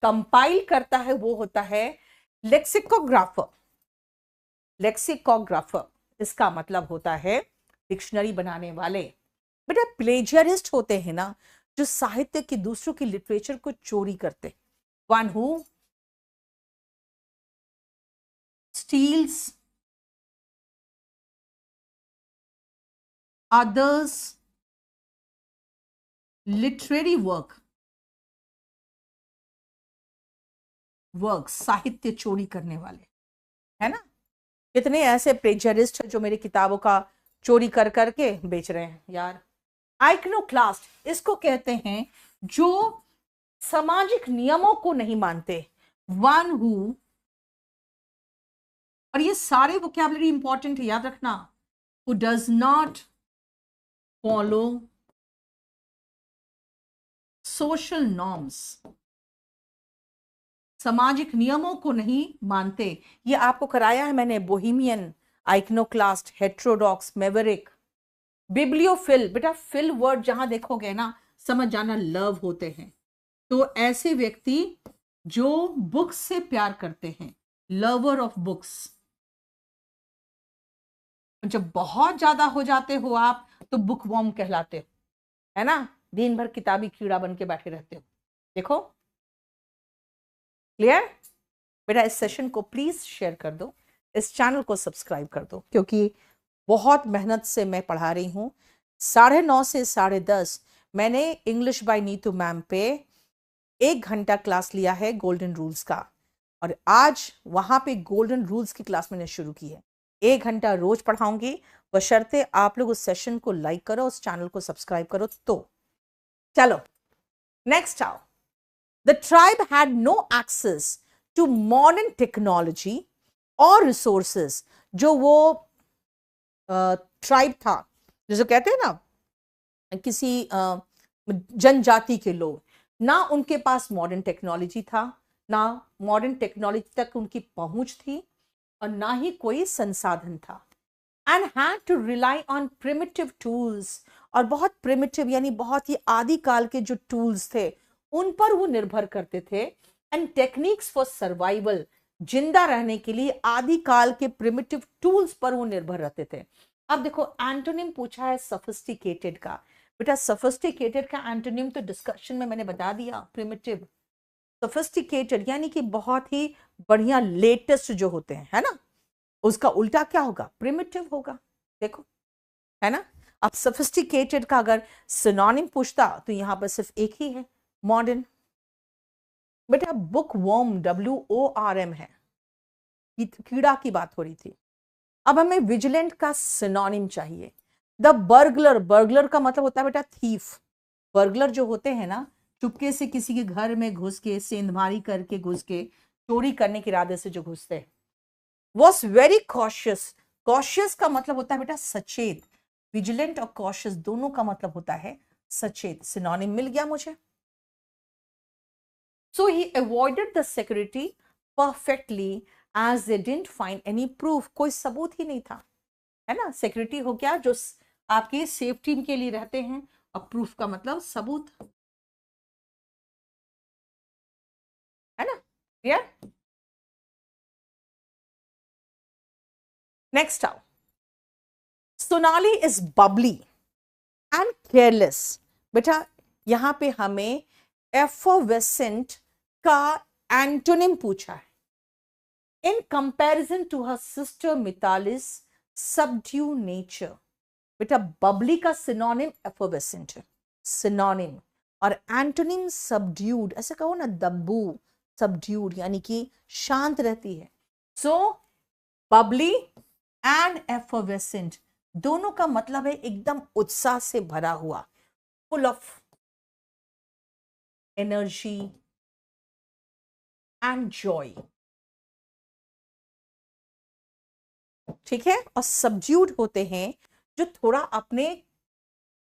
कंपाइल करता है वो होता है लेक्सिकोग्राफर। लेक्सिकोग्राफर इसका मतलब होता है डिक्शनरी बनाने वाले। बेटा प्लेजियरिस्ट होते हैं ना, जो साहित्य की दूसरों की लिटरेचर को चोरी करते। One who steels others literary work, साहित्य चोरी करने वाले, है ना। कितने ऐसे प्लेजरिस्ट हैं जो मेरी किताबों का चोरी कर करके बेच रहे हैं यार। आइकनोक्लास्ट इसको कहते हैं जो सामाजिक नियमों को नहीं मानते। वन हु, और ये सारे वोकैबुलरी इंपॉर्टेंट है, याद रखना। Who does not follow social norms, सामाजिक नियमों को नहीं मानते। ये आपको कराया है मैंने, बोहेमियन, आइकनोक्लास्ट, हेट्रोडॉक्स, मेवरिक, बिब्लियोफिल। बेटा फिल वर्ड जहां देखोगे ना, समझ जाना लव होते हैं। तो ऐसे व्यक्ति जो बुक्स से प्यार करते हैं, लवर ऑफ बुक्स। जब बहुत ज्यादा हो जाते हो आप तो बुक वॉर्म कहलाते हो, है ना। दिन भर किताबी कीड़ा बन के बैठे रहते हो। देखो क्लियर। बेटा इस सेशन को प्लीज शेयर कर दो, इस चैनल को सब्सक्राइब कर दो, क्योंकि बहुत मेहनत से मैं पढ़ा रही हूँ। 9:30 से 10:30 मैंने इंग्लिश बाय नीतू मैम पे 1 घंटा क्लास लिया है गोल्डन रूल्स का, और आज वहां पे गोल्डन रूल्स की क्लास मैंने शुरू की है। 1 घंटा रोज पढ़ाऊंगी, बशर्ते आप लोग उस सेशन को लाइक करो, उस चैनल को सब्सक्राइब करो। तो चलो नेक्स्ट आओ। The tribe had no access to modern technology और रिसोर्सेज। जो वो ट्राइब था, जैसे कहते हैं ना किसी जनजाति के लोग, ना उनके पास मॉडर्न टेक्नोलॉजी था, ना मॉडर्न टेक्नोलॉजी तक उनकी पहुंच थी, और ना ही कोई संसाधन था। And had to rely on primitive tools, और बहुत प्रिमिटिव यानी बहुत ही आदिकाल के जो टूल्स थे उन पर वो निर्भर करते थे। एंड टेक्निक्स फॉर सर्वाइवल, जिंदा रहने के लिए आदिकाल के प्रिमिटिव टूल्स पर वो निर्भर रहते थे। अब देखो एंटोनिम पूछा है सफिस्टिकेटेड का। बेटा सफिस्टिकेटेड का एंटोनिम तो डिस्कशन में मैंने बता दिया, प्रिमिटिव। सफिस्टिकेटेड यानी कि बहुत ही बढ़िया लेटेस्ट जो होते हैं, है ना, उसका उल्टा क्या होगा? प्रिमिटिव होगा। देखो, है ना। अब सफिस्टिकेटेड का अगर सिनोनिम पूछता तो यहां पर सिर्फ एक ही है, मॉडर्न। बेटा बुक वर्म, WORM है, कीड़ा की बात हो रही थी। अब हमें विजिलेंट का सिनोनिम चाहिए। द बर्गलर, बर्गलर का मतलब होता है बेटा थीफ। बर्गलर जो होते हैं ना, चुपके से किसी के घर में घुस के, सेंधमारी करके घुस के, चोरी करने के इरादे से जो घुसते हैं। वॉज वेरी कॉशियस, कॉशियस का मतलब होता है बेटा सचेत। विजिलेंट और कॉशियस दोनों का मतलब होता है सचेत। सिनोनिम मिल गया मुझे। So he avoided the security perfectly as they didn't find any proof. कोई सबूत ही नहीं था, है ना। सिक्योरिटी हो गया जो आपके सेफ्टी के लिए रहते हैं, और प्रूफ का मतलब सबूत, है ना। क्लियर। नेक्स्ट आओ। Sonali is bubbly and careless. बेटा यहां पे हमें एफोवेसेंट का एंटोनिम पूछा है। In comparison to her sister Mitali's, subdue nature. बेटा बबली का सिनोनिम एफोवेसेंट है, सिनोनिम, और एंटोनिम सबड्यूड। ऐसे कहो ना, दब्बू, सबड्यूड यानी कि शांत रहती है। सो बबली एंड एफोवेसेंट दोनों का मतलब है एकदम उत्साह से भरा हुआ, full of energy and Joy. ठीक है। और सबड्यूड होते हैं जो थोड़ा अपने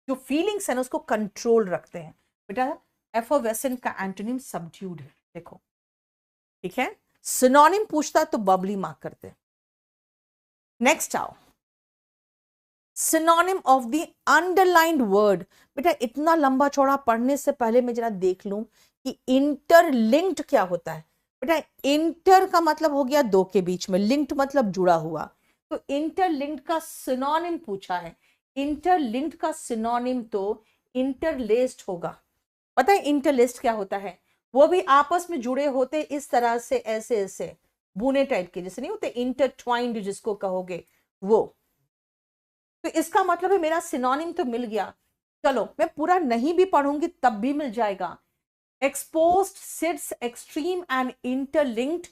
जो फीलिंग्स है ना उसको कंट्रोल रखते हैं। बेटा एफोवेसेंट का एंटोनिम सबड्यूड है। देखो, ठीक है। सिनोनिम पूछता तो बबली मार्क करते। नेक्स्ट आओ। Synonym of the underlined word. बेटा इतना लंबा चौड़ा पढ़ने से पहले मैं जरा देख लूं कि इंटरलिंक्ड क्या होता है। बेटा इंटर का मतलब हो गया दो के बीच में, लिंक्ड मतलब जुड़ा हुआ। तो इंटरलिंक्ड का सिनोनिम पूछा है। इंटरलिंक्ड का सिनोनिम तो इंटरलेस्ड होगा। पता है इंटरलेस्ड क्या होता है? वो भी आपस में जुड़े होते इस तरह से, ऐसे ऐसे बुने टाइप के, जैसे नहीं होते इंटरट्वाइंड जिसको कहोगे वो। तो इसका मतलब है मेरा सिनोनिम तो मिल गया। चलो मैं पूरा नहीं भी पढ़ूंगी तब भी मिल जाएगा। Exposed, seeds, extreme and interlinked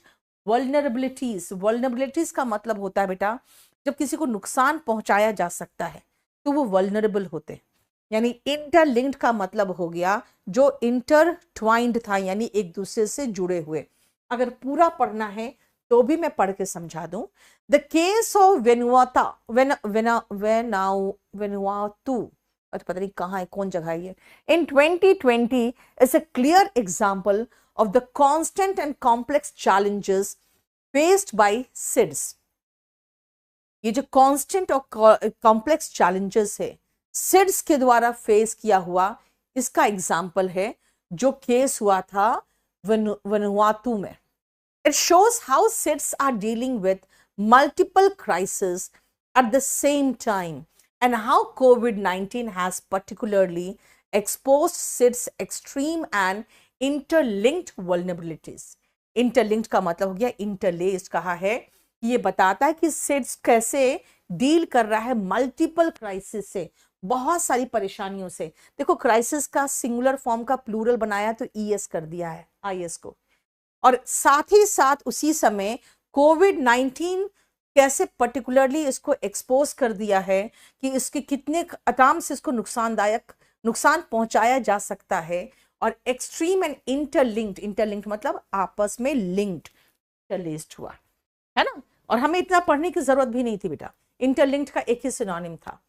vulnerabilities. Vulnerabilities का मतलब होता है बेटा जब किसी को नुकसान पहुंचाया जा सकता है तो वो वल्नरेबल होते हैं। यानी इंटरलिंक्ड का मतलब हो गया जो इंटरट्वाइंड था, यानी एक दूसरे से जुड़े हुए। अगर पूरा पढ़ना है तो भी मैं पढ़ के समझा दूं। द केस ऑफ वेनुआता, वेनुआतू, पता नहीं कहाँ है, कौन जगह है ये, इन 2020 is a clear example of the constant and complex challenges faced by seeds. ये जो कॉन्स्टेंट और कॉम्प्लेक्स चैलेंजेस है सिड्स के द्वारा फेस किया हुआ, इसका एग्जाम्पल है जो केस हुआ था वनुआतू में। It shows how SIDS are dealing with multiple crises at the same time and how COVID-19 has particularly exposed SIDS extreme and interlinked vulnerabilities. Interlinked का मतलब हो गया interlaced, कहा है ये बताता है कि SIDS कैसे डील कर रहा है मल्टीपल क्राइसिस से, बहुत सारी परेशानियों से। देखो क्राइसिस का सिंगुलर फॉर्म का प्लूरल बनाया तो ES कर दिया है, IS को, और साथ ही साथ उसी समय कोविड-19 कैसे पर्टिकुलरली इसको एक्सपोज कर दिया है कि इसके कितने आराम से इसको नुकसान पहुंचाया जा सकता है। और एक्सट्रीम एंड इंटरलिंक्ड मतलब आपस में लिंक्ड, इंटरलेस्ड हुआ, है ना। और हमें इतना पढ़ने की जरूरत भी नहीं थी बेटा, इंटरलिंक्ड का एक ही सिनोनिम था।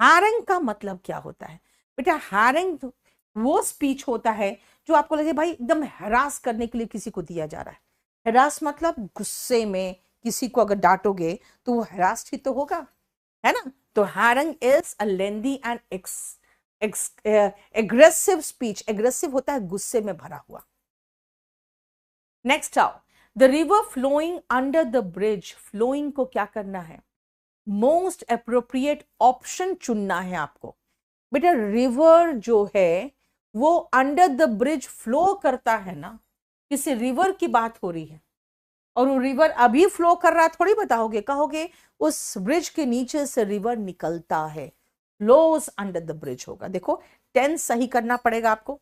हैरेंग का मतलब क्या होता है बेटा? हैरेंग वो स्पीच होता है जो आपको लगे भाई एकदम हरास करने के लिए किसी को दिया जा रहा है। हरास मतलब गुस्से में किसी को अगर डांटोगे तो वो हरास ही तो होगा, है ना। तो harangue is a lengthy and aggressive speech. Aggressive होता है गुस्से में भरा हुआ। नेक्स्ट आओ, the river flowing under the bridge. Flowing को क्या करना है? मोस्ट अप्रोप्रिएट ऑप्शन चुनना है आपको। बेटा रिवर जो है वो अंडर द ब्रिज फ्लो करता है ना, किसी रिवर की बात हो रही है। और वो रिवर अभी फ्लो कर रहा थोड़ी बताओगे, कहोगे उस ब्रिज के नीचे से रिवर निकलता है, फ्लोज अंडर द ब्रिज होगा। देखो टेंस सही करना पड़ेगा आपको।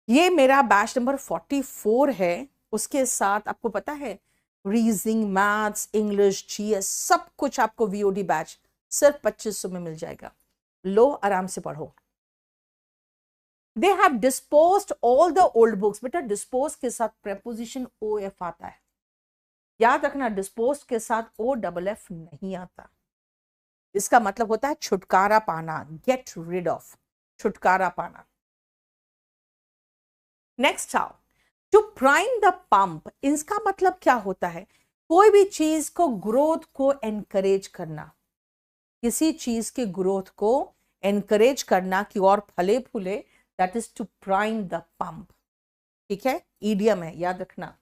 ये मेरा बैच नंबर 44 है। उसके साथ आपको पता है रीजनिंग, मैथ्स, इंग्लिश, जीएस सब कुछ आपको वीओडी बैच सिर्फ 2500 में मिल जाएगा। लो आराम से पढ़ो। They have disposed all the old books. बेटा डिस्पोज के साथ प्रेपोजिशन ओ एफ आता है, याद रखना। डिस्पोज के साथ ओ डबल एफ नहीं आता। इसका मतलब होता है छुटकारा पाना, गेट रिड ऑफ, छुटकारा पाना। नेक्स्ट आओ, टू प्राइम द पंप। इसका मतलब क्या होता है? कोई भी चीज को ग्रोथ को एनकरेज करना, किसी चीज के ग्रोथ को एनकरेज करना कि और फले फूले, that is to prime the pump. ठीक है, ईडियम है, याद रखना।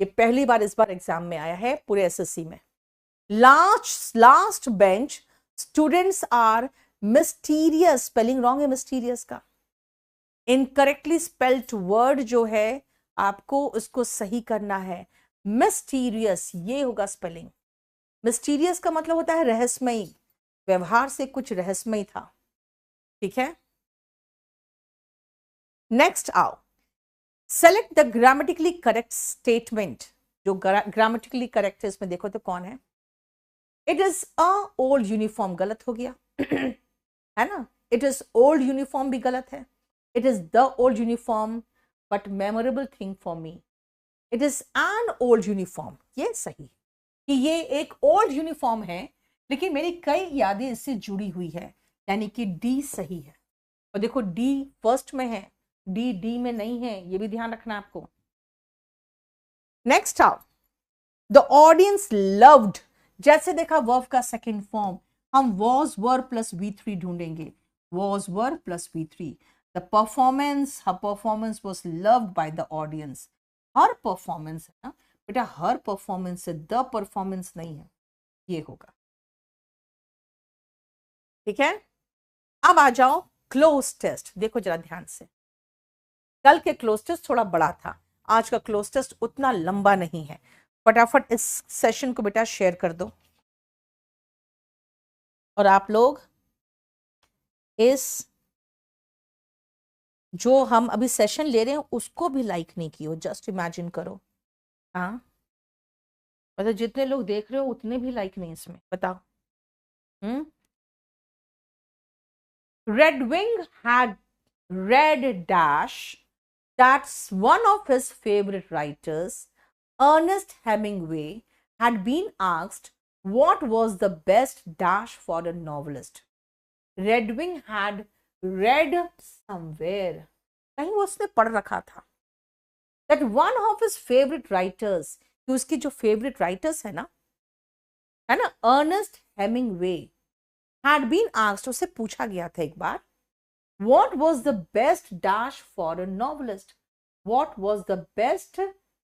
ये पहली बार इस बार एग्जाम में आया है पूरे एसएससी में। Last bench students are mysterious. Spelling wrong है मिस्टीरियस का। इनकरेक्टली स्पेल्ड वर्ड जो है आपको उसको सही करना है। मिस्टीरियस ये होगा स्पेलिंग। मिस्टीरियस का मतलब होता है रहस्यमयी, व्यवहार से कुछ रहस्यमयी था। ठीक है, नेक्स्ट आओ, select the grammatically correct statement. जो ग्रामेटिकली करेक्ट है इसमें देखो तो कौन है? It is a old uniform, गलत हो गया है ना। इट इज ओल्ड यूनिफॉर्म भी गलत है। It is the old uniform but memorable thing for me. It is an old uniform, ये सही कि ये एक ओल्ड यूनिफॉर्म है लेकिन मेरी कई यादें इससे जुड़ी हुई है, यानी कि डी सही है। और देखो डी फर्स्ट में है, डी डी में नहीं है, ये भी ध्यान रखना आपको। नेक्स्ट आओ, द ऑडियंस लव्ड। जैसे देखा वर्ब का सेकेंड फॉर्म, हम वॉज वर प्लस V3 ढूंढेंगे। Was were plus V3। The performance, her performance was loved by the audience. Her performance है ना बेटा, हर परफॉर्मेंस से द परफॉर्मेंस नहीं है, ये होगा। ठीक है, अब आ जाओ क्लोज टेस्ट। देखो जरा ध्यान से, कल के क्लोज टेस्ट थोड़ा बड़ा था, आज का क्लोज टेस्ट उतना लंबा नहीं है। फटाफट इस सेशन को बेटा शेयर कर दो। और आप लोग इस जो हम अभी सेशन ले रहे हैं उसको भी लाइक नहीं किए हो, जस्ट इमेजिन करो। हाँ मतलब जितने लोग देख रहे हो उतने भी लाइक नहीं इसमें, बताओ। Redwing had read dash that's one of his favorite writers. Ernest Hemingway had been asked what was the best dash for a novelist. Redwing had read somewhere, कहीं वो उसने पढ़ रखा था, that one of his favorite writers, कि उसकी जो favorite writers है ना Ernest Hemingway had been asked, उससे पूछा गया था एक बार, what was the best dash for a novelist? What was the best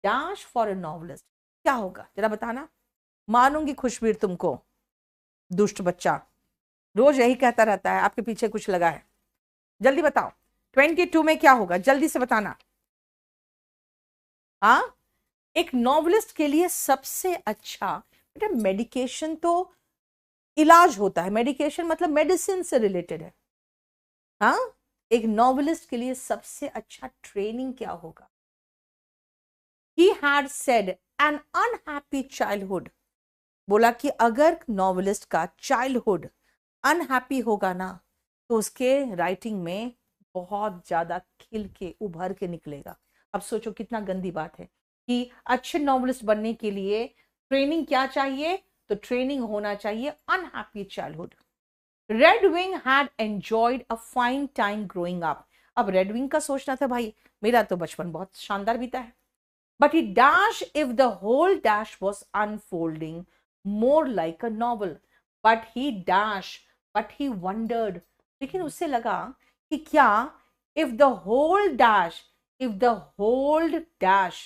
dash for a novelist? क्या होगा जरा बताना। मानूंगी खुशबीर तुमको, दुष्ट बच्चा, रोज यही कहता रहता है, आपके पीछे कुछ लगा है। जल्दी बताओ 22 में क्या होगा, जल्दी से बताना। हाँ, एक नॉवलिस्ट के लिए सबसे अच्छा बेटा मेडिकेशन तो इलाज होता है। मेडिकेशन मतलब मेडिसिन से रिलेटेड है। हाँ, एक नॉवलिस्ट के लिए सबसे अच्छा ट्रेनिंग क्या होगा? He had said an unhappy childhood, बोला कि अगर नॉवेलिस्ट का चाइल्डहुड अनहैप्पी होगा ना तो उसके राइटिंग में बहुत ज्यादा खिल के उभर के निकलेगा। अब सोचो कितना गंदी बात है कि अच्छे नॉवेलिस्ट बनने के लिए ट्रेनिंग क्या चाहिए, तो ट्रेनिंग होना चाहिए unhappy childhood. Redwing had enjoyed a fine time growing up. अब रेडविंग का सोचना था भाई मेरा तो बचपन बहुत शानदार बीता है, but he dash if the whole dash was unfolding more like a novel, but he dash, but he wondered, लेकिन उससे लगा कि क्या if the whole dash, if the whole dash,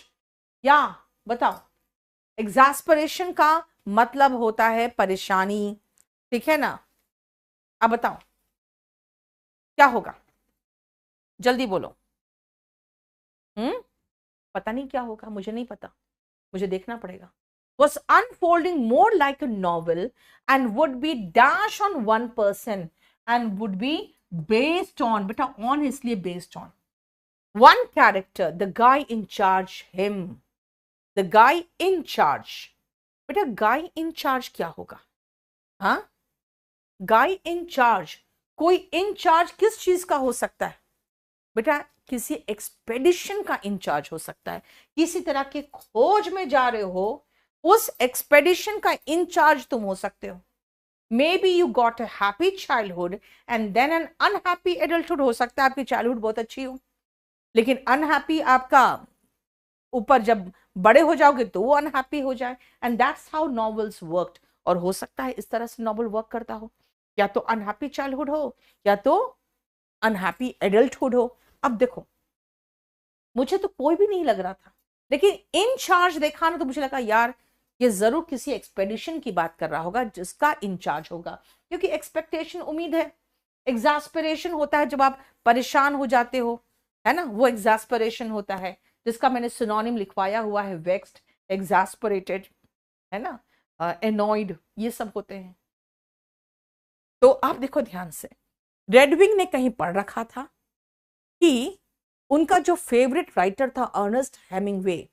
क्या बताओ, एग्जास्परेशन का मतलब होता है परेशानी, ठीक है ना। अब बताओ क्या होगा, जल्दी बोलो। पता नहीं क्या होगा, मुझे नहीं पता, मुझे देखना पड़ेगा। Was unfolding more like a novel and would be dash on one person and would be based on, beta on इसलिए based on one character, the guy in charge, him, the guy in charge। बेटा guy in charge क्या होगा? हाँ, guy in charge, कोई in charge किस चीज का हो सकता है बेटा? किसी एक्सपेडिशन का इंचार्ज हो सकता है, किसी तरह के खोज में जा रहे हो, उस एक्सपेडिशन का इंचार्ज तुम हो सकते हो। Maybe you got a happy childhood and then an unhappy adulthood. हो सकता है आपकी चाइल्डहुड बहुत अच्छी हो, लेकिन अनहैप्पी आपका ऊपर जब बड़े हो जाओगे तो वो अनहैप्पी हो जाए, and that's how novels worked. और हो सकता है इस तरह से नॉवेल वर्क करता हो, या तो अनहैप्पी चाइल्डहुड हो या तो अनहैप्पी एडल्टहुड हो। अब देखो मुझे तो कोई भी नहीं लग रहा था, लेकिन इन चार्ज देखा ना तो मुझे लगा यार ये जरूर किसी एक्सपेडिशन की बात कर रहा होगा जिसका इंचार्ज होगा, क्योंकि एक्सपेक्टेशन उम्मीद है, एग्जास्पिरेशन होता है जब आप परेशान हो जाते हो, है ना, वो एग्जास्पिरेशन होता है, जिसका मैंने सिनोनिम लिखवाया हुआ है वेक्स्ड, एग्जास्परेटेड, है ना, एनॉयड, ये सब होते हैं। तो आप देखो ध्यान से, रेडविंग ने कहीं पढ़ रखा था कि उनका जो फेवरेट राइटर था अर्नेस्ट हेमिंगवे,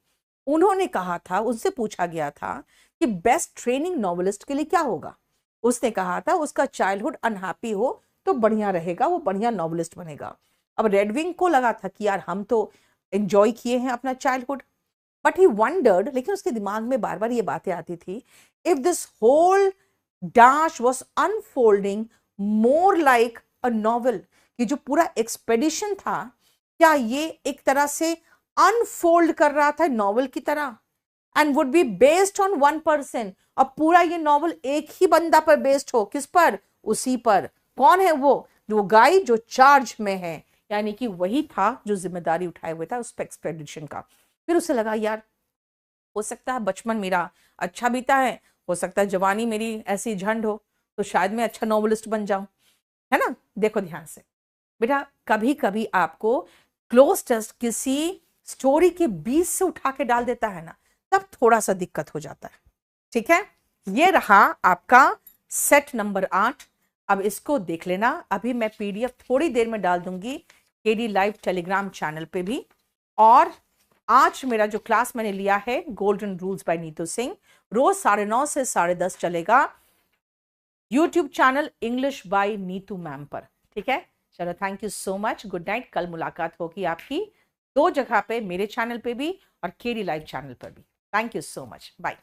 उन्होंने कहा था, उनसे पूछा गया था कि बेस्ट ट्रेनिंग नॉवेलिस्ट के लिए क्या होगा। उसने कहा था उसका चाइल्डहुड अनहैप्पी हो तो बढ़िया रहेगा, वो बढ़िया नॉवेलिस्ट बनेगा। अब रेडविंग को लगा था कि यार हम तो एंजॉय किए हैं अपना चाइल्डहुड, बट ही वंडर्ड, लेकिन उसके दिमाग में बार बार ये बातें आती थी, if this whole dash was unfolding more like a novel, कि जो पूरा एक्सपेडिशन था क्या ये एक तरह से अनफोल्ड कर रहा था नॉवल की तरह, and would be based on one person, और पूरा ये नॉवल एक ही बंदा पर बेस्ड हो, किस पर? उसी पर। कौन है वो? जो गाय जो चार्ज में है, यानी कि वही था जो जिम्मेदारी उठाए हुए था उस एक्सपेडिशन का। फिर उसे लगा यार हो सकता है बचपन मेरा अच्छा बीता है, हो सकता है जवानी मेरी ऐसी झंड हो, तो शायद मैं अच्छा नॉवेलिस्ट बन जाऊं, है ना। देखो ध्यान से बेटा, कभी कभी आपको क्लोज टेस्ट किसी स्टोरी के बीच से उठा के डाल देता है ना, तब थोड़ा सा दिक्कत हो जाता है, ठीक है। ये रहा आपका सेट नंबर 8। अब इसको देख लेना, अभी मैं पीडीएफ थोड़ी देर में डाल दूंगी केडी लाइव टेलीग्राम चैनल पे भी। और आज मेरा जो क्लास मैंने लिया है golden rules by Neetu Singh, रोज 9:30 से 10:30 चलेगा YouTube channel English by Neetu ma'am पर, ठीक है। चलो thank you so much, good night. कल मुलाकात होगी आपकी 2 जगह पे, मेरे चैनल पे भी और केडी लाइव चैनल पर भी। Thank you so much, bye.